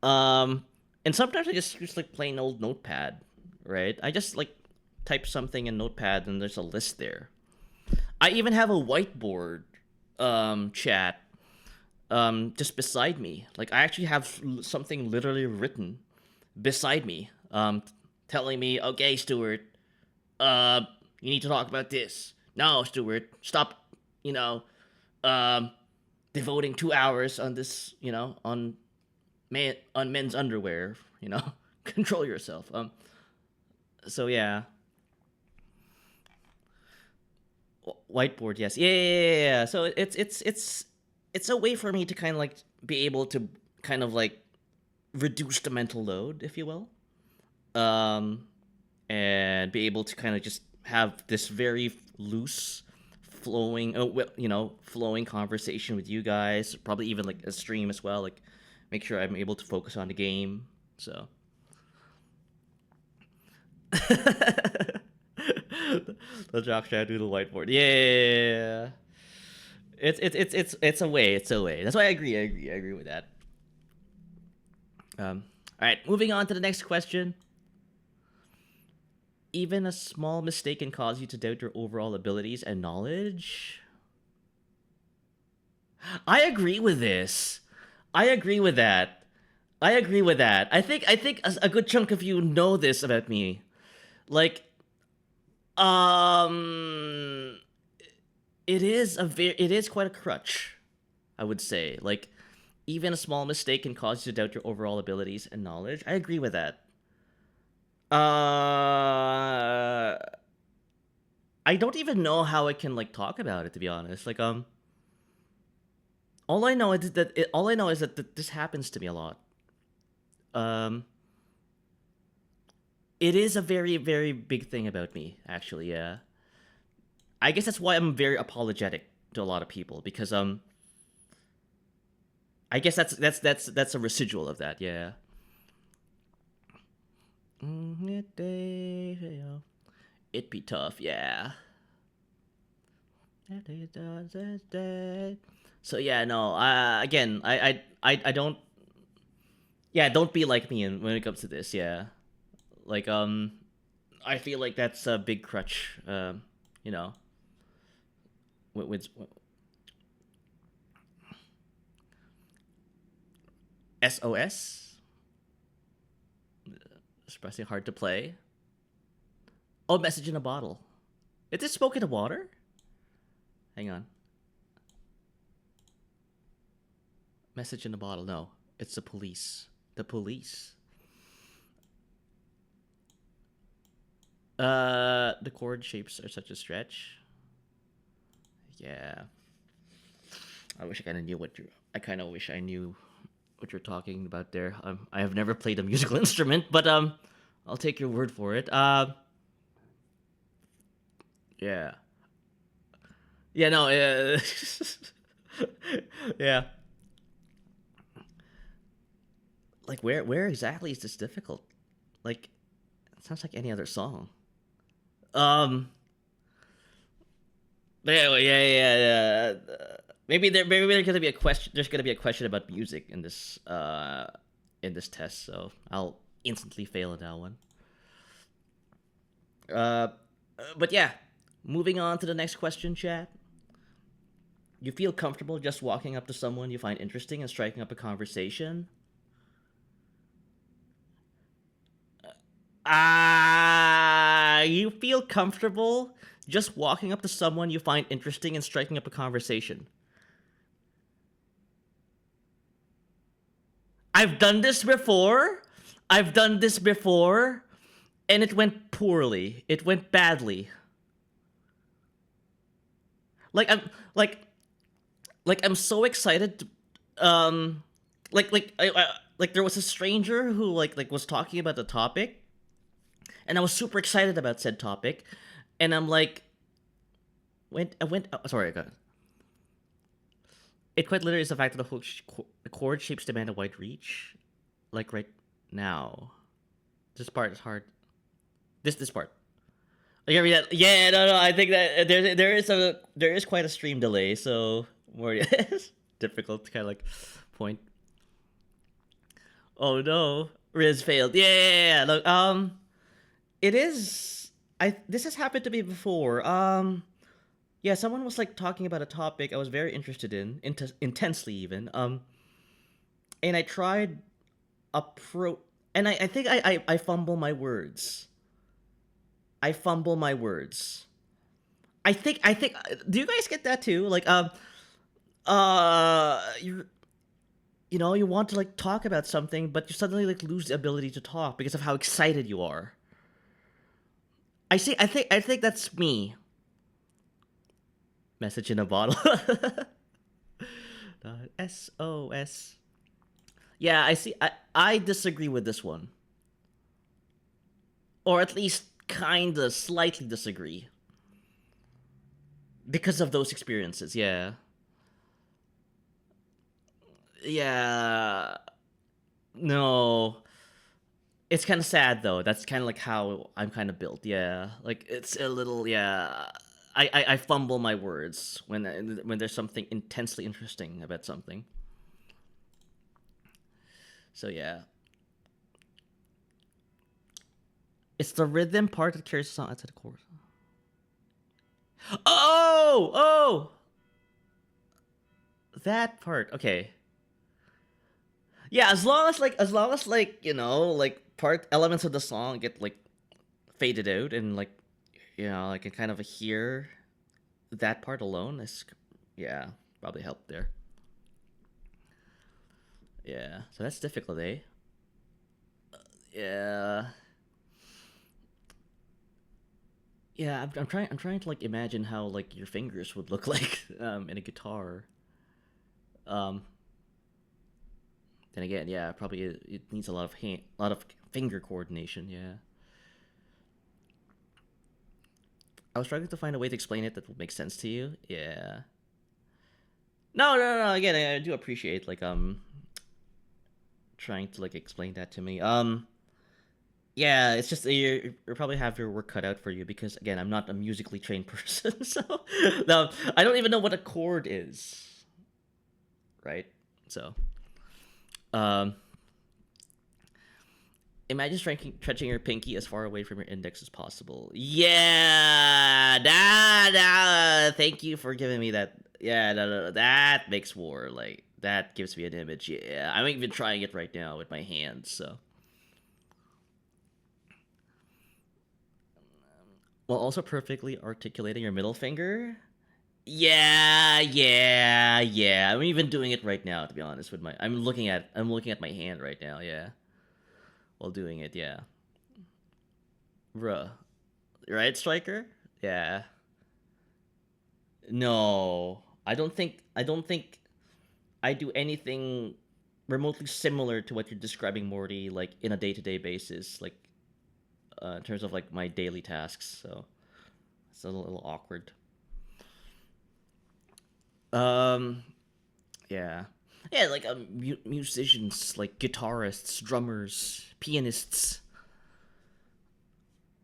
Um, and sometimes I just use like plain old Notepad, right? I just like type something in Notepad, and there's a list there. I even have a whiteboard, chat, just beside me. Like I actually have something literally written beside me, telling me, "Okay, Stuart, uh, you need to talk about this. No, Stuart, stop, you know, um, devoting 2 hours on this, on men's underwear. Control yourself." So yeah, whiteboard, yes, yeah. So it's a way for me to kind of like be able to kind of like reduce the mental load, if you will, um, and be able to kind of just have this very loose, flowing, flowing conversation with you guys. Probably even like a stream as well. Like, make sure I'm able to focus on the game. So. The jock trying to do the whiteboard. Yeah. It's a way. It's a way. That's why I agree. I agree with that. All right. Moving on to the next question. Even a small mistake can cause you to doubt your overall abilities and knowledge. I agree with this. I agree with that. I agree with that. I think a good chunk of you know this about me. Like, um, it is quite a crutch, I would say. Like, even a small mistake can cause you to doubt your overall abilities and knowledge. I agree with that. I don't even know how I can like talk about it, to be honest. Like, all I know is that this happens to me a lot. Um, it is a very very big thing about me, actually. Yeah, I guess that's why I'm very apologetic to a lot of people because I guess that's a residual of that. Yeah. It'd be tough. Yeah. So yeah, no. Again, I don't. Yeah, don't be like me when it comes to this. Yeah, like I feel like that's a big crutch. You know, with SOS, expressing hard to play. Oh, message in a bottle. Is this smoke in the water? Hang on. Message in a bottle. No, it's the police. The police. The chord shapes are such a stretch. Yeah. I wish I kind of knew what you. I kind of wish I knew what you're talking about there. I have never played a musical instrument, but I'll take your word for it. Yeah. Yeah. No. Yeah. Like where exactly is this difficult? Like Sounds like any other song. Um. But anyway, maybe there's gonna be a question. There's gonna be a question about music in this test. So I'll instantly fail in that one. Uh, but yeah, moving on to the next question, chat. You feel comfortable just walking up to someone you find interesting and striking up a conversation? You feel comfortable just walking up to someone you find interesting and striking up a conversation? I've done this before. I've done this before, and it went poorly. It went badly. Like I'm like like I'm so excited. To, like there was a stranger who like was talking about the topic, and I was super excited about said topic, and I'm like, sorry, I got. It quite literally is the fact that the chord shapes demand a wide reach, like right now. This part is hard. This part. Like, I mean, yeah, no, I think that there is quite a stream delay, so more it's difficult to kind of like point. Oh no, Riz failed. Yeah. Look, it is. This has happened to me before. Yeah, someone was like talking about a topic I was very interested in, intensely even. And I tried and I think I fumble my words. I fumble my words. I think do you guys get that too? Like you know, you want to like talk about something, but you suddenly like lose the ability to talk because of how excited you are. I think that's me. Message in a bottle. SOS. Yeah, I see. I disagree with this one, or at least kinda slightly disagree because of those experiences. Yeah, yeah. No, it's kind of sad though. That's kind of like how I'm kind of built. Yeah, like it's a little. Yeah, I fumble my words when there's something intensely interesting about something. So yeah, it's the rhythm part that carries the song outside the chorus. Oh, that part. Okay. Yeah, as long as you know like part elements of the song get like faded out and like you know I can kind of hear that part alone is yeah probably helped there. Yeah, so that's difficult, eh? Yeah, yeah. I'm trying to like imagine how like your fingers would look like in a guitar. Um, then again, yeah, probably it needs a lot of finger coordination. Yeah. I was struggling to find a way to explain it that would make sense to you. Yeah. No. Again, I do appreciate like trying to like explain that to me. Yeah, it's just you probably have your work cut out for you because again, I'm not a musically trained person, so no, I don't even know what a chord is, right? So, um, imagine stretching your pinky as far away from your index as possible. Yeah, thank you for giving me that. Yeah, no, that makes more like that gives me an image. Yeah, I'm even trying it right now with my hands. So, while also perfectly articulating your middle finger. Yeah. I'm even doing it right now. To be honest, with my I'm looking at my hand right now. Yeah, while doing it. Yeah, bruh. Right, striker? Yeah. No, I don't think I do anything remotely similar to what you're describing, Morty. Like in a day-to-day basis, like in terms of like my daily tasks. So it's a little awkward. Um, yeah, yeah. Like musicians, like guitarists, drummers, pianists.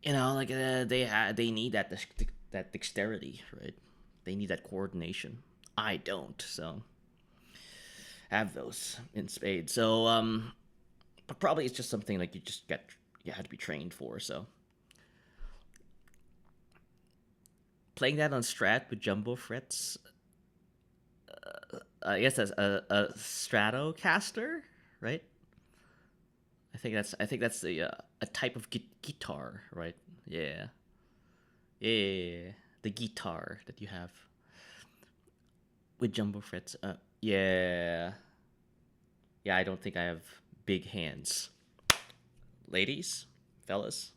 like they need that dexterity, right? They need that coordination. I don't, so have those in spades. So but probably it's just something like you had to be trained for. So playing that on strat with jumbo frets, I guess that's a Stratocaster, right? I think that's a type of guitar, right? Yeah, yeah, the guitar that you have with jumbo frets. Yeah, yeah. I don't think I have big hands, ladies, fellas.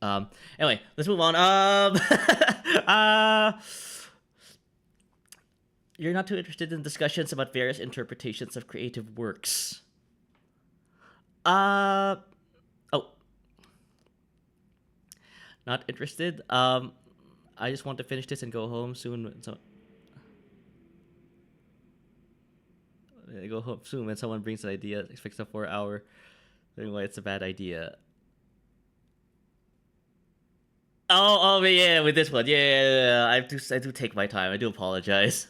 um. Anyway, let's move on. Uh, you're not too interested in discussions about various interpretations of creative works. Uh. Oh, not interested. I just want to finish this and go home soon. So go home soon when someone brings an idea. Expect a 4 hour. Why it's a bad idea. Oh, yeah, with this one, yeah. I do take my time. I do apologize.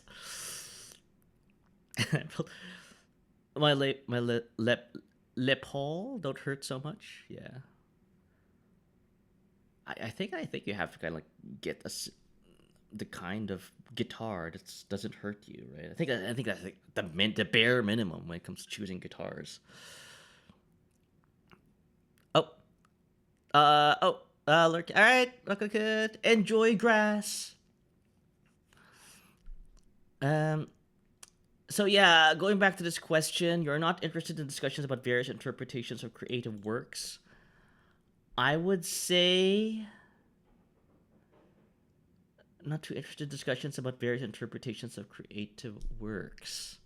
my lip hole don't hurt so much. Yeah, I think you have to kind of like get the kind of guitar that doesn't hurt you, right? I think that's like the bare minimum when it comes to choosing guitars. Oh, lurk. All right, okay, good. Enjoy grass. Um. So yeah, going back to this question, you're not interested in discussions about various interpretations of creative works. I would say not too interested in discussions about various interpretations of creative works.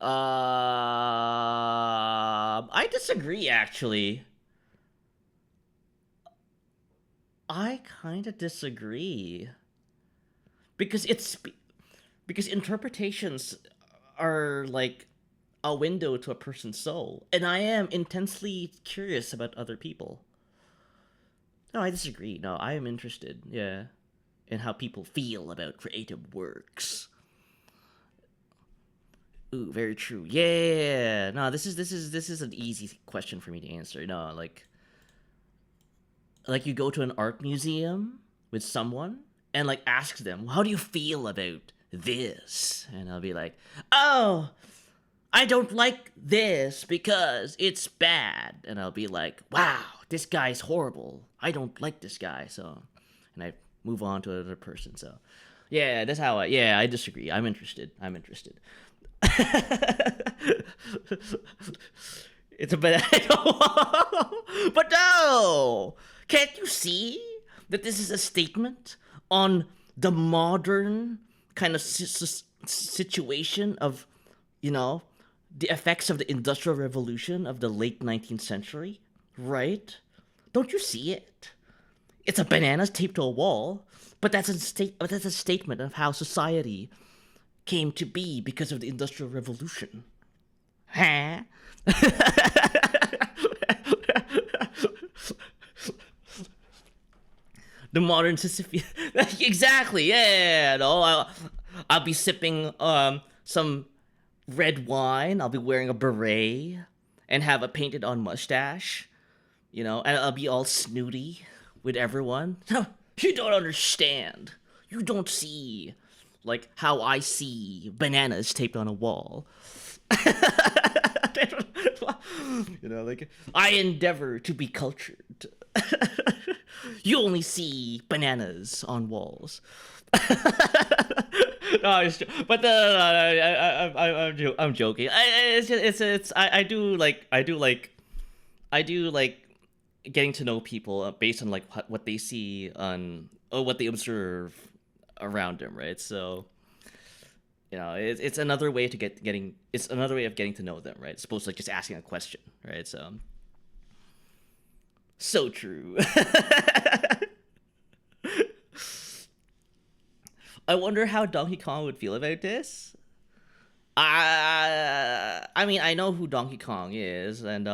I disagree actually. I kind of disagree because because interpretations are like a window to a person's soul, and I am intensely curious about other people. No, I disagree. No, I am interested. Yeah, in how people feel about creative works. Ooh, very true. Yeah. No, this is an easy question for me to answer. No, like you go to an art museum with someone and like ask them, "How do you feel about this?" And I'll be like, "Oh, I don't like this because it's bad." And I'll be like, "Wow, this guy's horrible. I don't like this guy." So, and I move on to another person. So, yeah, that's how I disagree. I'm interested. I'm interested. It's a bad but no! Can't you see that this is a statement on the modern kind of situation of, you know, the effects of the Industrial Revolution of the late 19th century? Right? Don't you see it? It's a bananas taped to a wall, but that's a statement of how society came to be because of the Industrial Revolution. Huh? The modern Sisyphean. Exactly. Yeah. No, I'll be sipping some red wine. I'll be wearing a beret and have a painted on mustache. And I'll be all snooty with everyone. You don't understand. You don't see like how I see bananas taped on a wall. Like I endeavor to be cultured. You only see bananas on walls. No, but I'm joking. I do like getting to know people based on like what they see on or what they observe around them, right? So it's another way to it's another way of getting to know them, right? It's supposed to like just asking a question, right? So true. I wonder how Donkey Kong would feel about this. I mean, I know who Donkey Kong is, and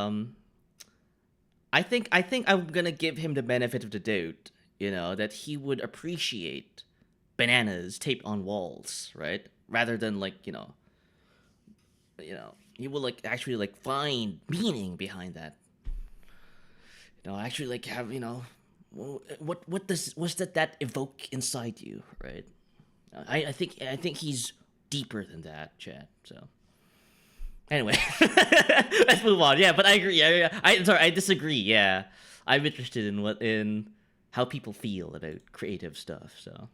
I think I'm gonna give him the benefit of the doubt, that he would appreciate bananas taped on walls, right? Rather than like, he will like actually like find meaning behind that. Actually like have, what's that evoke inside you, right? I think he's deeper than that, Chad. So anyway, let's move on. Yeah, but I agree. I disagree. Yeah, I'm interested in how people feel about creative stuff. So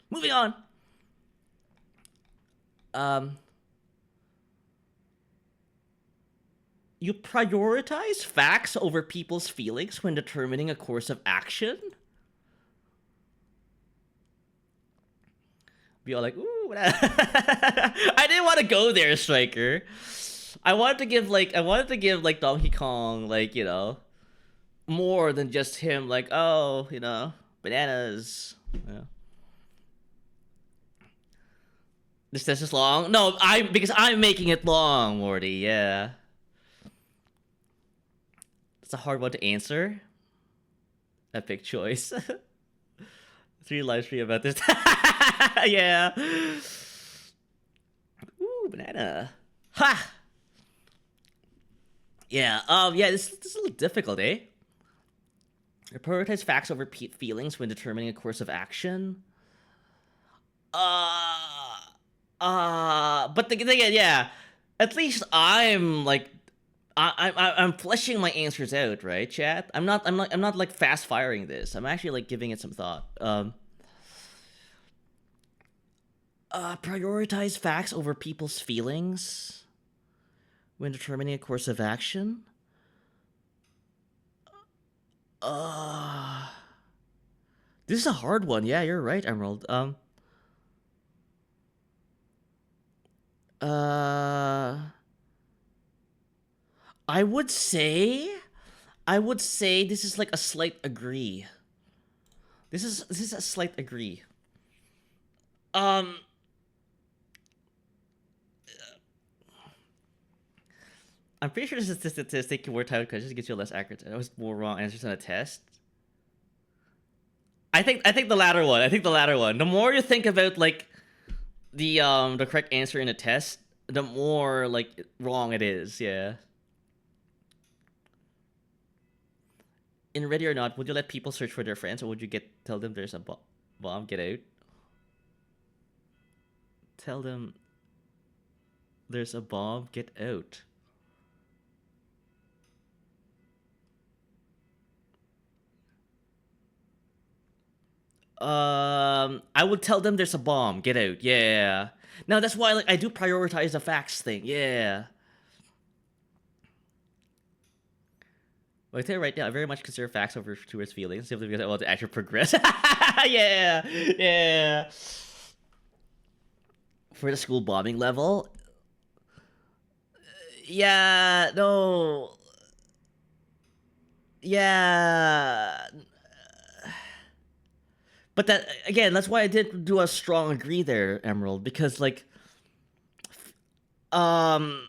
moving on. Um, you prioritize facts over people's feelings when determining a course of action. Be all like, ooh, I didn't want to go there, Striker. I wanted to give like Donkey Kong like more than just him like, oh, bananas. Yeah. This is long. No, because I'm making it long, Morty. Yeah, it's a hard one to answer. Epic choice. 3 live stream about this. Yeah. Ooh, banana. Ha. Yeah. Yeah. This is a little difficult, eh? You prioritize facts over feelings when determining a course of action. Uh. But the thing is, yeah. At least I'm like, I'm fleshing my answers out, right, chat? I'm not like fast firing this. I'm actually like giving it some thought. Prioritize facts over people's feelings when determining a course of action. Uh, this is a hard one. Yeah, you're right, Emerald. Uh, I would say, I would say this is like a slight agree. This is a slight agree. Um, I'm pretty sure this is a statistic more time because it gets you less accurate. I was more wrong answers on a test. I think the latter one. I think the latter one. The more you think about like the correct answer in a test, the more like wrong it is. Yeah. In Ready or Not, would you let people search for their friends, or would you tell them there's a bomb? Get out. Tell them there's a bomb. Get out. I would tell them there's a bomb. Get out. Yeah. Now that's why like I do prioritize the facts thing. Yeah. Well, I tell you right now, I very much consider facts over towards feelings simply because I want to actually progress. Yeah, yeah. For the school bombing level, yeah, no, yeah. But that again, that's why I did do a strong agree there, Emerald, because like, um,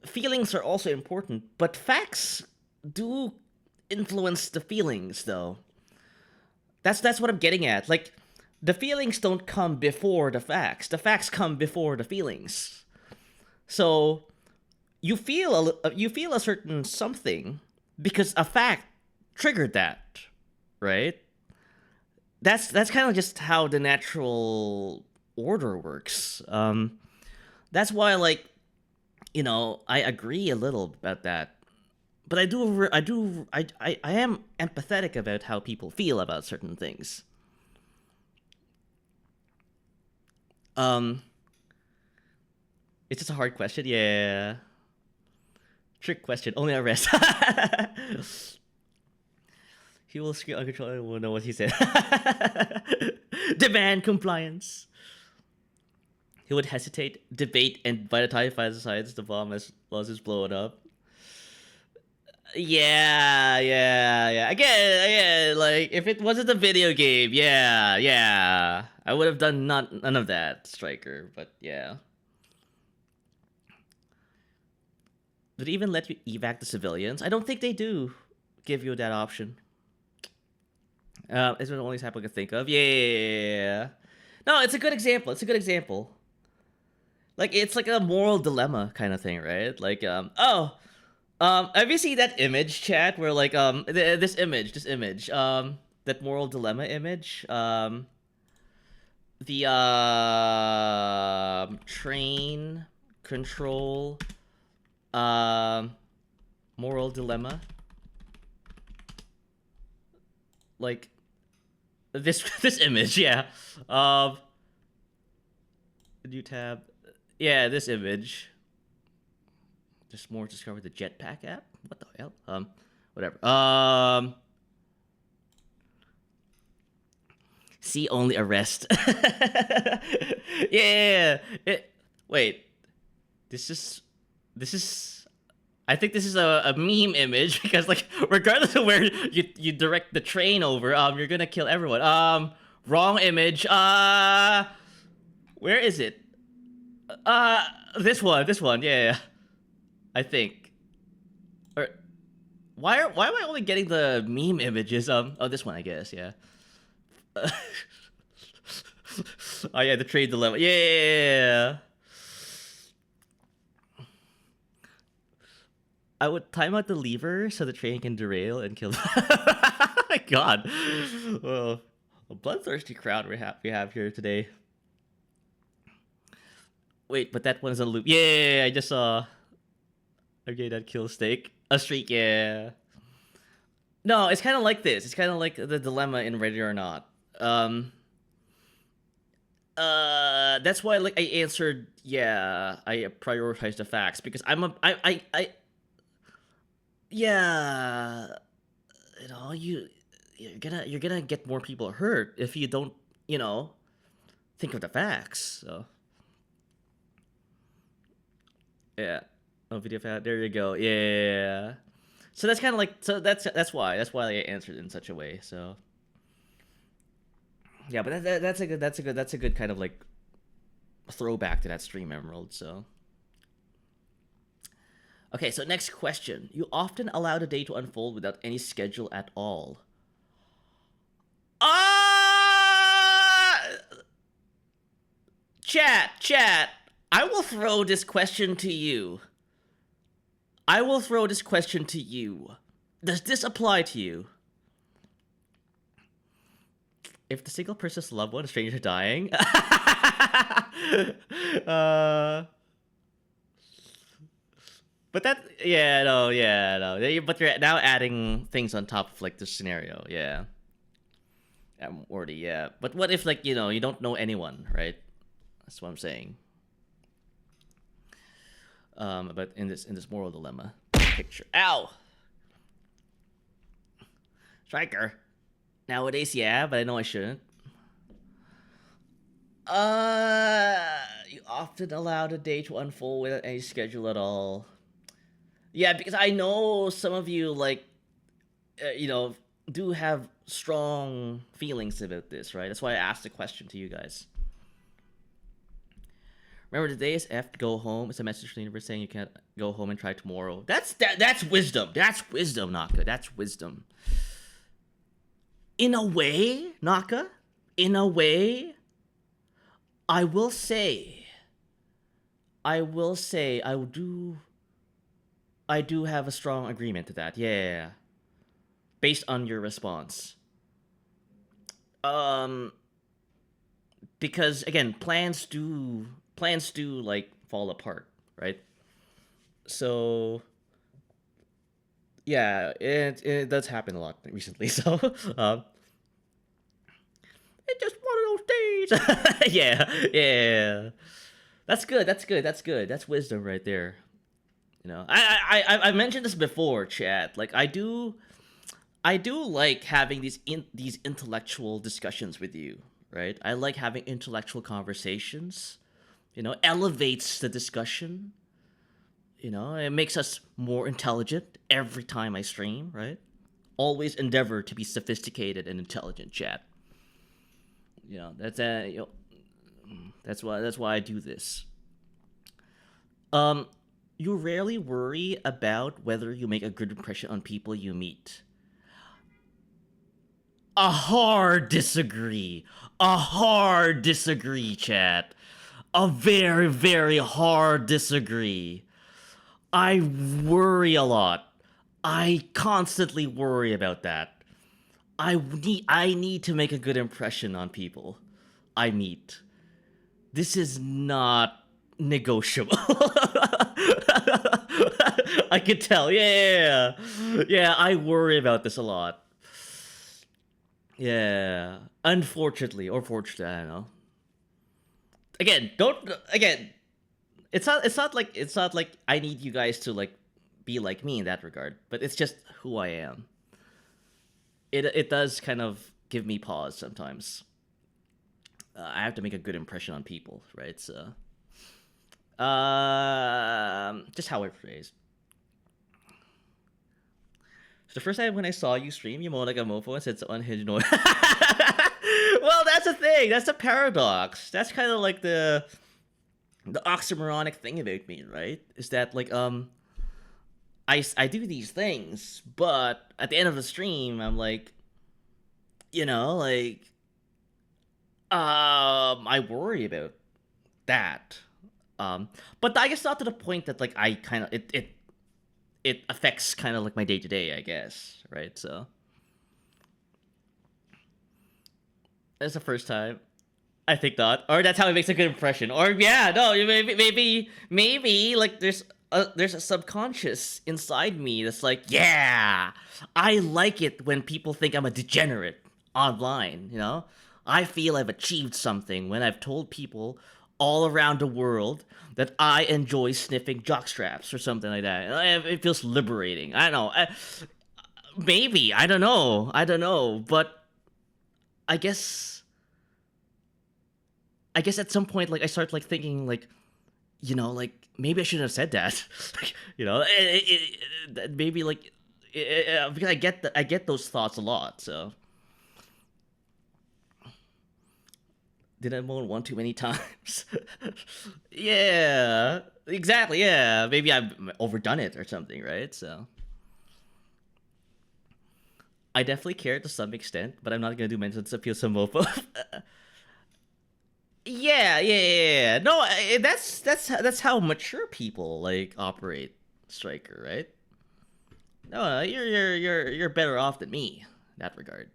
feelings are also important, but facts do influence the feelings, though. That's what I'm getting at. Like, the feelings don't come before the facts. The facts come before the feelings. So you feel a certain something because a fact triggered that, right? That's kind of just how the natural order works. That's why like I agree a little about that, but I am empathetic about how people feel about certain things. Um, it's just a hard question. Yeah, trick question. Only a rest. He will scream uncontrollably. Will know what he said. Demand compliance. He would hesitate, debate, and by the time he finds decides the bomb as well as blow it up. Yeah, yeah, yeah. Again, like if it wasn't a video game, yeah, yeah, I would have done none of that, Striker. But yeah, did they even let you evac the civilians? I don't think they do. give you that option. It's the only example I can think of. Yeah. No, it's a good example. It's a good example. Like it's like a moral dilemma kind of thing, right? Like have you seen that image, chat, where like this image, that moral dilemma image, the train control, moral dilemma, like this image, yeah, new tab, yeah, this image. Just more discover the jetpack app. What the hell? Whatever. See only arrest. Yeah. Wait. This is. I think this is a meme image because like regardless of where you direct the train over, you're gonna kill everyone. Wrong image. Where is it? This one. Yeah. I think. Or why am I only getting the meme images? Oh, this one, I guess. Yeah. Oh yeah, the trade dilemma. Yeah. I would time out the lever so the train can derail and kill. My God. Well, a bloodthirsty crowd we have here today. Wait, but that one's a loop. Yeah, I just saw. Okay, that kill steak. A streak. Yeah. No, it's kind of like this. It's kind of like the dilemma in Ready or Not. That's why like I answered. Yeah, I prioritize the facts because yeah, you're gonna get more people hurt if you don't think of the facts. So yeah, oh video fact. There you go. Yeah. So that's kind of like that's why I answered in such a way. So yeah, but that's a good kind of like throwback to that stream emerald. So okay, so next question: you often allow the day to unfold without any schedule at all. Ah, chat. I will throw this question to you. Does this apply to you? If the single person's loved one, a stranger dying. But that, no. But you're now adding things on top of like the scenario, yeah. Already, yeah. But what if like you don't know anyone, right? That's what I'm saying. But in this moral dilemma picture, ow, striker. Nowadays, yeah, but I know I shouldn't. You often allow the day to unfold without any schedule at all. Yeah, because I know some of you like, do have strong feelings about this, right? That's why I asked the question to you guys. Remember, the day is F. Go home. It's a message from the universe saying you can't go home and try tomorrow. That's wisdom. That's wisdom, Naka. That's wisdom. In a way, Naka. In a way, I will say. I do have a strong agreement to that. Yeah. Based on your response. Because again, plans do like fall apart, right? So yeah, it does happen a lot recently. So it's just one of those days. Yeah. That's good. That's wisdom right there. I mentioned this before, chat. Like I do like having these intellectual discussions with you, right? I like having intellectual conversations. Elevates the discussion. It makes us more intelligent every time I stream, right? Always endeavor to be sophisticated and intelligent, chat. That's why I do this. You rarely worry about whether you make a good impression on people you meet. A hard disagree. A hard disagree, chat. A very, very hard disagree. I worry a lot. I constantly worry about that. I need to make a good impression on people I meet. This is not negotiable. I can tell. Yeah, I worry about this a lot. Yeah. Unfortunately, or fortunately, I don't know. Again, don't again. It's not like I need you guys to like be like me in that regard, but it's just who I am. It does kind of give me pause sometimes. I have to make a good impression on people, right? So, just how I phrase. So the first time when I saw you stream, you moaned like a mofo and said unhinged noise. Well, that's the thing. That's the paradox. That's kind of like the oxymoronic thing about me, right? Is that like I do these things, but at the end of the stream, I'm like, like I worry about that. But I guess not to the point that like I kind of it affects kind of like my day to day, I guess, right? So that's the first time. I think not, or that's how it makes a good impression. Or yeah, no, maybe like there's a subconscious inside me that's like, yeah, I like it when people think I'm a degenerate online. I feel I've achieved something when I've told people all around the world that I enjoy sniffing jockstraps or something like that. It feels liberating. I don't know. Maybe I don't know, but I guess at some point, like I start like thinking, like, like maybe I shouldn't have said that. Maybe like because I get those thoughts a lot. So did I moan one too many times? Yeah, exactly. Yeah, maybe I've overdone it or something, right? So I definitely care to some extent, but I'm not gonna do mentions to feel some mofo. Yeah. No, that's how mature people like operate, Striker, right? No, you're better off than me in that regard.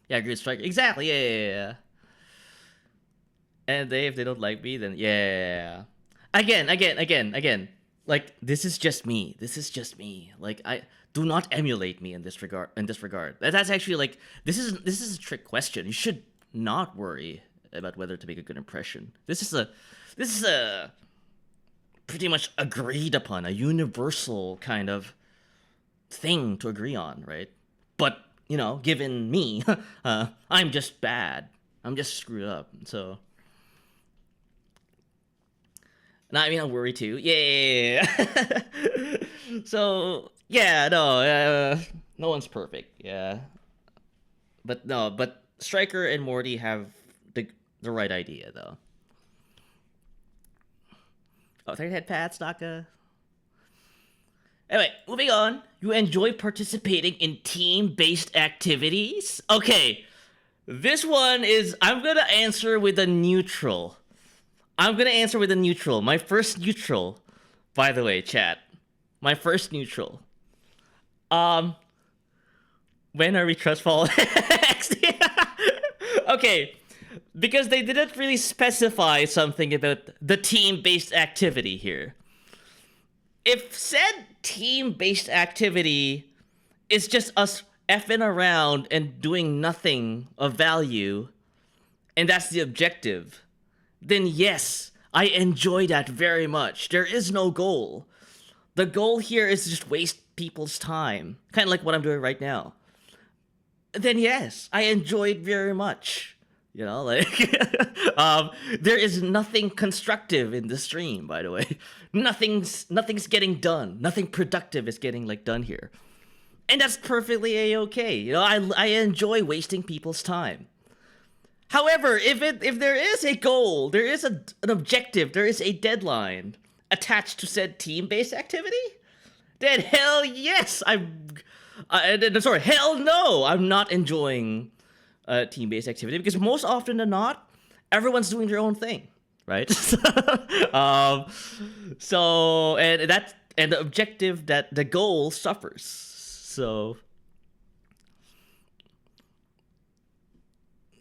Yeah, I agree with Striker. Exactly. Yeah. And if they don't like me, then yeah. Again. Like this is just me. This is just me. Like I do not emulate me in this regard. That's actually like this is a trick question. You should not worry about whether to make a good impression. This is a pretty much agreed upon, a universal kind of thing to agree on, right? But given me, I'm just bad. I'm just screwed up. So, and I worry too. Yeah. So yeah, no, no one's perfect. Yeah, but no, but Striker and Morty have the right idea though. Oh, third head Pat Naka. Anyway, moving on. You enjoy participating in team-based activities? Okay, this one is. I'm gonna answer with a neutral. My first neutral, by the way, chat. My first neutral. Um, when are we trustful? Okay, because they didn't really specify something about the team-based activity here. If said team-based activity is just us effing around and doing nothing of value, and that's the objective, then yes, I enjoy that very much. There is no goal. The goal here is to just waste people's time, kind of like what I'm doing right now. Then yes, I enjoy it very much. Like there is nothing constructive in the stream, by the way. Nothing's getting done. Nothing productive is getting like done here. And that's perfectly a-okay. I enjoy wasting people's time. However, if there is a goal, there is an objective, there is a deadline attached to said team-based activity, then hell yes, Sorry, hell no! I'm not enjoying team-based activity because most often than not, everyone's doing their own thing, right? um, so and the objective that the goal suffers. So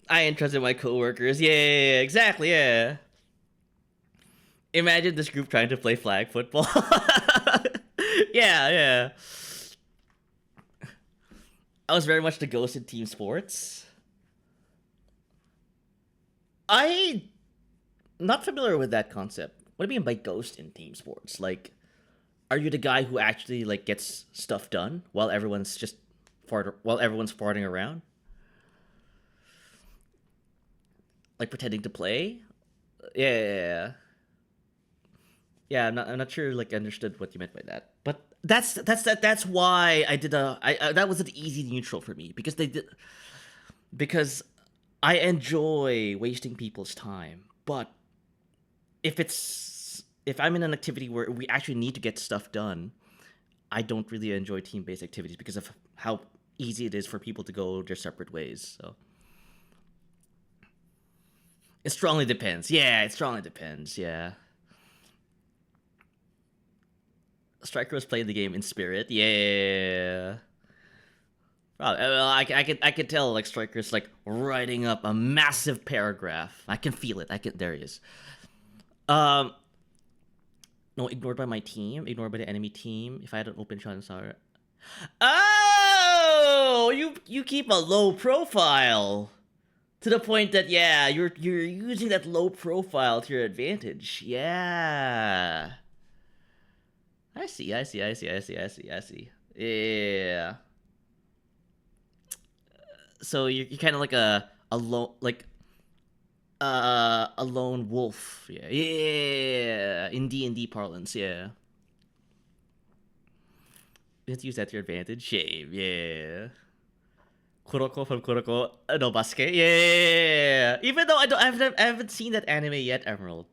I ain't trusting my coworkers. Yeah, exactly. Yeah. Imagine this group trying to play flag football. Yeah, yeah. I was very much the ghost in team sports. I not familiar with that concept. What do you mean by ghost in team sports? Like, are you the guy who actually like gets stuff done while everyone's farting around, like pretending to play? Yeah. Yeah, I'm not sure like understood what you meant by that. But that's why I did that was an easy neutral for me because I enjoy wasting people's time. But if I'm in an activity where we actually need to get stuff done, I don't really enjoy team-based activities because of how easy it is for people to go their separate ways. So it strongly depends. Yeah, it strongly depends. Yeah. Striker was playing the game in spirit. Yeah. Well, I could tell like Striker's like writing up a massive paragraph. I can feel it. I can there he is. Um no, ignored by my team, ignored by the enemy team. If I had an open shot and saw it. Oh, you keep a low profile to the point that yeah, you're using that low profile to your advantage. Yeah. I see. Yeah. So you're kind of like a lone a lone wolf. Yeah. Yeah. In D&D parlance, yeah. Let's use that to your advantage. Shame, yeah. Kuroko from Kuroko no Basket. Yeah. Even though I haven't seen that anime yet, Emerald.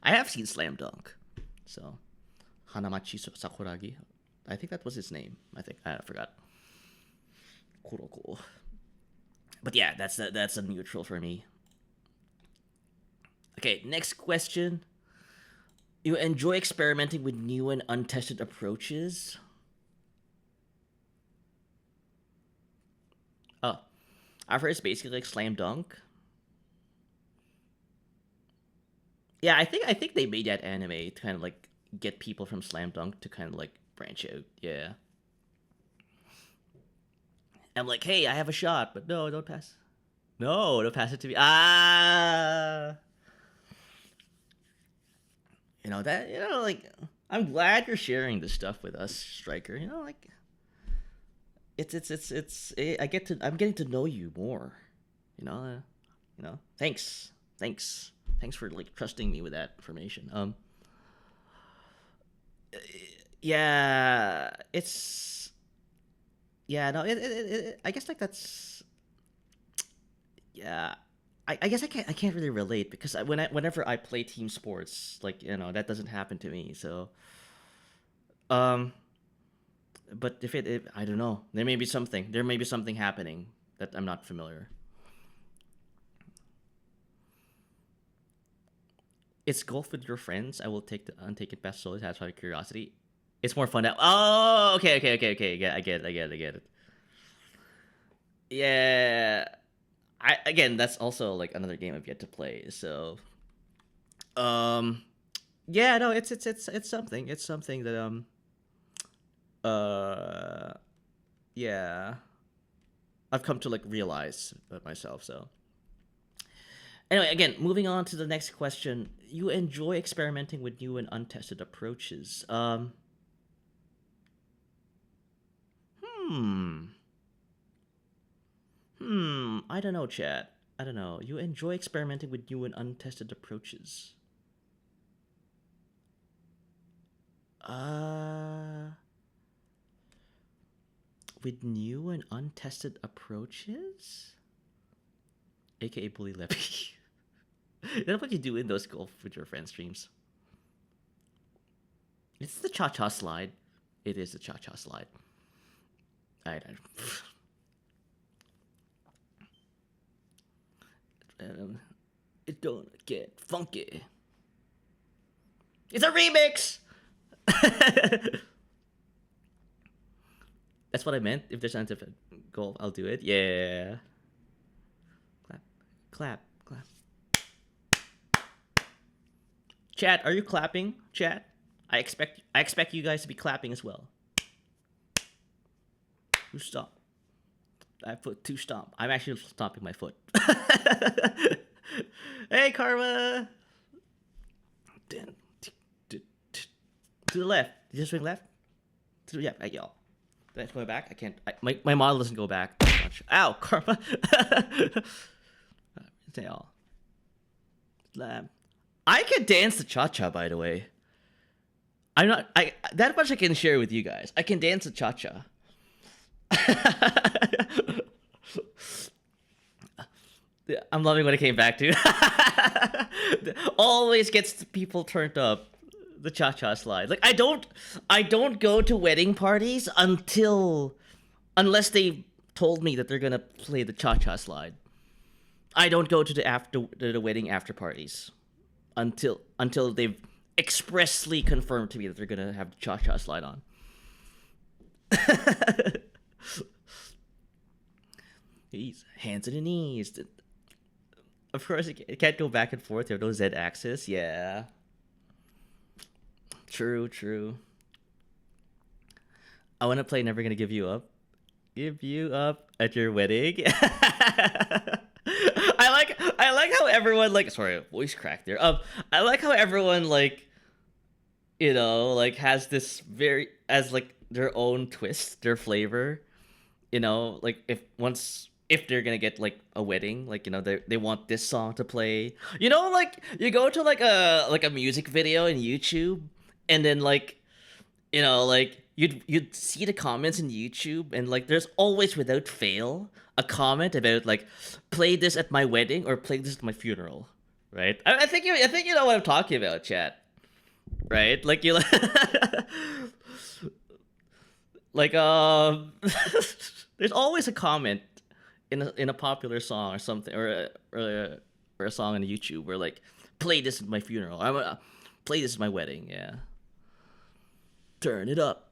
I have seen Slam Dunk. So Hanamachi Sakuragi. I think that was his name. I forgot. Kuroko. But yeah, that's a neutral for me. Okay, next question. You enjoy experimenting with new and untested approaches? Oh, I've heard it's basically like slam dunk. Yeah, I think they made that anime to kind of like get people from slam dunk to kind of like branch out. Yeah. I'm like, hey, I have a shot, but no, don't pass. No, don't pass it to me. Ah. Like I'm glad you're sharing this stuff with us, Striker. Like I'm getting to know you more. You know, thanks for like trusting me with that information. Yeah, it's yeah, no, I guess like that's yeah. I guess I can't really relate because whenever I play team sports, like that doesn't happen to me. So, um, but if I don't know, there may be something happening that I'm not familiar. It's golf with your friends. I will take the untaken past solely to satisfy curiosity. It's more fun. Oh, okay. Yeah, I get it. Yeah, again, that's also like another game I've yet to play. So, um, yeah, no, it's something. It's something that uh, yeah, I've come to like realize about myself. So, anyway, again, moving on to the next question. You enjoy experimenting with new and untested approaches. Hmm. I don't know, chat. I don't know. You enjoy experimenting with new and untested approaches. Uh, with new and untested approaches? AKA Bully Leppy. That's what you do in those golf with your friends streams. It's the cha cha slide. It is the cha cha slide. I it don't get funky. It's a remix. That's what I meant. If there's scientific goal, I'll do it. Yeah. Clap, clap, clap. Chat, are you clapping? Chat, I expect you guys to be clapping as well. Two stomp. I put two stomp. I'm actually stomping my foot. Hey, Karma. To the left. Did you swing left? To the, yeah, y'all. Did I go back? I can't. My model doesn't go back much. Ow, Karma. Say all. Slam. I can dance the cha-cha, by the way. I'm not. That much I can share with you guys. I can dance the cha-cha. I'm loving what it came back to. Always gets people turned up. The cha-cha slide. Like I don't go to wedding parties unless they told me that they're gonna play the cha-cha slide. I don't go to the wedding after parties until they've expressly confirmed to me that they're gonna have the cha-cha slide on. Hands on the knees. Of course, it can't go back and forth. There's no Z-axis. Yeah. True. I want to play Never Gonna Give You Up. Give you up at your wedding. I like how everyone like sorry, voice crack there. I like how everyone like has this very as like their own twist, their flavor. Like if they're gonna get like a wedding, like they want this song to play. Like you go to like a music video in YouTube, and then like like you'd see the comments in YouTube, and like there's always without fail a comment about like play this at my wedding or play this at my funeral, right? I think you know what I'm talking about, chat, right? Like you like there's always a comment in a popular song or something or a song on YouTube where like play this at my funeral. I'm gonna play this at my wedding. Yeah. Turn it up.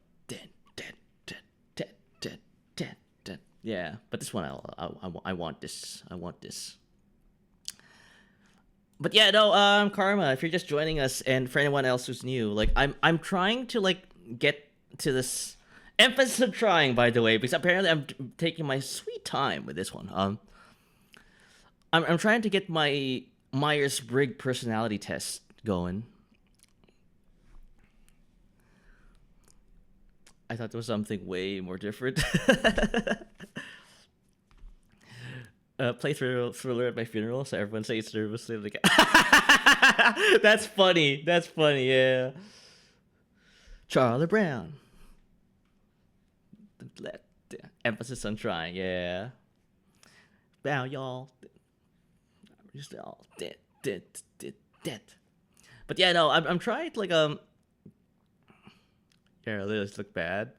Yeah, but this one I want this. I want this. But yeah, no, Karma, if you're just joining us, and for anyone else who's new, like I'm trying to like get to this emphasis of trying, by the way, because apparently I'm taking my sweet time with this one. I'm trying to get my Myers-Briggs personality test going. I thought there was something way more different. Play Thriller at my funeral, so everyone says nervously. Like, that's funny. That's funny. Yeah. Charlie Brown. Emphasis on trying. Yeah. Bow, y'all. Just all dead. But yeah, no, I'm trying to like Yeah, this look bad.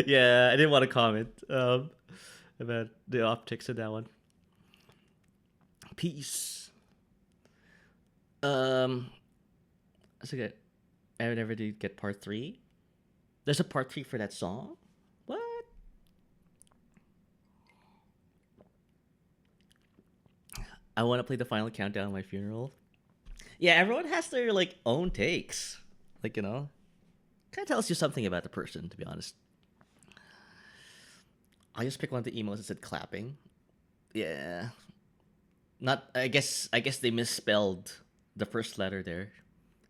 Yeah, I didn't want to comment about the optics of that one. Peace. That's okay. I never did get part 3. There's a part 3 for that song? What? I want to play the final countdown at my funeral. Yeah, everyone has their like own takes. Like, kind of tells you something about the person, to be honest. I just picked one of the emails that said clapping. Yeah. Not I guess they misspelled the first letter there.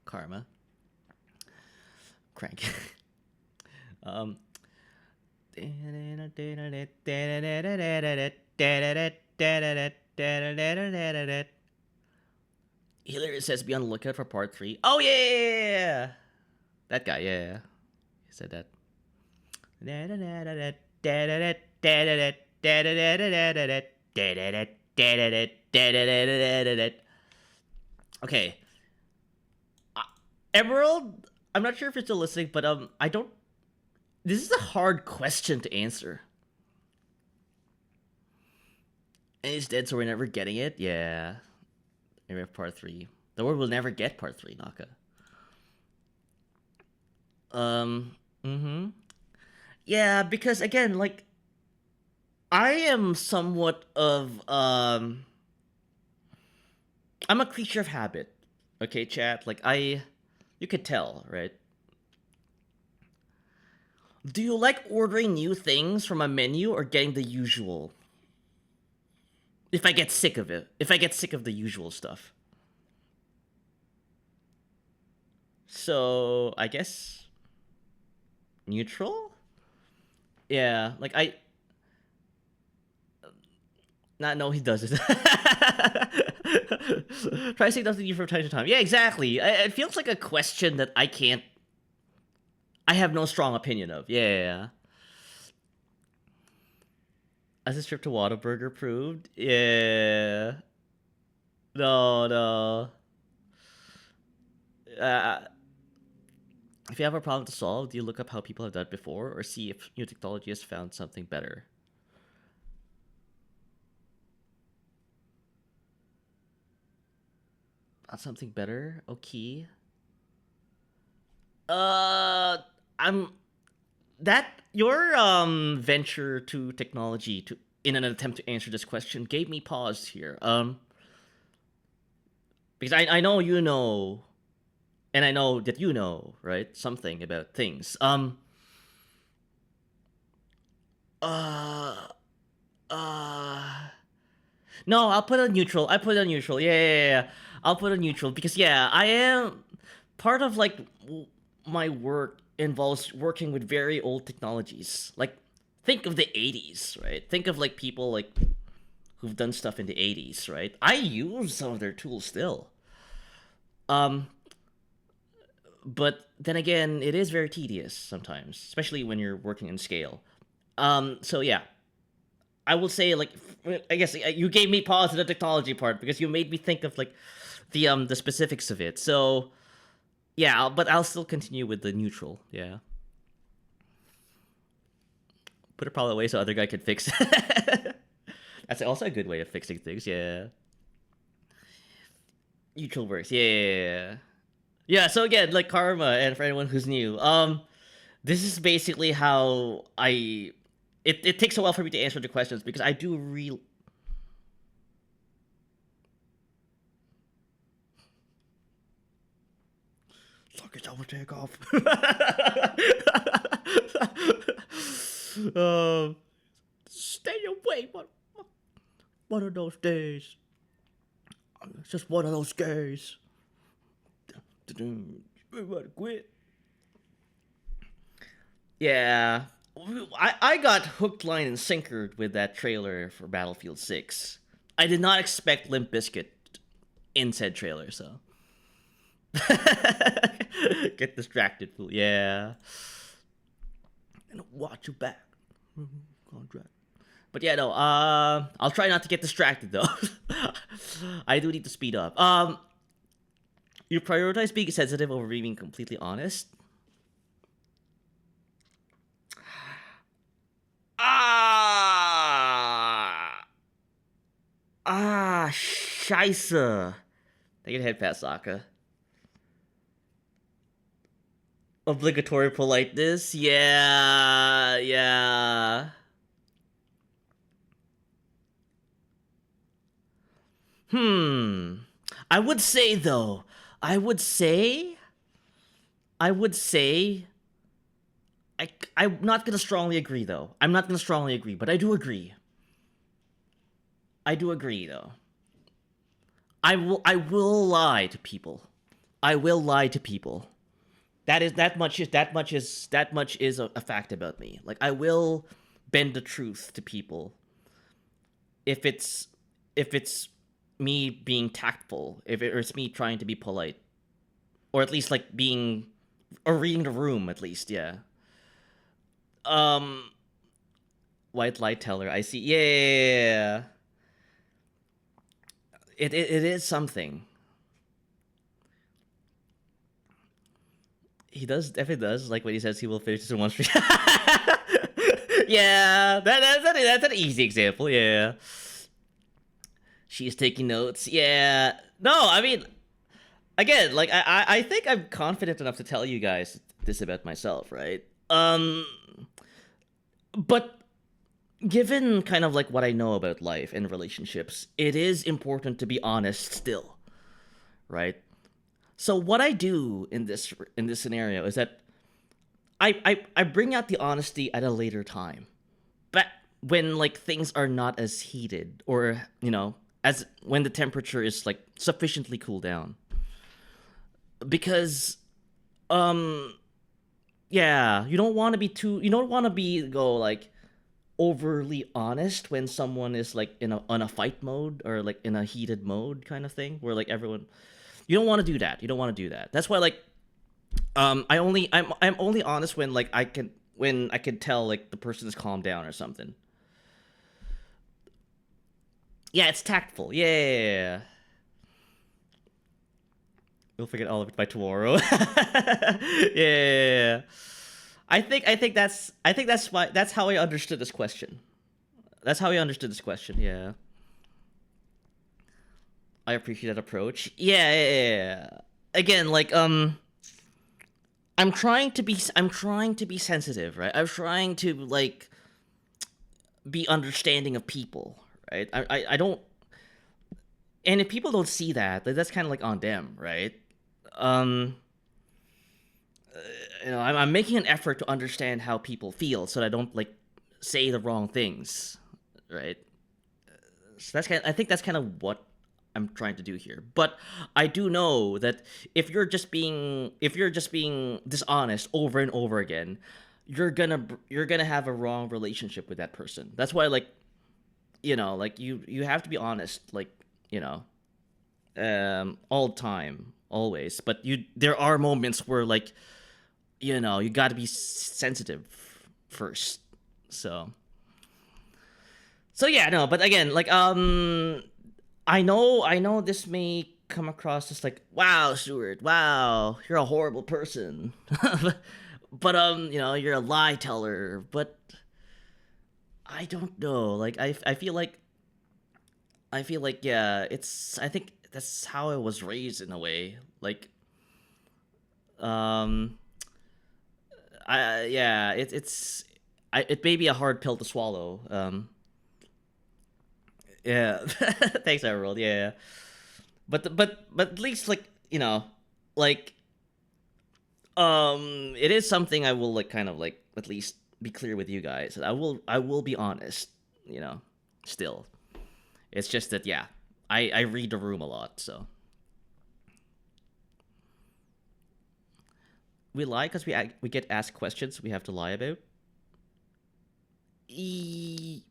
Karma. Crank. Hillary says be on the lookout for part 3. Oh yeah! That guy, yeah. He said that. Okay. Emerald, I'm not sure if you're still listening, but I don't This is a hard question to answer. And it's dead, so we're never getting it. Yeah, and we have part 3. The world will never get part 3, Naka. Mm-hmm. Yeah, because again, like, I am somewhat of I'm a creature of habit. Okay, chat. Like, you could tell, right? Do you like ordering new things from a menu or getting the usual? If I get sick of it, if I get sick of the usual stuff. So, I guess neutral? Yeah, like not no, he doesn't. Try saying something new from time to time. Yeah, exactly. It feels like a question that I have no strong opinion of. Yeah. As this trip to Whataburger proved. Yeah. No. Uh, if you have a problem to solve, do you look up how people have done it before or see if new technology has found something better? Something better? Okay. Uh, I'm that your venture to technology to in an attempt to answer this question gave me pause here. Because I know you know, and I know that you know, right, something about things. Uh, uh. No, I'll put it on neutral. I put it on neutral. Yeah. I'll put it on neutral because yeah, I am part of like my work involves working with very old technologies. Like, think of the 80s, right? Think of like people like who've done stuff in the 80s, right? I use some of their tools still. Um, but then again, it is very tedious sometimes, especially when you're working in scale. So yeah, I will say like I guess you gave me pause in the technology part because you made me think of like the specifics of it. So yeah, but I'll still continue with the neutral. Yeah, put it probably away so other guy could fix it. That's also a good way of fixing things. Yeah, neutral works. Yeah. So again, like karma, and for anyone who's new, this is basically how I. It takes a while for me to answer the questions because I do real. Suck it, over take off. um, Stay away. One of those days. It's just one of those days. Quit. Yeah. I got hooked, line, and sinkered with that trailer for Battlefield 6. I did not expect Limp Bizkit in said trailer, so. Get distracted, fool. Yeah. And watch your back. Contract. But yeah, no. I'll try not to get distracted though. I do need to speed up. You prioritize being sensitive over being completely honest. Ah, Scheisse. Take a head past Sokka. Obligatory politeness. Yeah. Hmm. I would say though. I would say. I would say. I'm not gonna strongly agree though. I'm not gonna strongly agree, but I do agree. I do agree though. I will lie to people. I will lie to people. That much is a fact about me. Like, I will bend the truth to people if it's me being tactful, or it's me trying to be polite, or at least like being or reading the room at least. Yeah. Um, White light teller. I see. Yeah. It is something. He does definitely does like when he says he will finish this in one stream. Yeah, that's an easy example. Yeah, she's taking notes. Yeah, no, I mean, again, like I think I'm confident enough to tell you guys this about myself, right? But given kind of like what I know about life and relationships, it is important to be honest still, right? So what I do in this scenario is that I bring out the honesty at a later time, but when like things are not as heated, or as when the temperature is like sufficiently cooled down, because um yeah, you don't want to be go like overly honest when someone is like in a on a fight mode, or like in a heated mode kind of thing, where like everyone, you don't want to do that. You don't want to do that. That's why like I'm only honest when like I can tell like the person is calmed down or something. Yeah, it's tactful. Yeah. You'll forget all of it by tomorrow. Yeah. I think that's how I understood this question. That's how I understood this question. Yeah. I appreciate that approach. Yeah. Again, like I'm trying to be sensitive, right? I'm trying to like be understanding of people, right? I don't, and if people don't see that, that's kind of like on them, right? Um I'm making an effort to understand how people feel so that I don't like say the wrong things, right? So I think that's kind of what I'm trying to do here. But I do know that if you're just being dishonest over and over again, you're gonna have a wrong relationship with that person. That's why like like you have to be honest, like you know all the time, always. But there are moments where like you got to be sensitive first. So yeah, no, but again, like I know this may come across as like, wow, Stuart, wow, you're a horrible person. But you're a lie teller. But I don't know. Like I feel like yeah, I think that's how I was raised in a way. Like um I yeah, it may be a hard pill to swallow. Yeah. Thanks, Everworld. Yeah. But at least like like it is something I will like kind of like at least be clear with you guys. I will be honest. You know, still. It's just that yeah, I read the room a lot, so we lie because we get asked questions we have to lie about. E-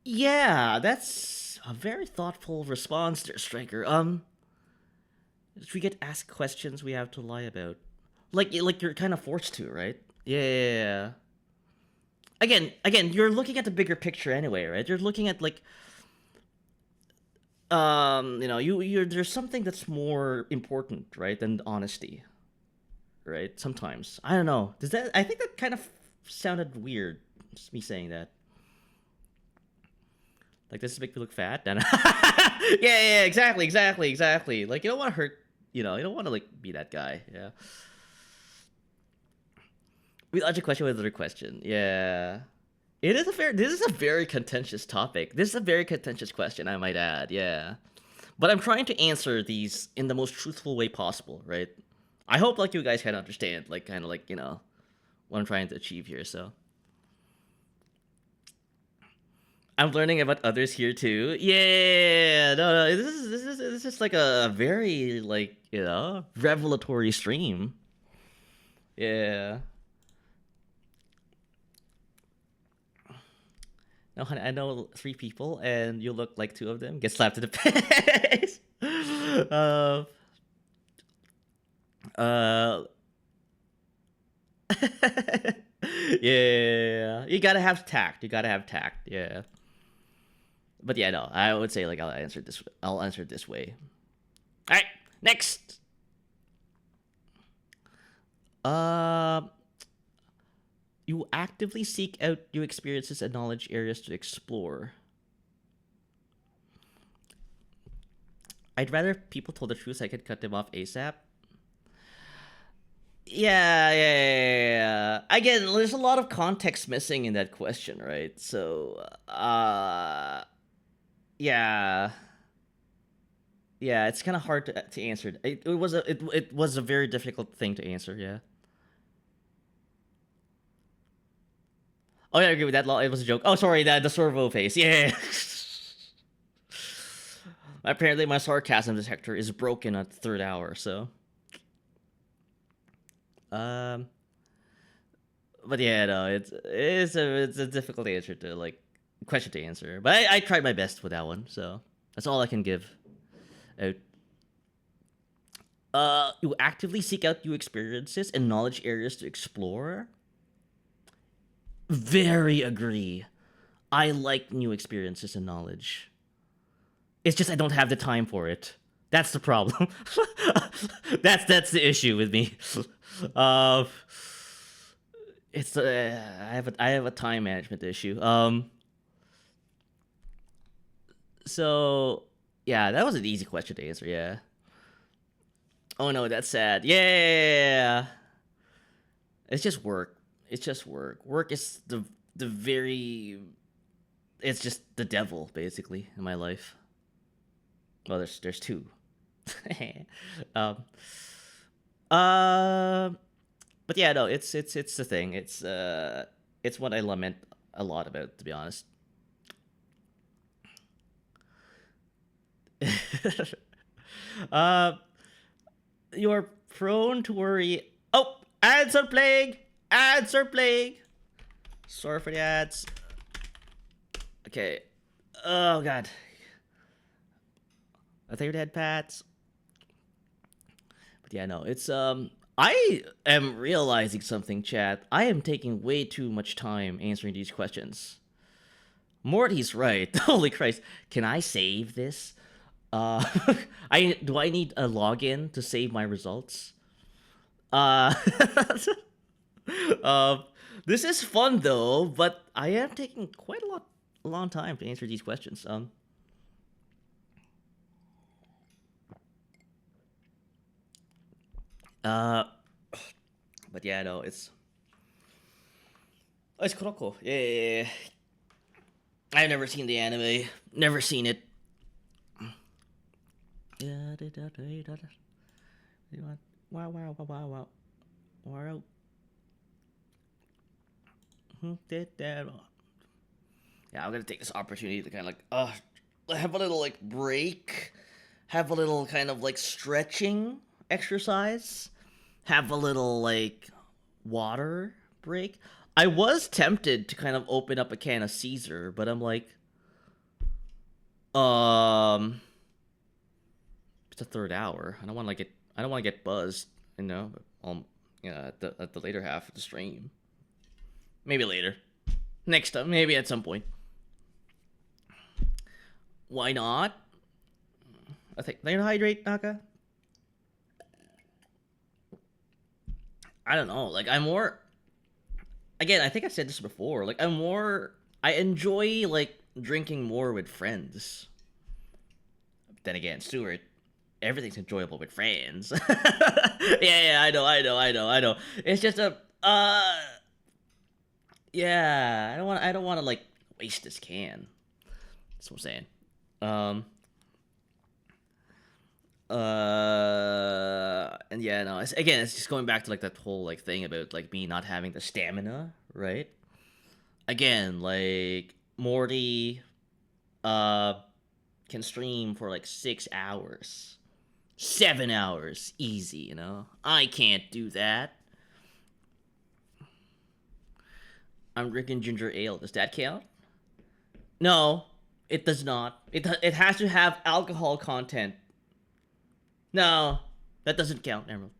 yeah, that's a very thoughtful response there, Striker. If we get asked questions we have to lie about. Like you're kind of forced to, right? Yeah. Again, you're looking at the bigger picture anyway, right? You're looking at like you're there's something that's more important, right, than honesty, right? Sometimes. I don't know. Does that I think that kind of sounded weird, just me saying that. Like, does this make me look fat? Yeah, exactly. Like, you don't want to hurt, you don't want to, like, be that guy. Yeah. We dodge a question with another question. Yeah. This is a very contentious topic. This is a very contentious question, I might add. Yeah. But I'm trying to answer these in the most truthful way possible, right? I hope, like, you guys can understand, like, kind of, like, what I'm trying to achieve here, so. I'm learning about others here too. Yeah, no, this is like a very like revelatory stream. Yeah. No, honey, I know three people, and you look like two of them. Get slapped in the face. uh, uh. Yeah, you gotta have tact. You gotta have tact. Yeah. But yeah, no, I would say like I'll answer it this way. All right. Next. Uh, you actively seek out new experiences and knowledge areas to explore. I'd rather people told the truth so I could cut them off ASAP. Yeah. Again, there's a lot of context missing in that question, right? So, yeah. Yeah, it's kind of hard to answer. It was a very difficult thing to answer, yeah. Oh yeah, I agree with that. It was a joke. Oh, sorry, the servo face. Yeah. Apparently, my sarcasm detector is broken at the third hour. So, um, but yeah, no, it's a difficult answer to like question to answer. But I tried my best with that one. So that's all I can give out. You actively seek out new experiences and knowledge areas to explore. Very agree. I like new experiences and knowledge. It's just I don't have the time for it. That's the problem. That's the issue with me. Uh, it's I have a time management issue. So yeah, that was an easy question to answer. Yeah. Oh no, that's sad. Yeah. It's just work. It's just work. Work is the very. It's just the devil basically in my life. Well, there's two. um, uh, but yeah, no, it's the thing. It's what I lament a lot about, to be honest. uh, you're prone to worry. Oh, ads are playing. Ads are playing. Sorry for the ads. Okay. Oh god. I think they had Pats. But yeah, no, it's I am realizing something, chat. I am taking way too much time answering these questions. Morty's right. Holy Christ. Can I save this? Uh I need a login to save my results? Uh um this is fun though, but I am taking quite a long time to answer these questions. Uh but yeah, no, it's Kuroko. Yeah. I've never seen the anime. Never seen it. Wow. Wow. Yeah, I'm gonna take this opportunity to kind of like have a little like break, have a little kind of like stretching exercise, have a little like water break. I was tempted to kind of open up a can of Caesar, but I'm like, um, it's a third hour. I don't want to get buzzed, you know. Yeah, at the later half of the stream. Maybe later, next time, maybe at some point. Why not? I think they hydrate, Naka. I don't know. Like I'm more. Again, I think I said this before. Like I'm more. I enjoy like drinking more with friends. Then again, Stuart, everything's enjoyable with friends. Yeah, I know. It's just a yeah. I don't want to like waste this can. That's what I'm saying. Um. And yeah, no. It's just going back to like that whole like thing about like me not having the stamina, right? Again, like Morty, uh, can stream for like 6 hours, 7 hours, easy. You know, I can't do that. I'm drinking ginger ale. Does that count? No, it does not. It has to have alcohol content. No, that doesn't count. Never mind.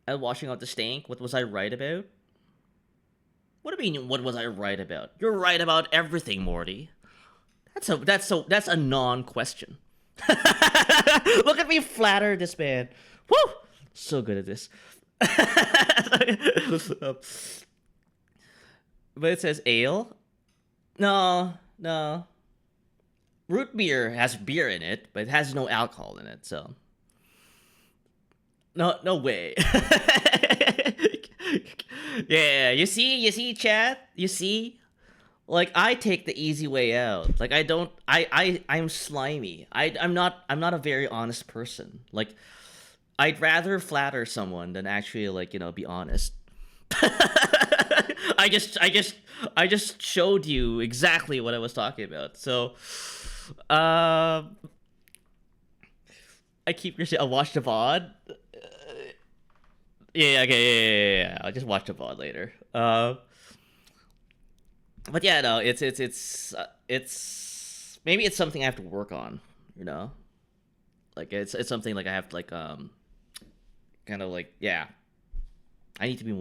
I'm washing out the stank. What was I right about? What do you mean? What was I right about? You're right about everything, Morty. That's a non-question. Look at me flatter this man. Woo! So good at this. But it says ale. No, no. Root beer has beer in it, but it has no alcohol in it, so no way. Yeah, you see, chat. You see, like I take the easy way out. Like I don't. I'm slimy. I'm not a very honest person. Like I'd rather flatter someone than actually like be honest. I just showed you exactly what I was talking about. So, I keep saying I'll watch the VOD. Yeah, okay, yeah. I'll just watch the VOD later. But yeah, no, it's maybe it's something I have to work on. Like it's something like I have to like kind of like yeah. I need to be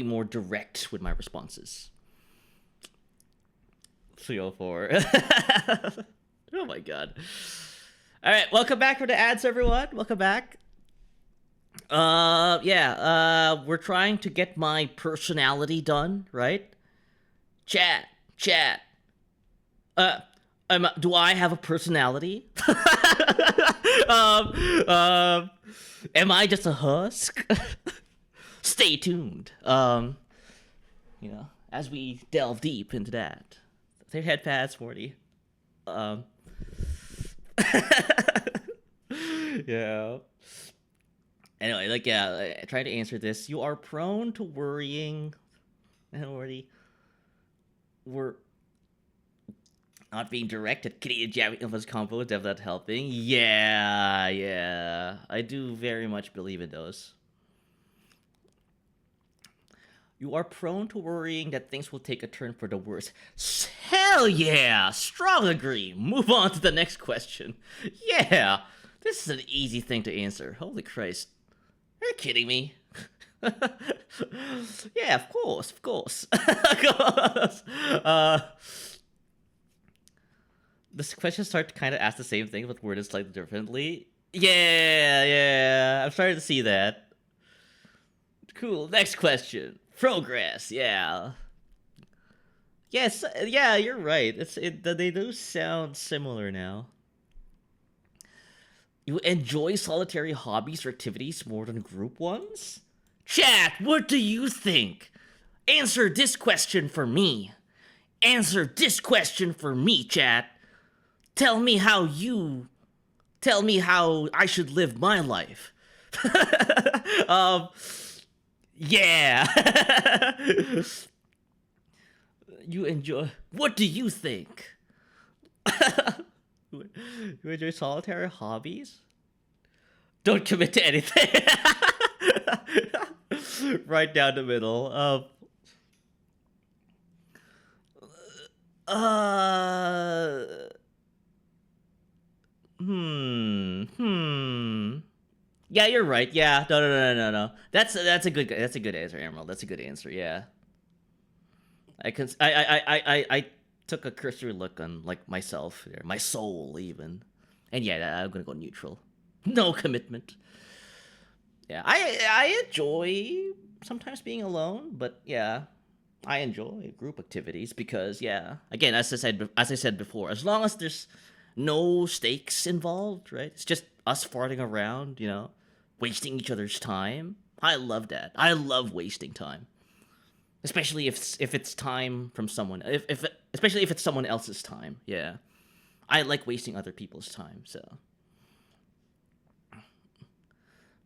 more direct with my responses. 304. Oh my god. All right, welcome back for the ads, everyone. Welcome back. We're trying to get my personality done, right? Chat. Do I have a personality? Am I just a husk? Stay tuned. As we delve deep into that. Their head pads, Morty. Yeah. Anyway, like, yeah, I try to answer this. You are prone to worrying. Morty. We're not being directed. Canadian jamming influence combo, dev not helping. Yeah. I do very much believe in those. You are prone to worrying that things will take a turn for the worse. Hell yeah! Strong agree. Move on to the next question. Yeah, this is an easy thing to answer. Holy Christ. Are you kidding me? Yeah, of course. Of course. This question starts to kind of ask the same thing, but worded slightly differently. Yeah. I'm starting to see that. Cool. Next question. Progress. Yeah. Yes. Yeah, you're right. They do sound similar now. You enjoy solitary hobbies or activities more than group ones? Chat, what do you think? Answer this question for me. Answer this question for me, chat. Tell me how I should live my life. Yeah. You enjoy. What do you think? You enjoy solitary hobbies? Don't commit to anything. Right down the middle. Yeah, you're right. Yeah, no. That's a good answer, Emerald. That's a good answer. Yeah. I took a cursory look on like myself, my soul even, and yeah, I'm gonna go neutral. No commitment. Yeah, I enjoy sometimes being alone, but yeah, I enjoy group activities because yeah, again, as I said before, as long as there's no stakes involved, right? It's just us farting around, wasting each other's time. I love that. I love wasting time. Especially if it's time from someone, especially if it's someone else's time. Yeah, I like wasting other people's time. So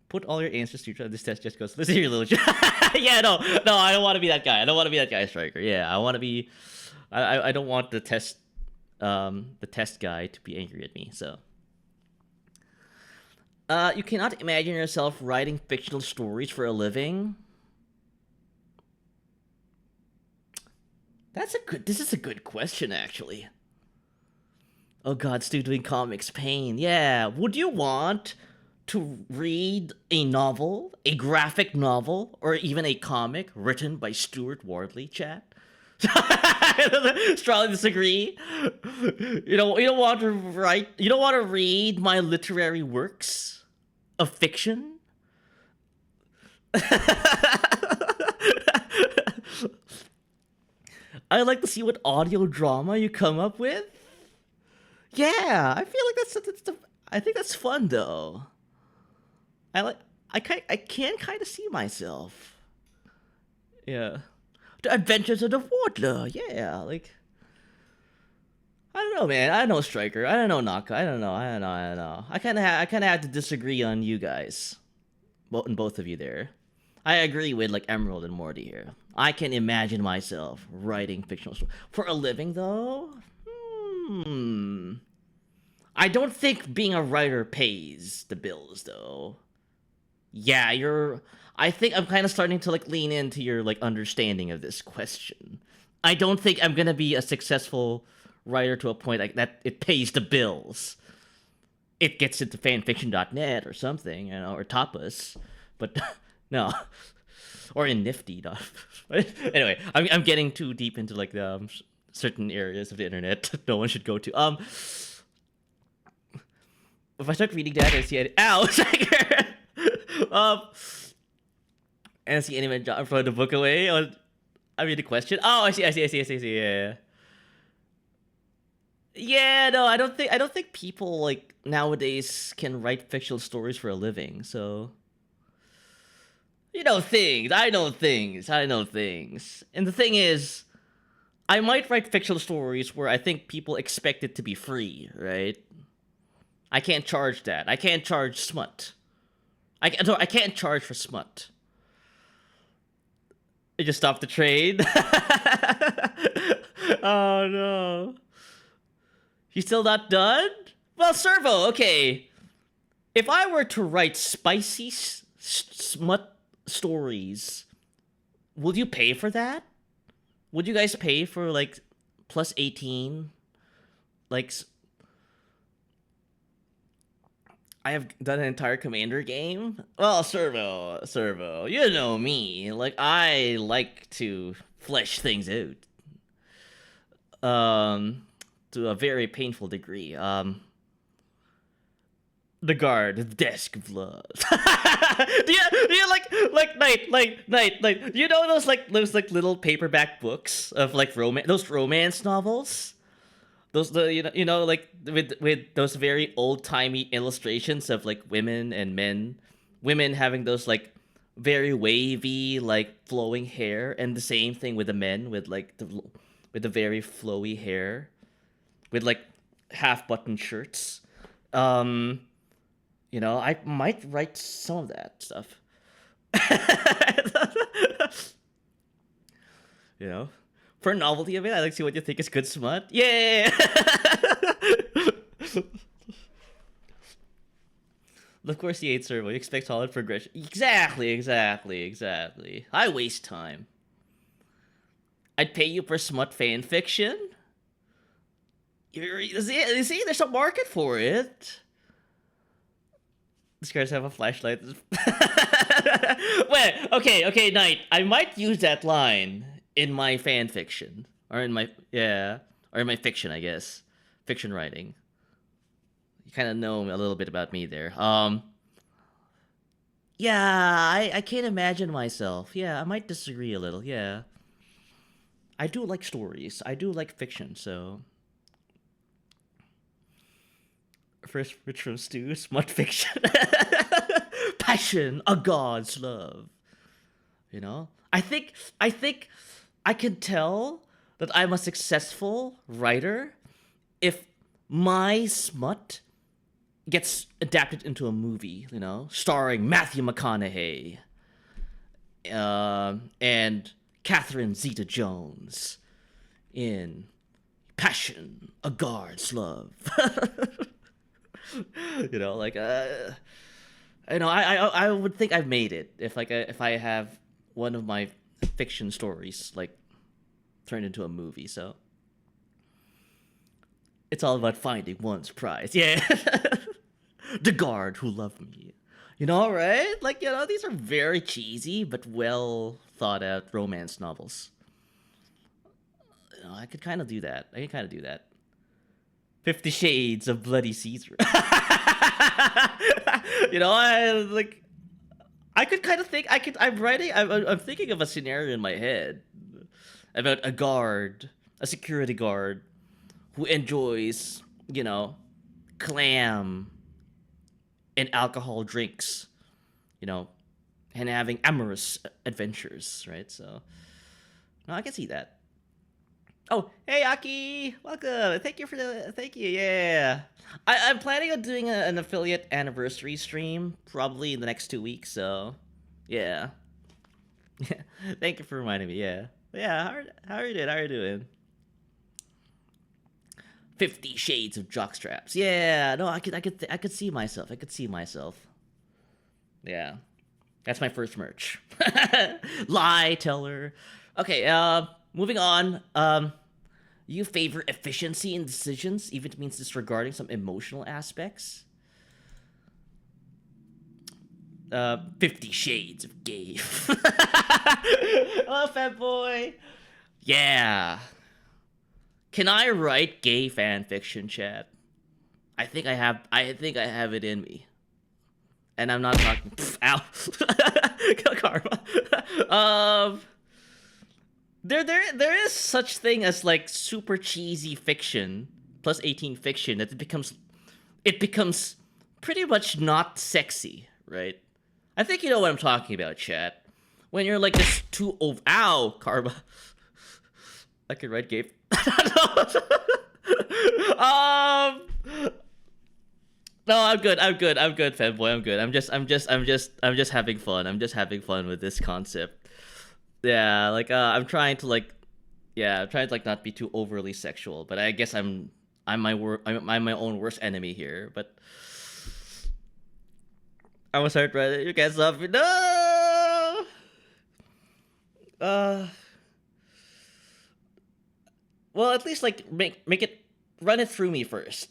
put all your answers to each other. This test just goes. Listen here, little. Yeah, no. I don't want to be that guy. I don't want to be that guy, Striker. Yeah, I want to be. I don't want the test guy to be angry at me. So. You cannot imagine yourself writing fictional stories for a living. This is a good question, actually. Oh god, Stu doing comics, pain. Yeah, would you want to read a novel, a graphic novel, or even a comic written by Stuart Wardley, chat? Strongly disagree. You don't want to write. You don't want to read my literary works of fiction. I'd like to see what audio drama you come up with. Yeah, I feel like I think that's fun though. I like. I can kind of see myself. Yeah. The Adventures of the Wardler. Yeah, like I don't know, man. I don't know Striker. I don't know Naka. I don't know. I don't know. I kind of have to disagree on you guys, both of you there. I agree with like Emerald and Morty here. I can imagine myself writing fictional stories for a living, though. I don't think being a writer pays the bills, though. Yeah, you're. I think I'm kind of starting to like lean into your like understanding of this question. I don't think I'm gonna be a successful writer to a point like that it pays the bills. It gets into fanfiction.net or something, you know, or Tapas, but no, or in Nifty. Anyway, I'm getting too deep into like the certain areas of the internet no one should go to. If I start reading that, I see it. Ow, and I see anime drop from the book away. I read the question. Oh, I see. Yeah. Yeah, no, I don't think people like nowadays can write fictional stories for a living. So you know things. I know things. And the thing is, I might write fictional stories where I think people expect it to be free, right? I can't charge that. I can't charge smut. I can't charge for smut. I just stopped the train. Oh no. He's still not done? Well, Servo, okay. If I were to write spicy smut stories, would you pay for that? Would you guys pay for like plus 18? Like, I have done an entire Commander game. Well, Servo, you know me. Like, I like to flesh things out. To a very painful degree. The guard, the desk of love. do you like you know those little paperback books of like romance novels? Those the you know like with those very old timey illustrations of like women and men, women having those like very wavy like flowing hair, and the same thing with the men with like with the very flowy hair, with like half button shirts. You know, I might write some of that stuff. You know, for novelty of it, I like to see what you think is good smut. Yeah. Of course, the 8th servo. You expect solid progression. Exactly. I waste time. I'd pay you for smut fan fiction. You see, there's a market for it. These guys have a flashlight. Wait, okay, Knight. I might use that line in my fan fiction, or in my or in my fiction, I guess, fiction writing. You kind of know a little bit about me there. Yeah, I can't imagine myself. Yeah, I might disagree a little. Yeah, I do like stories. I do like fiction. So first, Rich from Stu, smut fiction. Passion, a god's love. You know? I think I can tell that I'm a successful writer if my smut gets adapted into a movie, you know, starring Matthew McConaughey and Catherine Zeta-Jones in Passion, a Guard's Love. You know, like you know, I would think I've made it if like if I have one of my fiction stories like turned into a movie. So it's all about finding one's prize. Yeah. The guard who loved me. You know, right? Like, you know, these are very cheesy but well thought out romance novels. I could kind of do that. 50 Shades of Bloody Caesar. I like. I could kind of think. I'm writing. I'm thinking of a scenario in my head about a security guard, who enjoys, clam and alcohol drinks, you know, and having amorous adventures, right? So, no, I can see that. Oh, hey Aki, welcome. Thank you. Yeah, I'm planning on doing an affiliate anniversary stream probably in the next 2 weeks. So, yeah. Thank you for reminding me. Yeah, yeah. How are you doing? How are you doing? 50 Shades of Jockstraps. Yeah, no, I could see myself. I could see myself. Yeah, that's my first merch. Lie teller. Okay, moving on. You favor efficiency in decisions, even if it means disregarding some emotional aspects. 50 Shades of Gay. Hello, fat boy. Yeah. Can I write gay fan fiction, chat? I think I have. I think I have it in me. And I'm not talking. Ow. Karma. There is such thing as like super cheesy fiction plus 18 fiction that it becomes pretty much not sexy, right? I think you know what I'm talking about, chat. When you're like this too over. Ow, Karma. I could write gay. um. No, I'm good, fanboy. I'm good. I'm just having fun. I'm just having fun with this concept. Yeah, like I'm trying to like, yeah, I'm trying to like not be too overly sexual. But I guess I'm my own worst enemy here. But I'm gonna start writing. You guys love me. No. Well, at least like make it run it through me first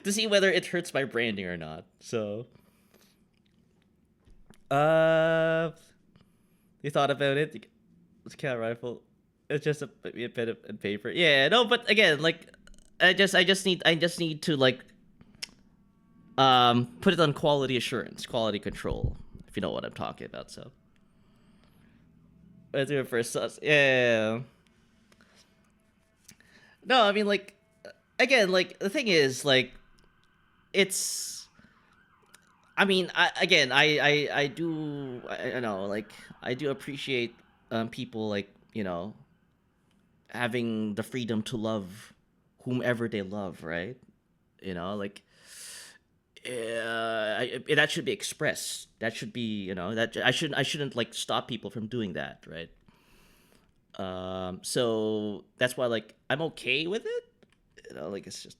to see whether it hurts my branding or not. So, you thought about it? It's cat rifle. It's just a bit of paper. Yeah, no, but again, like, I just need to like, put it on quality assurance, quality control, if you know what I'm talking about. So, let's do it first. Yeah. No, I mean, like, again, like, the thing is, like, it's, I mean, I do, I know, like, I do appreciate, people, like, having the freedom to love whomever they love, right? Like, that should be expressed. That should be, that I shouldn't, like, stop people from doing that, right? So that's why, like, I'm okay with it. Like, it's just,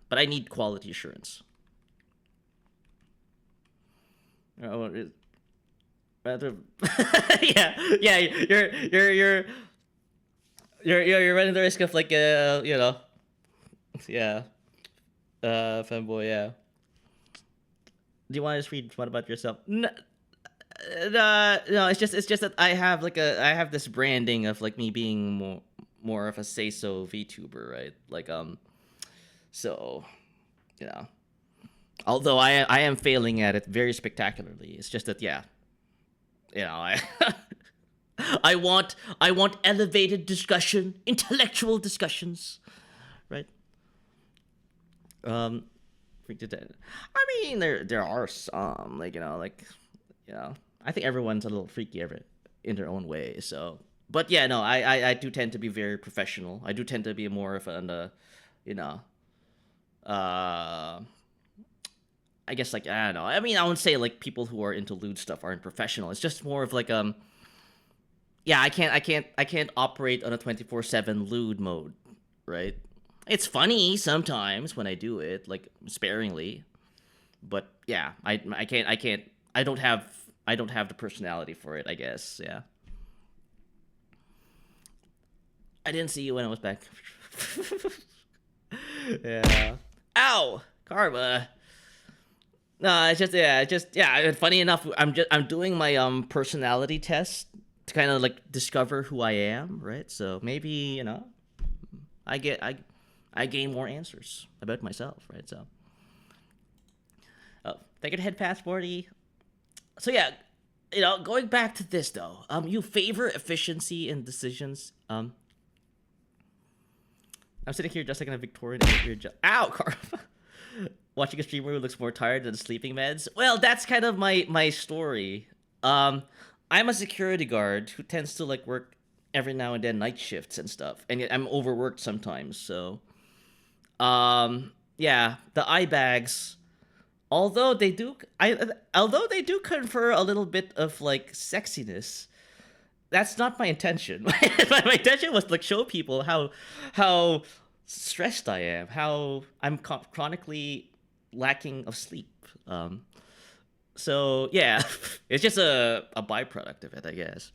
but I need quality assurance. Rather, yeah, you're running the risk of like, yeah, fanboy, yeah. Do you want to just read what about yourself? No, no, it's just that I have this branding of like me being more of a say so VTuber, right? Like, so, although I am failing at it very spectacularly. It's just that, yeah, I I want elevated discussion, intellectual discussions, right? I mean, there are some, like, I think everyone's a little freaky in their own way. So, but yeah, no, I do tend to be very professional. I do tend to be more of I guess, like, I don't know. I mean, I wouldn't say like people who are into lewd stuff aren't professional. It's just more of like, yeah, I can't operate on a 24/7 lewd mode, right? It's funny sometimes when I do it, like, sparingly, but yeah, I can't. I don't have the personality for it, I guess. Yeah. I didn't see you when I was back. Yeah. Ow, Karma. No, it's just, yeah. Funny enough, I'm doing my personality test to kind of like discover who I am, right? So maybe I get I gain more answers about myself, right? So thank you to Head Past 40. So yeah, going back to this though, you favor efficiency in decisions. I'm sitting here just like in a Victorian era. Ow, Carl. Watching a streamer who looks more tired than sleeping meds. Well, that's kind of my story. Um, I'm a security guard who tends to like work every now and then night shifts and stuff, and yet I'm overworked sometimes. So, yeah, the eye bags. Although they do confer a little bit of like sexiness, that's not my intention. My intention was to like show people how stressed I am, how I'm chronically lacking of sleep. So yeah, it's just a byproduct of it, I guess.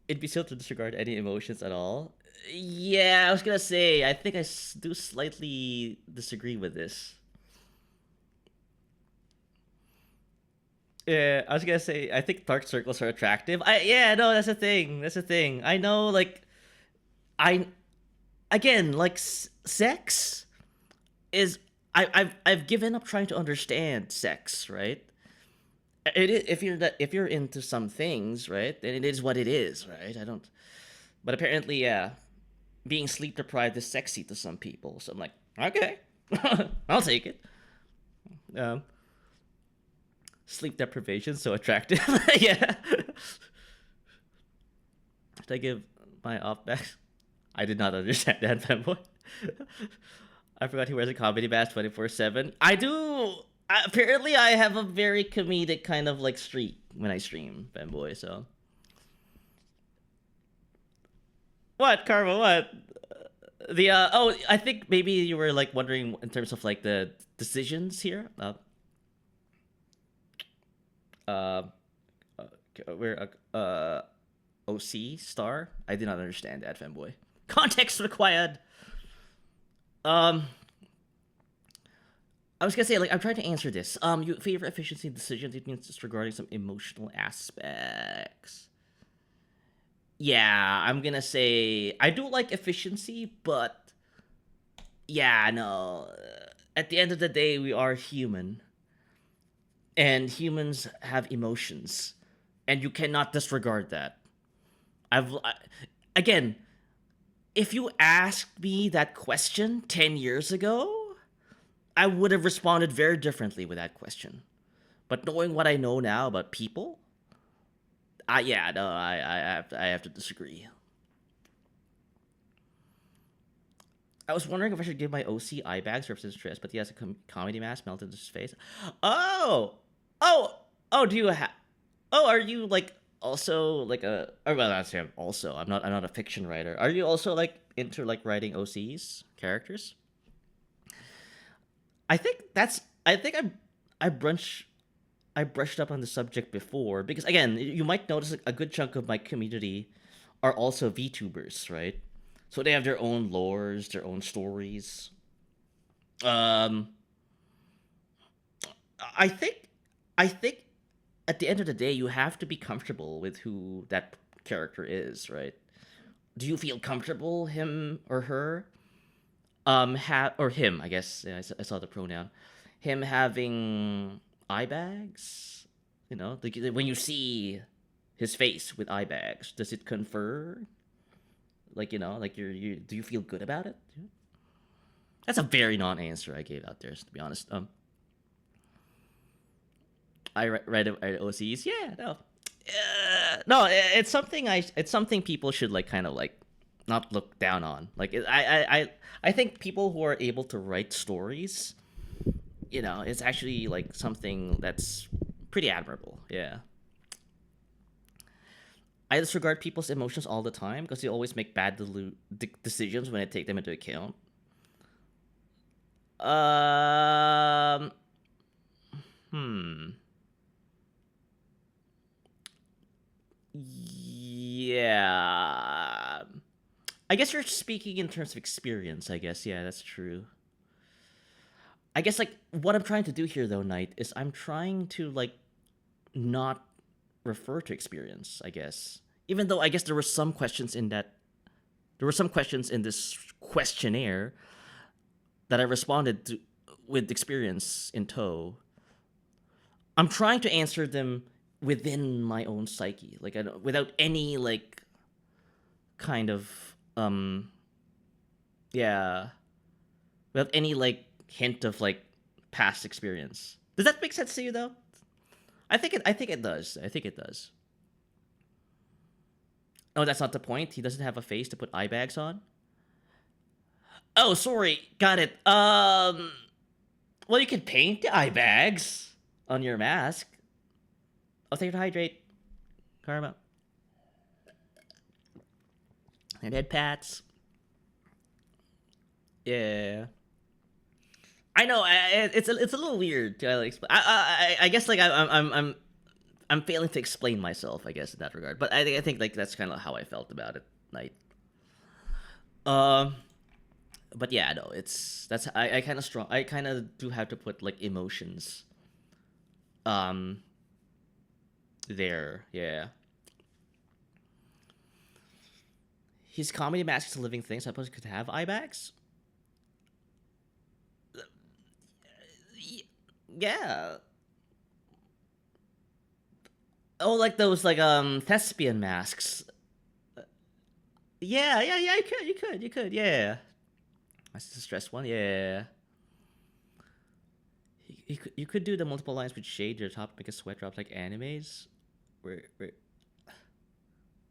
It'd be silly to disregard any emotions at all. Yeah, I was gonna say, I think do slightly disagree with this. Yeah, I was gonna say, I think dark circles are attractive. Yeah, no, that's the thing. That's the thing. I know, like, I again, like, sex is. I've given up trying to understand sex, right? It is, if you're into some things, right, then it is what it is, right? I don't. But apparently, yeah, being sleep deprived is sexy to some people. So I'm like, okay, I'll take it. Um, Sleep deprivation so attractive. Yeah. Did I give my off back? I did not understand that, fanboy. I forgot he wears a comedy mask 24/7. I do. Apparently, I have a very comedic kind of like streak when I stream, fanboy. So what, Karma? What? I think maybe you were like wondering in terms of like the decisions here. Uh, where OC star. I did not understand that, fanboy. Context required. Um, I was gonna say, like, I'm trying to answer this. You favor efficiency in decisions. It means disregarding some emotional aspects. Yeah, I'm gonna say I do like efficiency, but yeah, no. At the end of the day, we are human, and humans have emotions, and you cannot disregard that. Again, if you asked me that question 10 years ago, I would have responded very differently with that question. But knowing what I know now about people, yeah, no, I have to disagree. I was wondering if I should give my OC eye bags for stress, but he has a comedy mask melted in his face. Oh, oh, oh! Do you have? Oh, are you like also like a? Or well, that's him. Also, I'm not a fiction writer. Are you also like into like writing OCs characters? I think that's. I think I brunch. I brushed up on the subject before because again, you might notice a good chunk of my community are also VTubers, right? So they have their own lores, their own stories. Um, I think, I think, at the end of the day, you have to be comfortable with who that character is, right? Do you feel comfortable, him or her? Or him, I guess. Yeah, I saw the pronoun. Him having eye bags. Like when you see his face with eye bags, does it confer? Like like you do you feel good about it? That's a very non-answer I gave out there, to be honest. I read OCs. Yeah, no, no. It's something people should like kind of like not look down on. Like I think people who are able to write stories, it's actually like something that's pretty admirable. Yeah. I disregard people's emotions all the time because they always make bad decisions when I take them into account. Um, hmm. Yeah. I guess you're speaking in terms of experience, I guess. Yeah, that's true. I guess like what I'm trying to do here though, Knight, is I'm trying to like not refer to experience, I guess. Even though I guess there were some questions in that, there were some questions in this questionnaire that I responded to with experience in tow. I'm trying to answer them within my own psyche, like without any like kind of yeah, without any like hint of like past experience. Does that make sense to you though? I think it does. I think it does. Oh, that's not the point. He doesn't have a face to put eye bags on. Oh, sorry. Got it. Well, you can paint the eye bags on your mask. I'll take it to hydrate. Karma. And head pats. Yeah. I know. It's a little weird to like, explain. I guess like I'm failing to explain myself. I guess in that regard, but I think like that's kind of how I felt about it. Like, um, but yeah, no, that's I kind of strong. I kind of do have to put like emotions, um, there. Yeah. His comedy mask is a living thing, so I suppose he could have eye bags. Yeah. Oh, like those like thespian masks. Yeah, yeah, yeah. You could. Yeah. That's the stress one. Yeah. You could do the multiple lines with shade your top, make a sweat drops like animes, where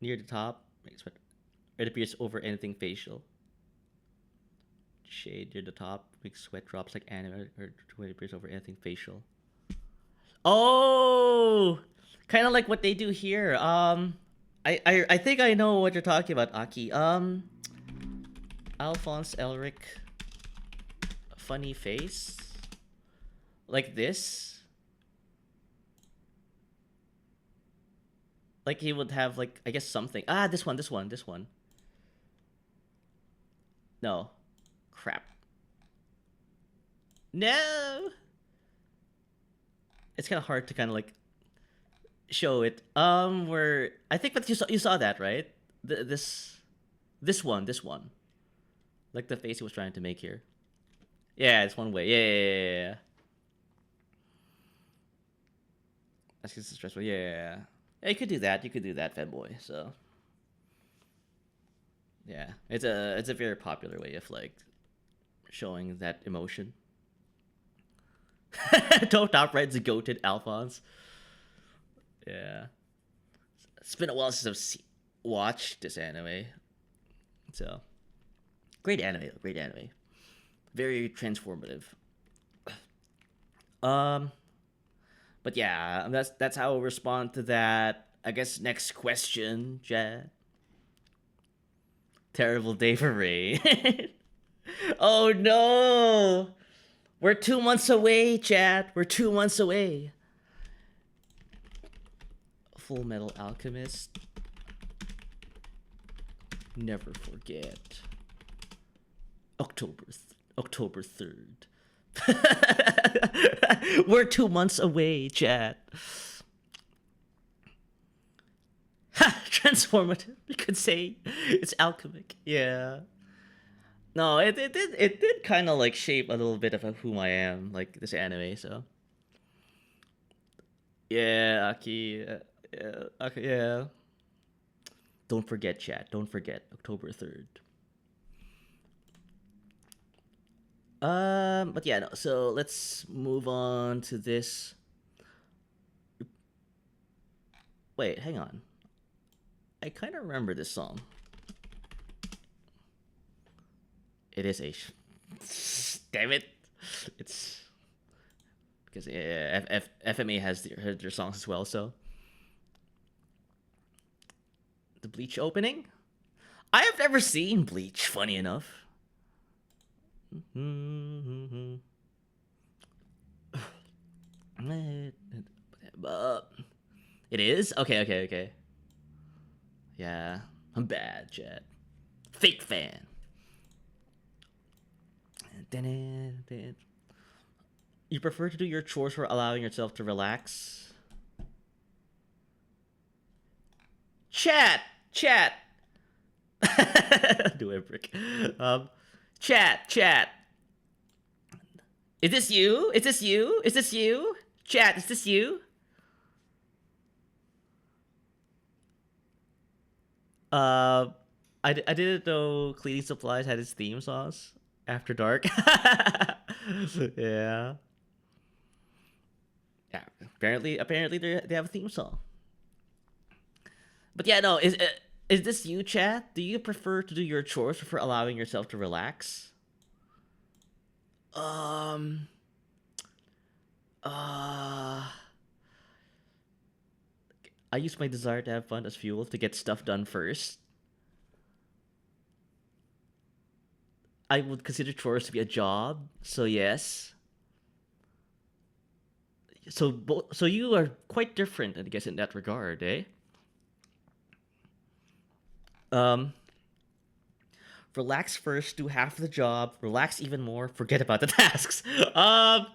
near the top, make sweat. It appears over anything facial. Shade near the top, make sweat drops like anime, or when it appears over anything facial. Oh, kind of like what they do here. I think I know what you're talking about, Aki. Alphonse Elric, funny face, like this. Like he would have like I guess something. Ah, this one. No, crap. No, it's kind of hard to kind of like show it. Where I think, but you saw that right? This one, like the face he was trying to make here. Yeah, it's one way. Yeah. That's just stressful. Yeah. Yeah, you could do that. You could do that, fanboy. So yeah, it's a very popular way of like showing that emotion. Don't top right's a goated Alphonse. Yeah, it's been a while since watched this anime. So great anime, great anime, very transformative. Um, but yeah, that's how I'll respond to that. I guess next question, Jet. Terrible day for Ray. Oh no! We're 2 months away, Chad. We're 2 months away. Full Metal Alchemist. Never forget. October 3rd. We're 2 months away, Chad. Transformative. You could say it's alchemic. Yeah. No, it did kind of like shape a little bit of who I am, like this anime. So yeah, Aki, yeah, okay, yeah. Don't forget, chat. Don't forget October 3rd. But yeah, no. So let's move on to this. Wait, hang on. I kind of remember this song. It is a. Damn it! It's because yeah, FMA has their songs as well. So the Bleach opening. I have never seen Bleach. Funny enough. It is okay. Yeah, I'm bad, Jet. Fake fan. You prefer to do your chores or allowing yourself to relax? Chat, chat. Do a brick. Chat. Is this you? Is this you? Is this you? Chat, is this you? Uh, I didn't know cleaning supplies had its theme songs after dark. Yeah. Yeah. Apparently they have a theme song. But yeah, no. Is this you, chat? Do you prefer to do your chores before allowing yourself to relax? Um. Uh. I use my desire to have fun as fuel to get stuff done first. I would consider chores to be a job, so yes. So you are quite different, I guess, in that regard, eh? Um, relax first, do half the job, relax even more, forget about the tasks. Um,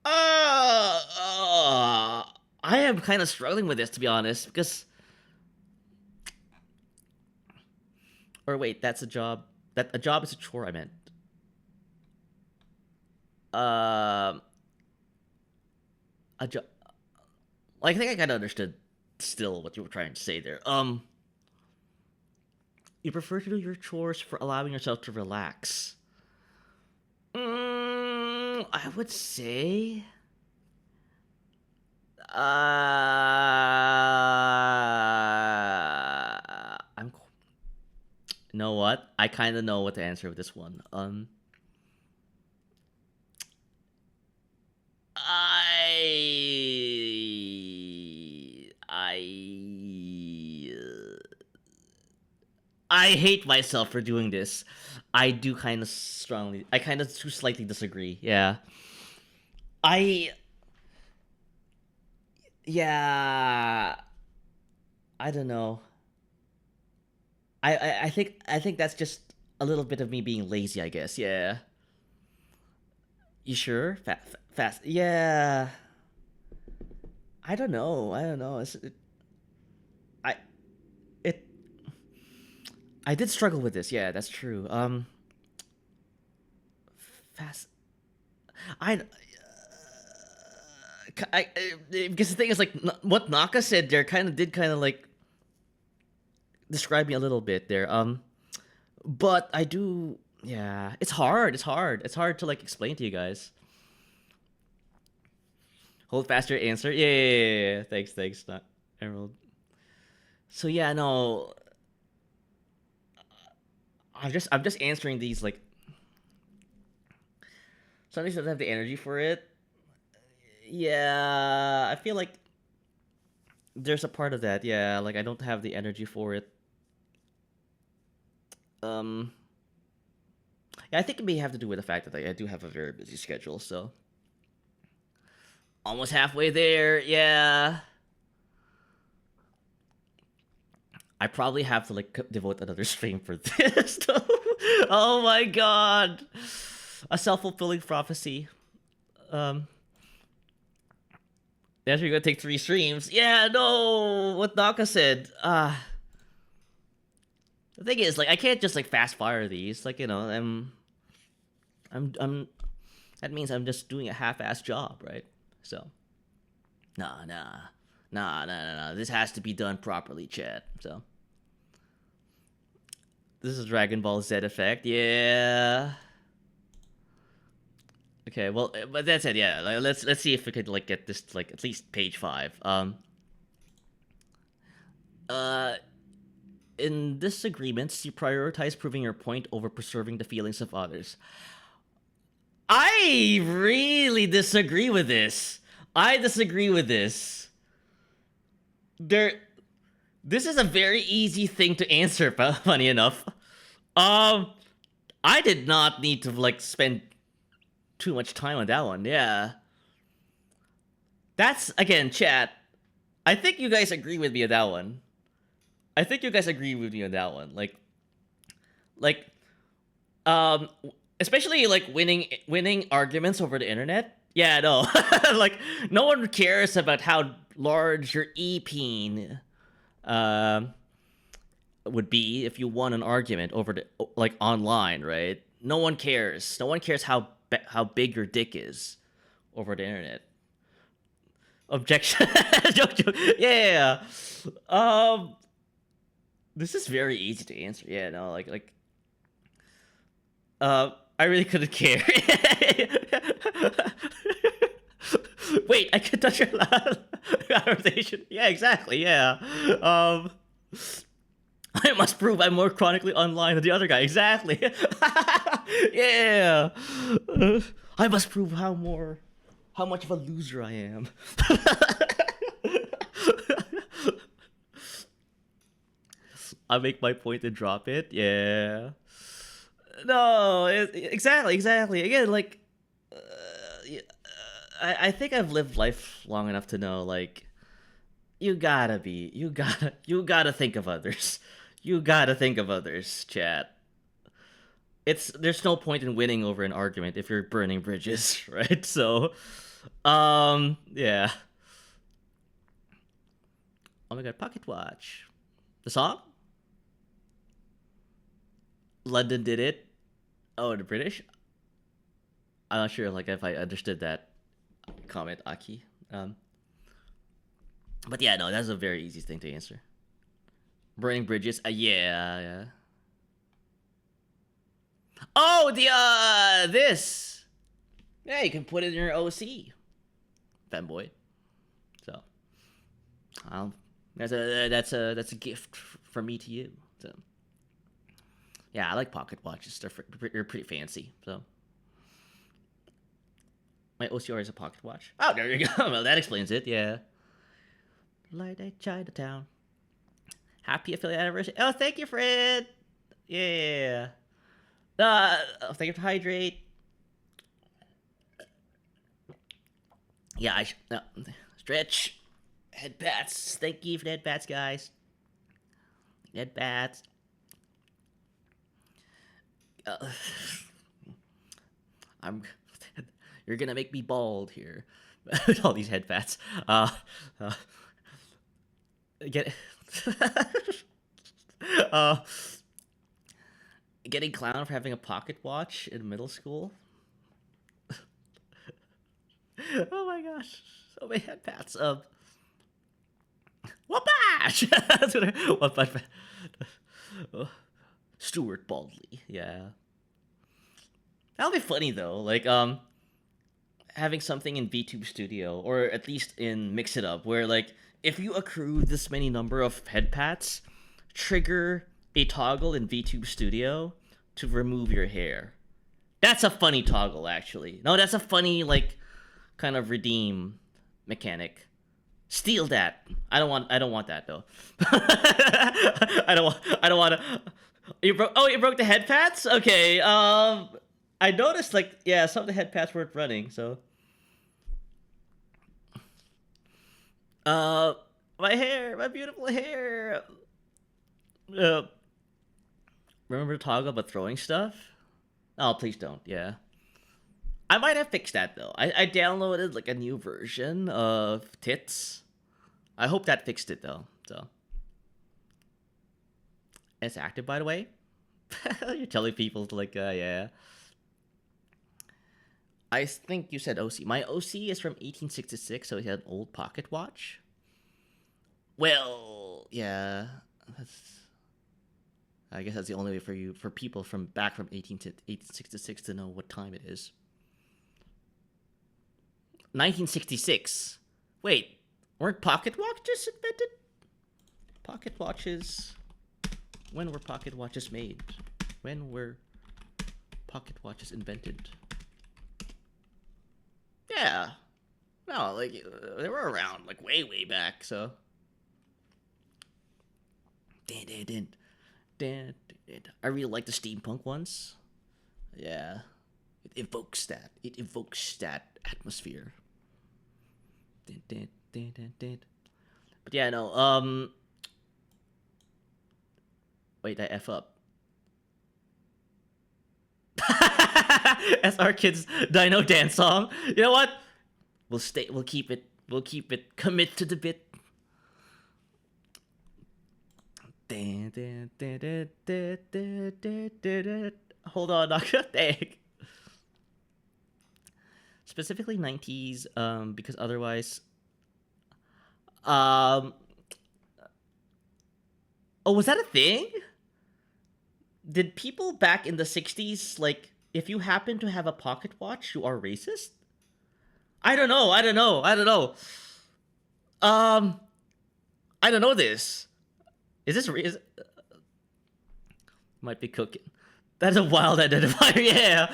I am kind of struggling with this, to be honest, because. Or wait, that's a job. That a job is a chore. I meant. Um, a job. Like, I think I kind of understood still what you were trying to say there. You prefer to do your chores for allowing yourself to relax. I would say. I'm. You know what? I kind of know what to answer with this one. I I hate myself for doing this. I do kind of strongly. I kind of slightly disagree. Yeah. I. Yeah. I don't know. I think that's just a little bit of me being lazy. I guess. Yeah. You sure? Fast. Yeah. I don't know. I don't know. I it. I did struggle with this. Yeah, that's true. Fast. I because the thing is like what Naka said there kind of like describe me a little bit there. But I do. Yeah, it's hard. It's hard. It's hard to like explain to you guys. Hold faster. Answer. Yeah. Thanks. Not Emerald. So yeah, no. I'm just answering these like. Sometimes I don't have the energy for it. Yeah, I feel like there's a part of that. Yeah, like I don't have the energy for it. Um, yeah, I think it may have to do with the fact that like, I do have a very busy schedule. So almost halfway there. Yeah, I probably have to like devote another stream for this. Oh my god, a self-fulfilling prophecy. Um, that's you're gonna take 3 streams. Yeah, no, what Naka said. The thing is, like, I can't just like fast fire these. Like, I'm. That means I'm just doing a half-ass job, right? So, nah. This has to be done properly, Chad. So, this is Dragon Ball Z effect. Yeah. Okay. Well, but that's it. Yeah. Like, let's see if we could like get this like at least page 5. Uh. In disagreements, you prioritize proving your point over preserving the feelings of others. I really disagree with this. I disagree with this. There, this is a very easy thing to answer. Funny enough, um, I did not need to like spend too much time on that one. Yeah, that's again, chat. I think you guys agree with me on that one. I think you guys agree with me on that one. Like, um, especially like winning arguments over the internet. Yeah, no, like no one cares about how large your e-peen would be if you won an argument over the like online, right? No one cares. No one cares how big your dick is over the internet. Objection. Joke, joke. Yeah. Um. This is very easy to answer. Yeah. No. Like. I really couldn't care. Wait, I could touch your conversation. Yeah, exactly. Yeah. Um. I must prove I'm more chronically online than the other guy. Exactly. Yeah. I must prove how much of a loser I am. I make my point and drop it. Yeah. No, exactly. Again, like, yeah, I think I've lived life long enough to know, like, you gotta think of others. You gotta think of others, chat. There's no point in winning over an argument if you're burning bridges, right? So, yeah. Oh my god, Pocket Watch. The song? London did it. Oh, the British? I'm not sure, like, if I understood that comment, Aki. But yeah, no, that's a very easy thing to answer. Burning bridges? Yeah. Oh, this. Yeah, you can put it in your OC, fanboy. So, that's a gift from me to you. So, yeah, I like pocket watches. They're pretty fancy. So, my OCR is a pocket watch. Oh, there you go. Well, that explains it. Yeah. Light at Chinatown. Happy affiliate anniversary. Oh, thank you, Fred. Yeah. Thank you for hydrate. Yeah, stretch. Head pats. Thank you for the head pats, guys. Head pats. I'm. You're gonna make me bald here with all these head pats. Get. uh, Getting clowned for having a pocket watch in middle school. Oh my gosh, so many head pats. Whoop-ash! That's what I. Stuart baldly, yeah. That'll be funny though. Like having something in VTube Studio, or at least in Mix It Up, where like if you accrue this many number of head pats, trigger a toggle in VTube Studio to remove your hair. That's a funny toggle, actually. No, that's a funny like kind of redeem mechanic. Steal that. I don't want that though. I don't want to. You broke the head pats? Okay. I noticed like yeah, some of the head pats weren't running, so. My hair, my beautiful hair. Remember to toggle about throwing stuff? Oh, please don't. Yeah. I might have fixed that though. I downloaded like a new version of Tits. I hope that fixed it though. So it's active, by the way. You're telling people to like, yeah. I think you said OC. My OC is from 1866, so he had an old pocket watch. Well, yeah. I guess that's the only way for people from back from 1866 to know what time it is. 1966. Wait, weren't pocket watches invented? Pocket watches. When were pocket watches made? When were pocket watches invented? Yeah. No, like they were around like way back. So. I really like the steampunk ones. Yeah, it evokes that. It evokes that atmosphere. But yeah, no. Wait, I f up. As our kids' Dino dance song. You know what? We'll keep it We'll keep it commit to the bit. Hold on, dang. Specifically 90s, because otherwise, um, oh, was that a thing? Did people back in the 60s, like, if you happen to have a pocket watch, you are racist? I don't know. I don't know. I don't know. Um, I don't know this. Is this might be cooking? That's a wild identifier. Yeah.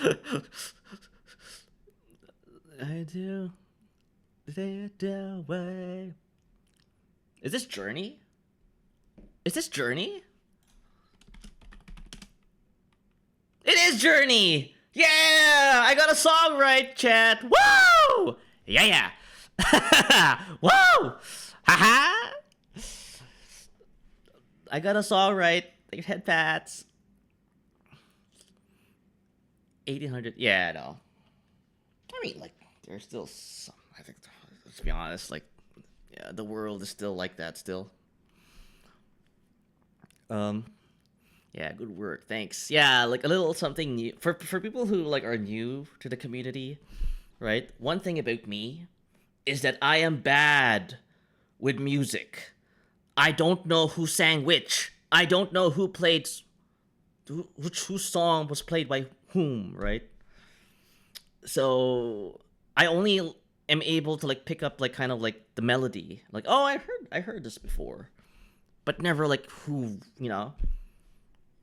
I do. The way. Is this Journey? Is this Journey? It is Journey! Yeah! I got a song right, chat! Woo! Yeah, yeah! Woo! Haha! I got a song right. Head pats. 1800. Yeah, no. I mean, like, there's still some. I think, let's be honest, like, yeah, the world is still like that still. Yeah, good work. Thanks. Yeah, like a little something new for people who like are new to the community, right? One thing about me is that I am bad with music. I don't know who sang which. I don't know who played whose song was played by whom, right? So I only am able to like pick up like kind of like the melody. Like, oh, I heard this before. But never like who,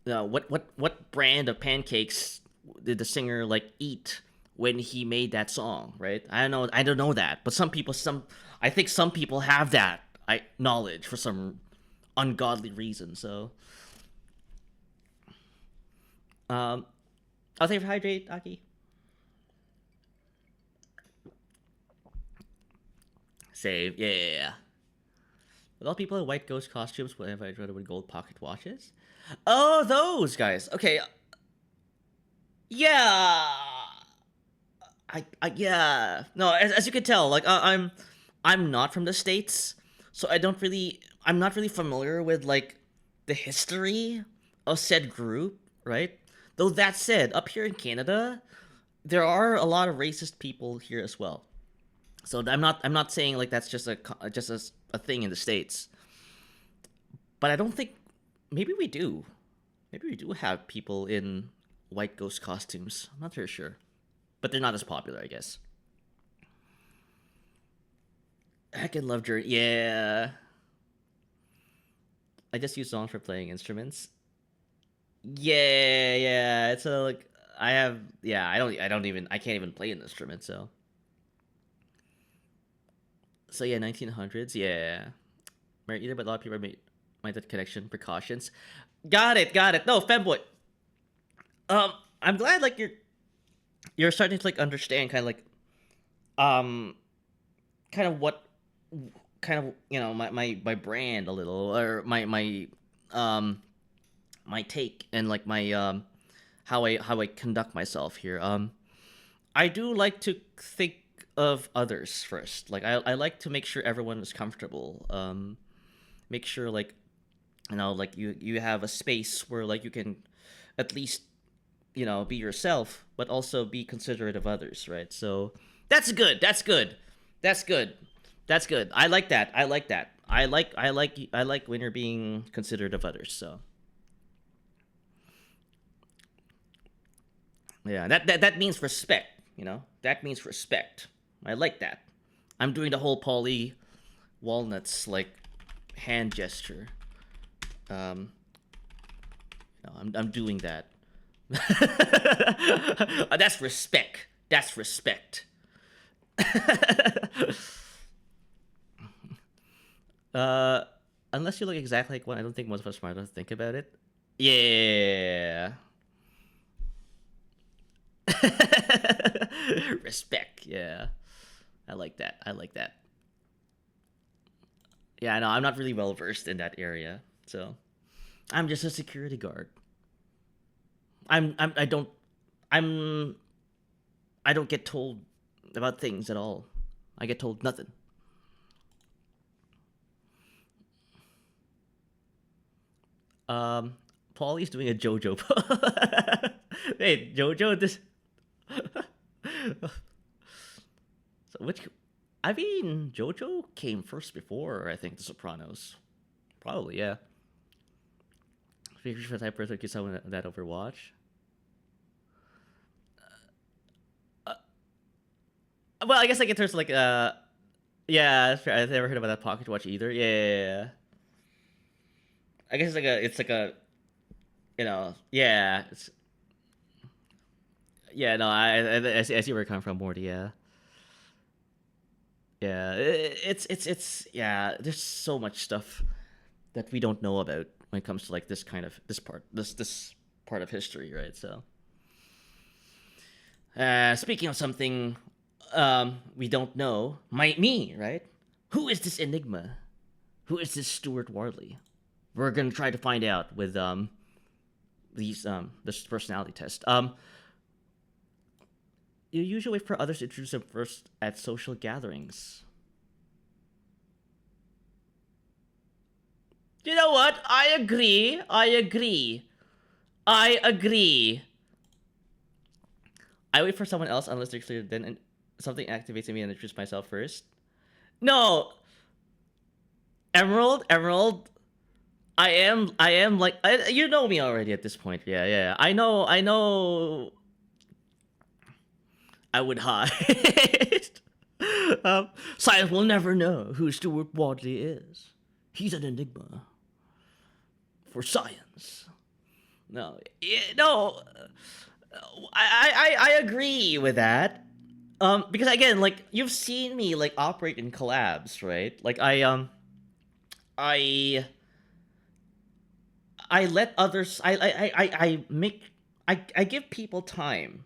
what brand of pancakes did the singer like eat when he made that song, right? I don't know that, but I think some people have that knowledge for some ungodly reason. So, I'll take hydrate, Aki. Save, yeah. With all people in white ghost costumes, whenever I try to win gold pocket watches. Oh, those guys. Okay. Yeah. Yeah. No, as you can tell, like I'm not from the States, so I'm not really familiar with like the history of said group, right? Though that said, up here in Canada, there are a lot of racist people here as well. So I'm not saying like that's just a thing in the States, but I don't think maybe we do. Maybe we do have people in white ghost costumes. I'm not very sure, but they're not as popular, I guess. I can love Journey. Yeah, I just use songs for playing instruments. Yeah, yeah. It's a like I have. Yeah, I can't even play an instrument. So yeah, 1900s. Yeah, Mary either, but a lot of people made that connection. Precautions. Got it. Got it. No, femboy. I'm glad like you're starting to like understand kind of like um kind of what kind of my brand a little or um my take and like my how I conduct myself here. I do like to think of others first. Like I like to make sure everyone is comfortable. Make sure like like you have a space where like you can at least be yourself, but also be considerate of others, right? So that's good. That's good. That's good. That's good. I like that. I like that. I like when you're being considerate of others. So yeah, that means respect. That means respect. I like that. I'm doing the whole Polly Walnuts like hand gesture. Um, I'm doing that. That's respect. That's respect. uh, unless you look exactly like one, I don't think most of us are smart enough to think about it. Yeah. Respect. Yeah. I like that. I like that. Yeah, I know. I'm not really well versed in that area, so I'm just a security guard. I'm I don't I'm I don't get told about things at all. I get told nothing. Um, Paulie's doing a JoJo. Hey, JoJo, this. So which, I mean, JoJo came first before I think The Sopranos. Probably, yeah. Features for type person could someone that Overwatch. Well, I guess like in terms of like yeah, that's fair. I've never heard about that pocket watch either. Yeah, yeah, yeah. I guess it's like a yeah, it's yeah. No, I see where you're coming from, Morty. Yeah, yeah. It's yeah. There's so much stuff that we don't know about when it comes to like this kind of this part of history, right? So, speaking of something we don't know, me, right? Who is this enigma? Who is this Stuart Wardley? We're gonna try to find out with this personality test. You usually wait for others to introduce them first at social gatherings. You know what? I agree. I agree. I agree. I wait for someone else unless they're clear. Then something activates in me and introduce myself first. No, Emerald. I am like you know me already at this point. Yeah, yeah. I know. I would hide. Science will never know who Stuart Wadley is. He's an enigma for science. No, no. I agree with that. Because again, like you've seen me like operate in collabs, right? Like I I let others. I make. I give people time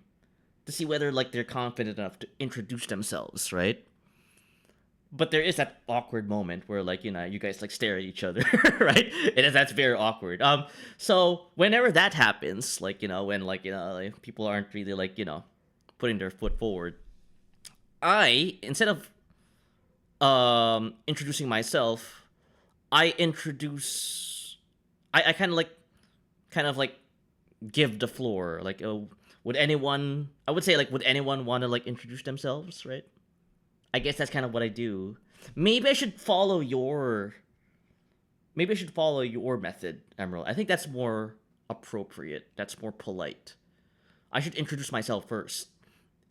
to see whether like they're confident enough to introduce themselves, right? But there is that awkward moment where like you guys like stare at each other, right? And that's very awkward. So whenever that happens, like when like people aren't really like putting their foot forward, I instead of introducing myself, I introduce. I kind of like give the floor. Like, would anyone? I would say like, would anyone want to like introduce themselves? Right. I guess that's kind of what I do. Maybe I should follow your. Maybe I should follow your method, Emerald. I think that's more appropriate. That's more polite. I should introduce myself first.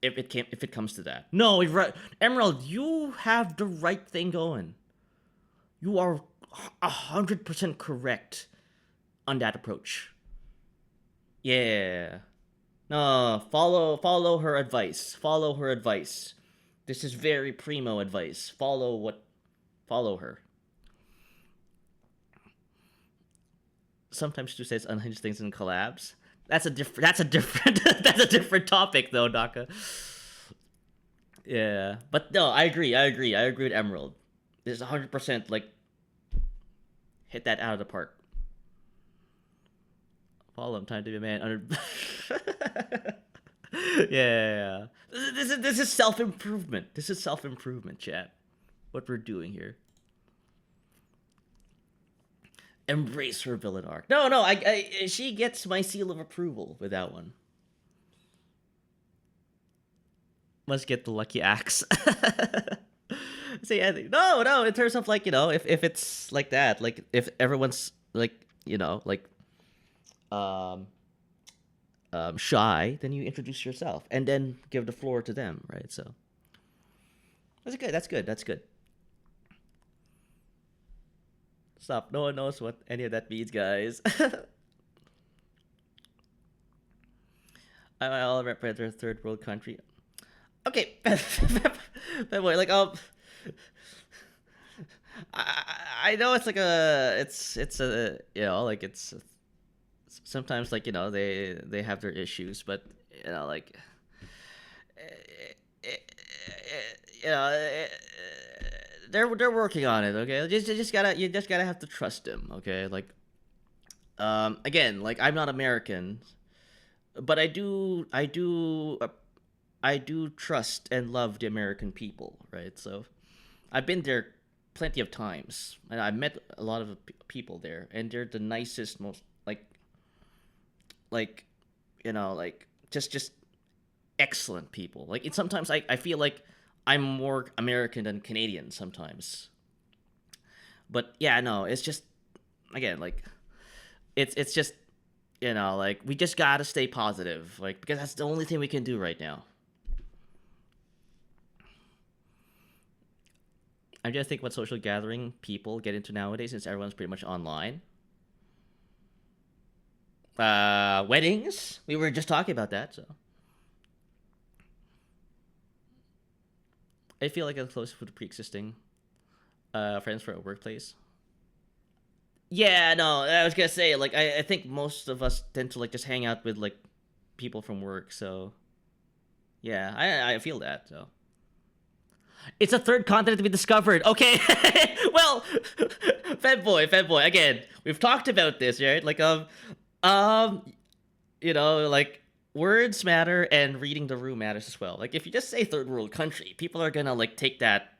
If it comes to that. No, right, Emerald, you have the right thing going. You are 100% correct on that approach. Yeah. No, follow her advice. Follow her advice. This is very primo advice. Follow her. Sometimes Stu says unhinged things in collabs. That's a different that's a different topic though, Daka. Yeah. But no, I agree. I agree with Emerald. This is 100% like hit that out of the park. Follow him, time to be a man. Yeah. This is self improvement. This is self improvement, chat. What we're doing here. Embrace her villain arc. No, no, she gets my seal of approval with that one. Must get the lucky axe. See, I think no. In terms of like if it's like that, like if everyone's like like um shy, then you introduce yourself and then give the floor to them, right? So that's good. That's good. That's good. Stop. No one knows what any of that means, guys. I'll represent a third world country. Okay, but wait, like I know it's like it's a like it's sometimes like they have their issues, but like you know they're working on it. Okay, you just gotta have to trust them. Okay, like again, like I'm not American, but I do trust and love the American people, right? So I've been there plenty of times, and I met a lot of people there, and they're the nicest, most like like just excellent people. Like it's sometimes I feel like I'm more American than Canadian sometimes. But yeah, no, it's just again like it's just like we just gotta stay positive, like because that's the only thing we can do right now. I'm just thinking what social gathering people get into nowadays since everyone's pretty much online. Weddings. We were just talking about that, so I feel like I'm close with pre-existing friends for a workplace. Yeah, no, I was gonna say like I think most of us tend to like just hang out with like people from work, so yeah, I feel that. So it's a third continent to be discovered. Okay, well, fanboy. Again, we've talked about this, right? Like um, like words matter and reading the room matters as well. Like if you just say third world country, people are gonna like take that,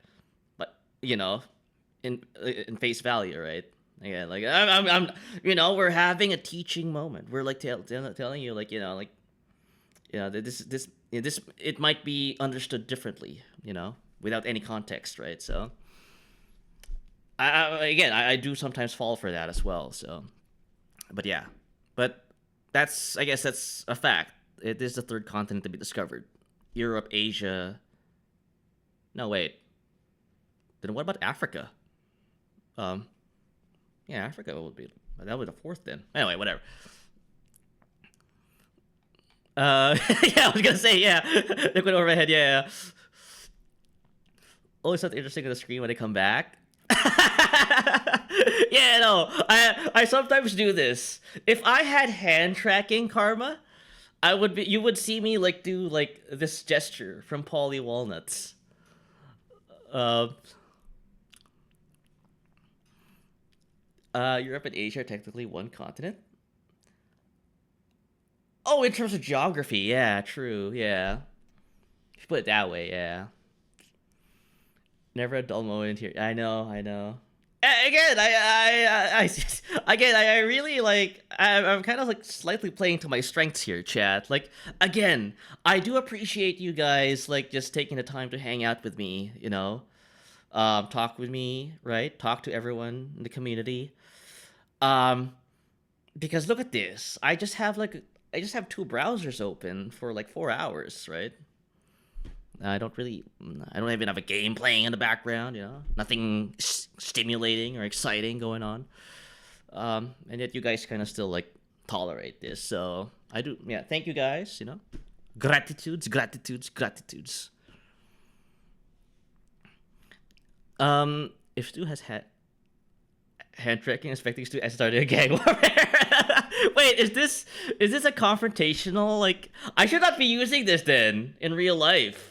but in face value, right? Yeah, like I'm we're having a teaching moment. We're like telling you, like this it might be understood differently, without any context, right? So I do sometimes fall for that as well. So, but yeah, but I guess that's a fact. It is the third continent to be discovered. Europe, Asia. No, wait. Then what about Africa? Um, yeah, Africa would be that would be the fourth then. Anyway, whatever. Yeah, I was gonna say yeah. Look went over my head. Yeah. Always something interesting on the screen when they come back. Yeah, no, I sometimes do this. If I had hand tracking karma, you would see me like do like this gesture from Polly Walnuts. Uh, Europe and Asia are technically one continent. Oh, in terms of geography, yeah, true, yeah. If you put it that way, yeah. Never a dull moment here. I know. Again, again, I really like. I'm kind of like slightly playing to my strengths here, chat. Like, again, I do appreciate you guys like just taking the time to hang out with me. Talk with me, right? Talk to everyone in the community. Um, because look at this. I just have two browsers open for like 4 hours, right? I don't even have a game playing in the background, nothing stimulating or exciting going on. And yet you guys kind of still like tolerate this. So I do, yeah, thank you guys, gratitudes. If Stu has had hand tracking, expecting Stu has started a gang warfare. Wait, is this a confrontational, like, I should not be using this then in real life.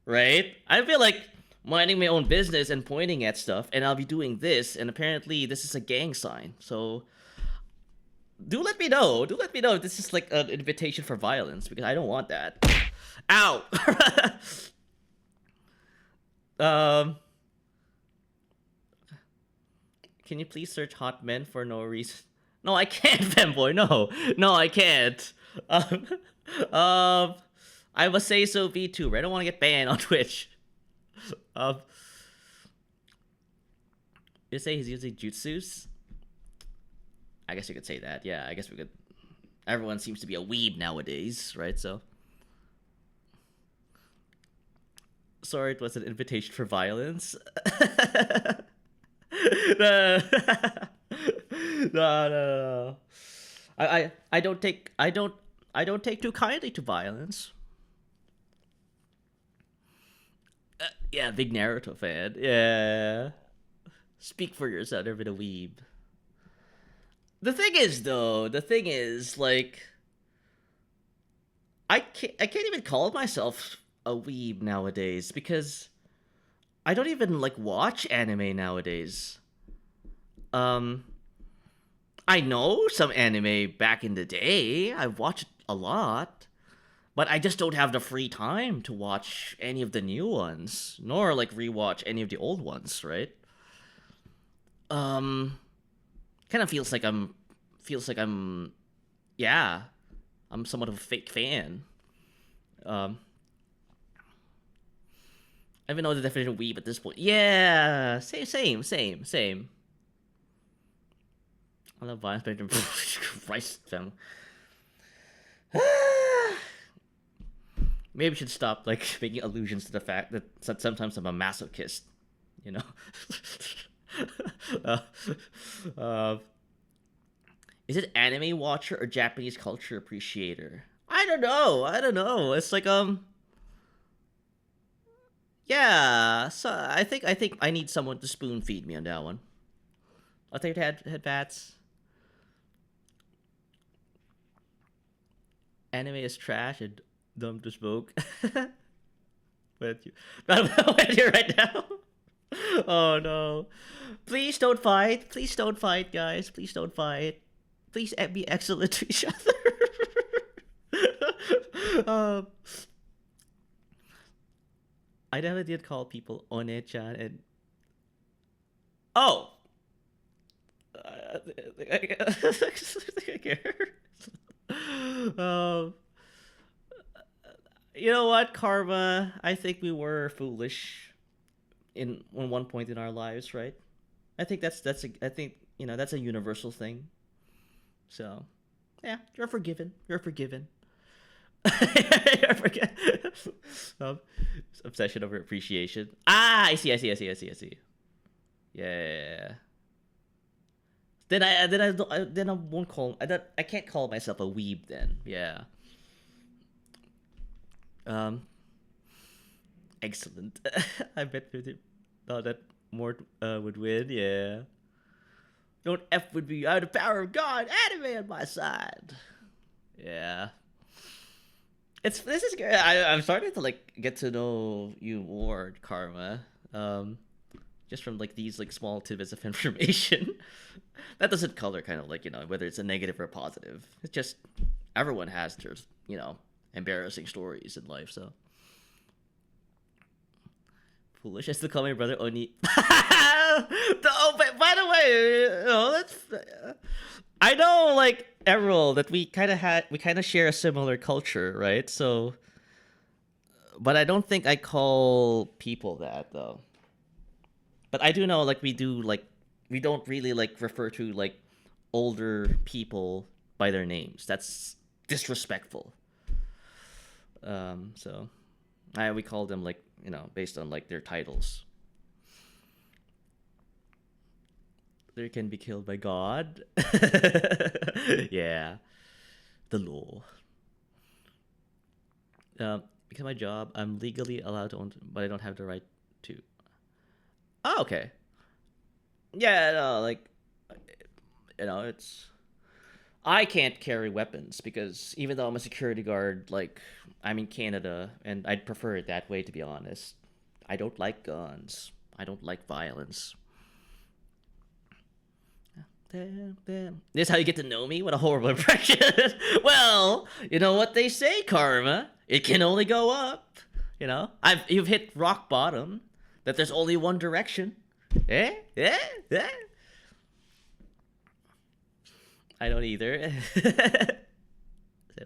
Right? I feel like minding my own business and pointing at stuff, and I'll be doing this, and apparently this is a gang sign. So do let me know. Do let me know if this is like an invitation for violence, because I don't want that. Ow! um, can you please search hot men for no reason? No, I can't, fanboy. No, I can't. Um, um, I must say so, vtuber. I don't want to get banned on Twitch. Um, you say he's using jutsus? I guess you could say that. Yeah, I guess we could. Everyone seems to be a weeb nowadays, right? So, sorry, it was an invitation for violence. No, no. I don't take too kindly to violence. Yeah, big Naruto fan. Yeah. Speak for yourself, never been a weeb. The thing is, like, I can't even call myself a weeb nowadays because I don't even like watch anime nowadays. Um, I know some anime back in the day. I watched a lot, but I just don't have the free time to watch any of the new ones, nor like rewatch any of the old ones, right? Um, kind of feels like yeah, I'm somewhat of a fake fan. Um, I don't even know the definition of weeb at this point. Yeah, same. I love violence spectrum. Christ, fam. Maybe we should stop like making allusions to the fact that sometimes I'm a masochist. You know. uh, uh, is it anime watcher or Japanese culture appreciator? I don't know. It's like yeah. So I think I need someone to spoon feed me on that one. I think it had bats. Anime is trash and dumb to smoke. But you, but you right now. Oh no! Please don't fight. Please don't fight, guys. Please don't fight. Please be excellent to each other. I never did call people One-chan and oh. I care. Um, you know what, Karma? I think we were foolish in on one point in our lives, right? I think I think that's a universal thing. So, yeah, you're forgiven. You're forgiven. You're forgiven. um, Obsession over appreciation. Ah, I see. Yeah. Then I won't call I can't call myself a weeb then. Yeah. Um. Excellent. I bet thought that more would win. Yeah. Don't F with me. I have the power of God. Anime on my side. Yeah. This is good. I'm starting to like get to know you more, Karma. Just from like these like small tidbits of information. That doesn't color kind of like whether it's a negative or a positive. It's just everyone has their embarrassing stories in life. So foolish as to call my brother Oni. Oh, by the way, that's. I know, like Errol, that we kind of share a similar culture, right? So, but I don't think I call people that though. But I do know, like we don't really like refer to like older people by their names. That's disrespectful. So we call them like based on like their titles. They can be killed by God. Yeah, the law. Because of my job, I'm legally allowed to own, but I don't have the right to. Oh, okay. Yeah, no, like it's I can't carry weapons because even though I'm a security guard, like I'm in Canada and I'd prefer it that way to be honest. I don't like guns. I don't like violence. Damn, damn. This is how you get to know me? What a horrible impression. Well, you know what they say, Karma. It can only go up. You've hit rock bottom. That there's only one direction. Eh? Eh? Eh? I don't either.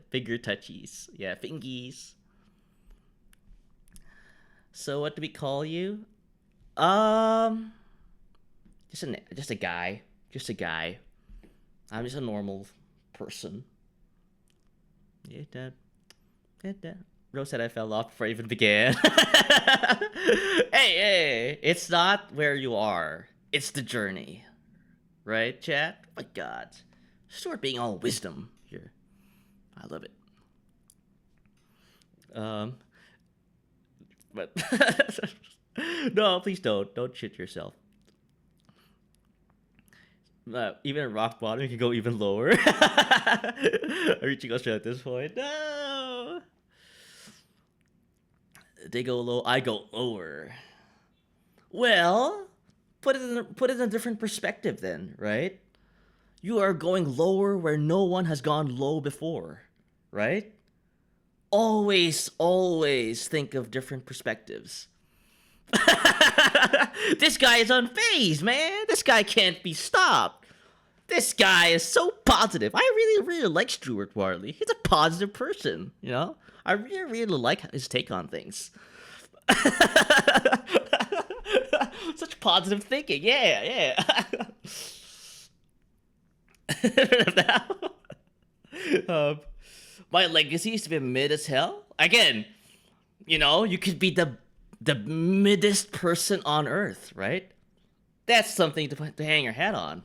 Finger touchies. Yeah, fingies. So what do we call you? Um, just a guy. Just a guy. I'm just a normal person. Yeah, Rose said I fell off before I even began. Hey, it's not where you are. It's the journey. Right, chat? Oh my god. Start being all wisdom here. I love it. But no, please don't. Don't shit yourself. Even at rock bottom, you can go even lower. I'm reaching Australia at this point. No. They go low, I go lower. Well, put it in a different perspective then, right? You are going lower where no one has gone low before, right? Always think of different perspectives. This guy is unfazed, man. This guy can't be stopped. This guy is so positive. I really like Stuart Warley. He's a positive person, you know? I really like his take on things. Such positive thinking. Yeah. My legacy is to be mid as hell. Again, you know, you could be the middest person on earth, right? That's something to hang your hat on.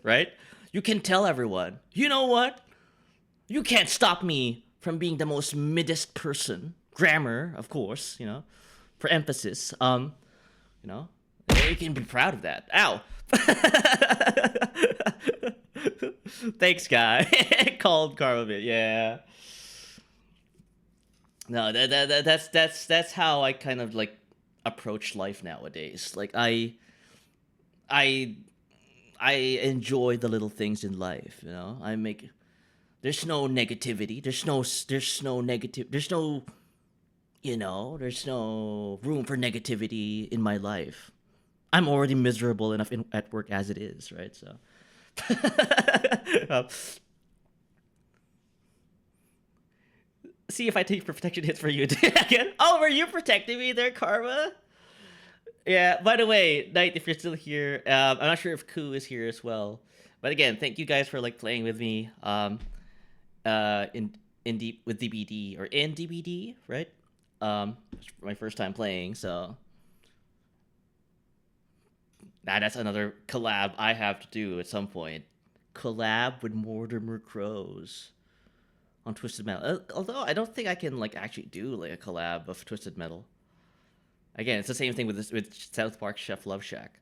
Right? You can tell everyone, you know what? You can't stop me from being the most middest person. Grammar, of course, you know, for emphasis. You know, you can be proud of that. Ow. Thanks, guy. Called Karma bit. Yeah. No, that's how I kind of like approach life nowadays. Like I enjoy the little things in life, you know. There's no negativity. There's no negative. There's no, you know, there's no room for negativity in my life. I'm already miserable enough at work as it is, right? So see if I take protection hits for you again. Oh, were you protecting me there, Karma? Yeah, by the way, Knight, if you're still here, I'm not sure if Ku is here as well. But again, thank you guys for like playing with me with DBD or in DBD, right? It's my first time playing, so that's another collab I have to do at some point. Collab with Mortimer Crows on Twisted Metal. Although I don't think I can like actually do like a collab of Twisted Metal. Again, it's the same thing with South Park Chef Love Shack.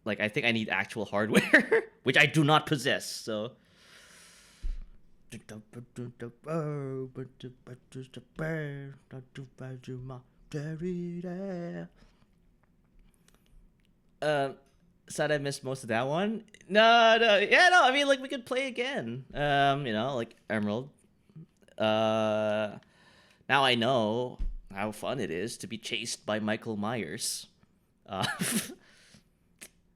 Like, I think I need actual hardware, which I do not possess, so. Sad I missed most of that one. No, I mean, like, we could play again. You know, like Emerald. Now I know how fun it is to be chased by Michael Myers. And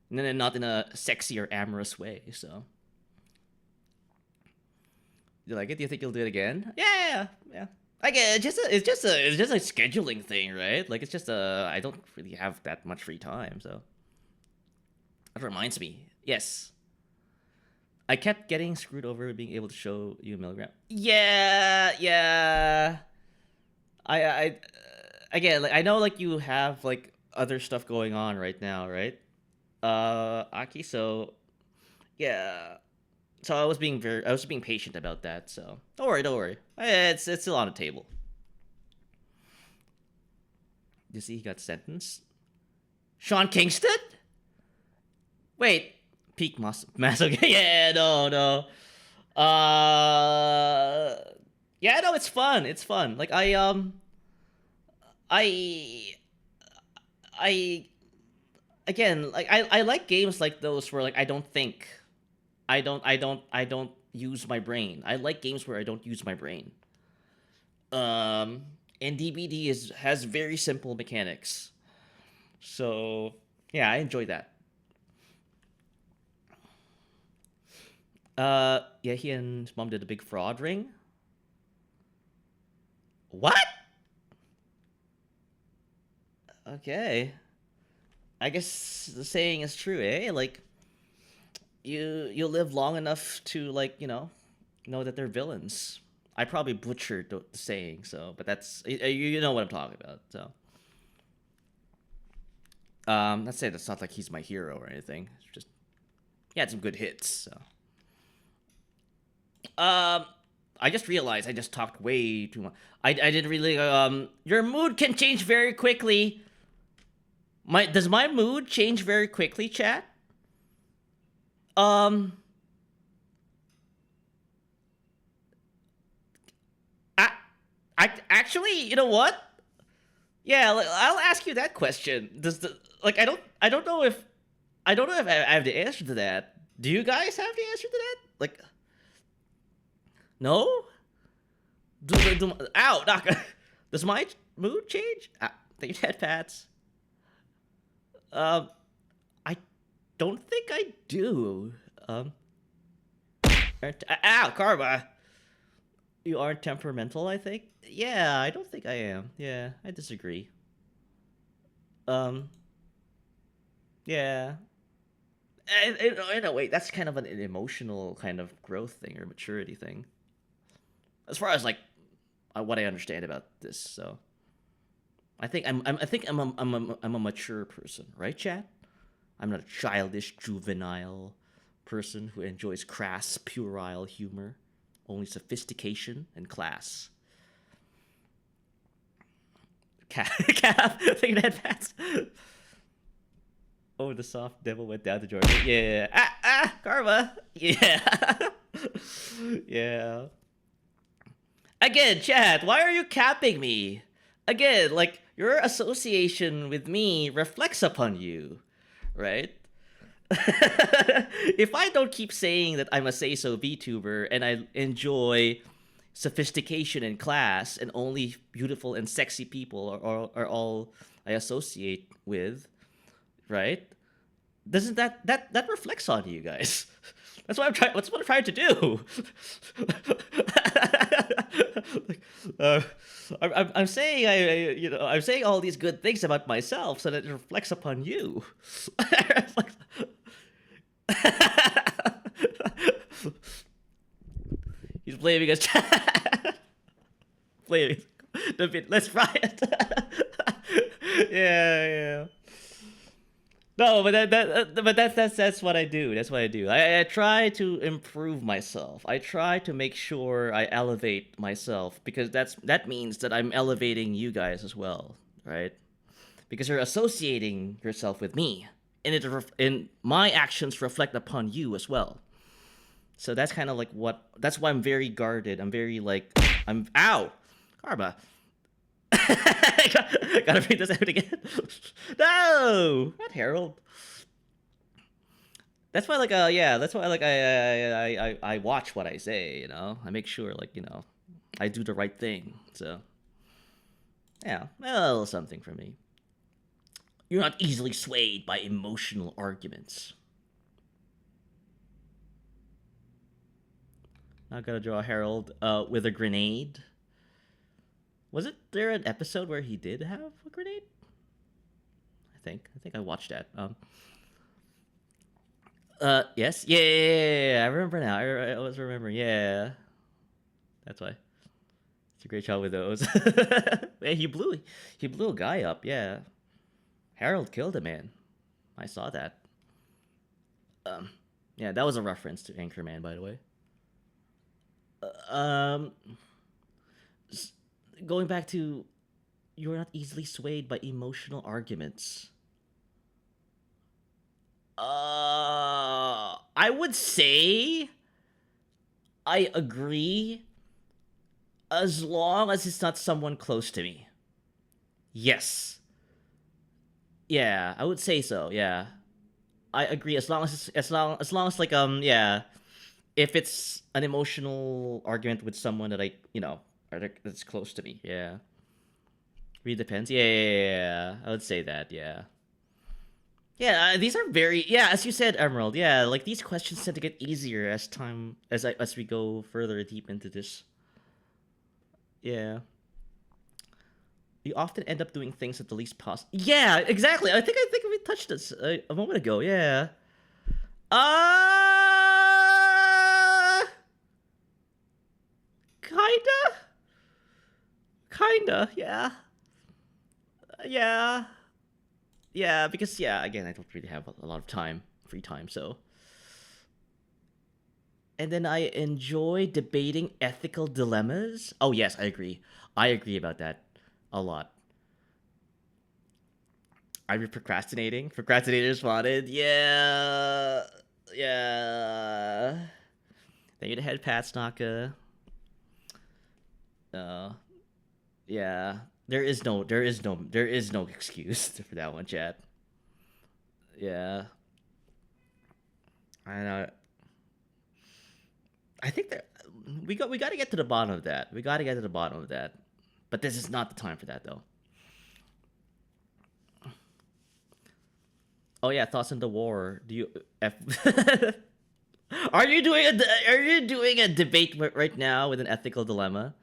then not in a sexy or amorous way, so. You like it? Do you think you'll do it again? Yeah. Again, it's just a scheduling thing, right? Like, it's just I don't really have that much free time, so. That reminds me. Yes. I kept getting screwed over with being able to show you a milligram. Yeah. I again, like, I know, like, you have like other stuff going on right now, right? Aki, so yeah. So I was being patient about that. So don't worry. It's still on the table. You see, he got sentenced. Sean Kingston? Wait, peak mass. Yeah, no. Yeah, no, it's fun. It's fun. Like I again, like I like games like those where like I don't think, I don't use my brain. I like games where I don't use my brain. And DBD has very simple mechanics, so yeah, I enjoy that. Yeah, he and his mom did a big fraud ring. What? Okay. I guess the saying is true, eh? Like, you live long enough to, like, know that they're villains. I probably butchered the saying, so, but that's, you know what I'm talking about, so. Let's say that's not like he's my hero or anything. It's just, he had some good hits, so. I just realized I just talked way too much. I didn't really, your mood can change very quickly. Does my mood change very quickly, chat? I actually, you know what? Yeah, I'll ask you that question. I don't know if I have the answer to that. Do you guys have the answer to that? Like, no? Ow, doc. Does my Mood change? Thank you, Ted Pats. Um, I don't think I do. Um, ow, Karma. You aren't temperamental, I think? Yeah, I don't think I am. Yeah, I disagree. Um, yeah. In a way, that's kind of an emotional kind of growth thing or maturity thing. As far as like what I understand about this, so I think I'm a mature person, right, Chad? I'm not a childish, juvenile person who enjoys crass, puerile humor, only sophistication and class. Calf, thinking that fast. Oh, the soft devil went down to Jordan. Yeah. Karma. Yeah. Yeah. Again, Chad, why are you capping me? Again, like, your association with me reflects upon you, right? If I don't keep saying that I'm a say-so VTuber and I enjoy sophistication and class and only beautiful and sexy people are all I associate with, right? Doesn't that reflects on you guys? That's what I'm trying. That's what I'm trying to do. Like, I'm saying I'm saying all these good things about myself so that it reflects upon you. He's blaming us. Blaming the bit. Let's riot. Yeah, yeah. No, but that's what I do. That's what I do. I try to improve myself. I try to make sure I elevate myself because that means that I'm elevating you guys as well, right? Because you're associating yourself with me, and and my actions reflect upon you as well. So that's kind of like what. That's why I'm very guarded. I'm very like I'm. Ow, Karma. Gotta read this out again. No, not Harold. That's why, like, yeah, that's why, like, I watch what I say. You know, I make sure, like, I do the right thing. So, yeah, a little something for me. You're not easily swayed by emotional arguments. Not gonna draw Harold with a grenade. Was it there an episode where he did have a grenade? I think I watched that. Yes, yeah, I remember now. I was remembering. Yeah, that's why. It's a great shot with those. Man, he blew a guy up. Yeah, Harold killed a man. I saw that. Um, yeah, that was a reference to Anchorman, by the way. Um, going back to, you're not easily swayed by emotional arguments. I would say I agree as long as it's not someone close to me. Yes. Yeah, I would say so. Yeah. I agree as long as as long as like yeah, if it's an emotional argument with someone that that's close to me. Yeah. Really depends. Yeah. I would say that. Yeah. Yeah, these are very yeah, as you said, Emerald. Yeah, like these questions tend to get easier as time as we go further deep into this. Yeah. You often end up doing things at the least possible. Yeah, exactly. I think we touched this a moment ago. Yeah. Uh kinda, kinda. Yeah, yeah, yeah. Because yeah, again, I don't really have a lot of time, free time. So, and then I enjoy debating ethical dilemmas. Oh yes, I agree. I agree about that a lot. Are you procrastinating? Procrastinators wanted. Yeah, yeah. Thank you to head Pat Snaka. Uh, yeah. There is no excuse for that one, chat. Yeah, I know. I think that we got to get to the bottom of that. We got to get to the bottom of that. But this is not the time for that, though. Oh yeah, thoughts on the war. Do you Are you doing a debate right now with an ethical dilemma?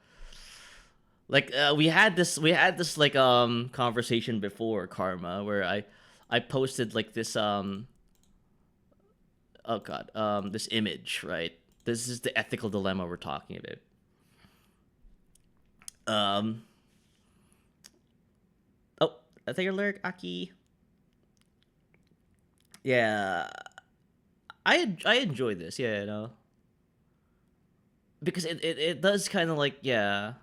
Like we had this like conversation before, Karma, where I posted like this oh god, this image, right? This is the ethical dilemma we're talking about. Oh, I think you're lyric, Aki. Yeah, I enjoy this. Yeah, you know, because it does kind of like, yeah,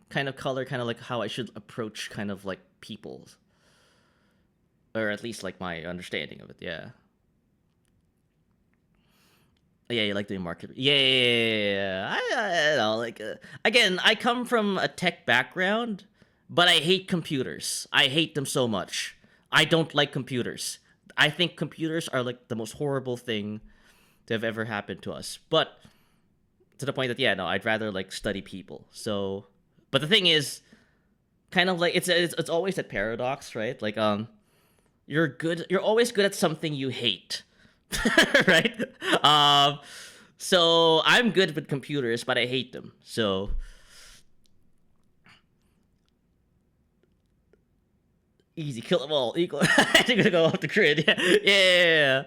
kind of color kind of like how I should approach kind of like people, or at least like my understanding of it. Yeah. Yeah, you like doing market. Yeah, yeah, yeah, yeah. I know, like again, I come from a tech background, but I hate computers. I hate them so much. I don't like computers. I think computers are like the most horrible thing to have ever happened to us. But to the point that, yeah, no, I'd rather like study people. So, but the thing is, kind of like it's always that paradox, right? Like you're always good at something you hate. Right? Um, so I'm good with computers, but I hate them. So easy, kill them all. Equal. I'm gonna go off the grid. Yeah, yeah.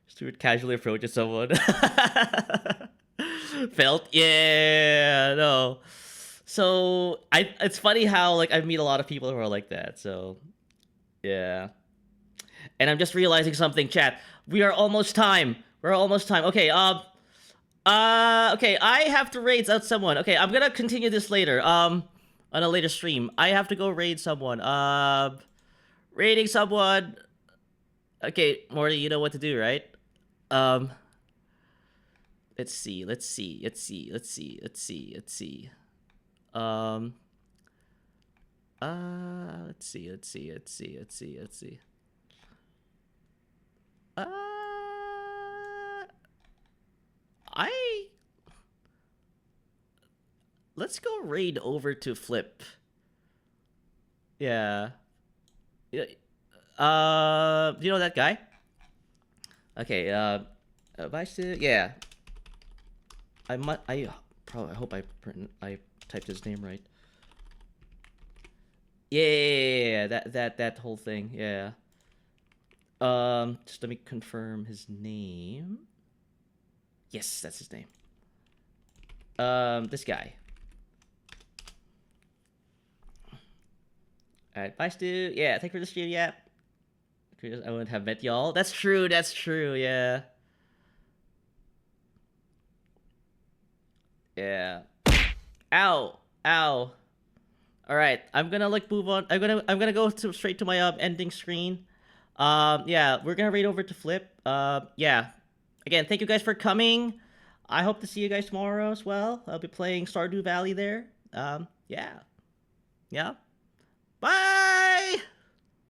Stuart casually approaches someone. Felt, yeah, no. So it's funny how like I meet a lot of people who are like that. So yeah. And I'm just realizing something, chat. We are almost time. We're almost time. Okay, okay, I have to raid out someone. Okay, I'm gonna continue this later. On a later stream. I have to go raid someone. Raiding someone. Okay, Morty, you know what to do, right? Um, let's see. Um, let's see. I let's go raid over to Flip. Yeah. Yeah. Do you know that guy? Okay. Vice. Yeah. I probably. I hope I typed his name right. Yeah. That whole thing. Yeah. Just let me confirm his name. Yes, that's his name. This guy. Alright, bye, Stu. Yeah, thank you for the stream, yeah. I wouldn't have met y'all. That's true, yeah. Yeah. Ow. Ow. Alright, I'm gonna like move on. I'm gonna go straight to my ending screen. Yeah, we're gonna raid over to Flip. Yeah. Again, thank you guys for coming. I hope to see you guys tomorrow as well. I'll be playing Stardew Valley there. Yeah. Yeah. Bye!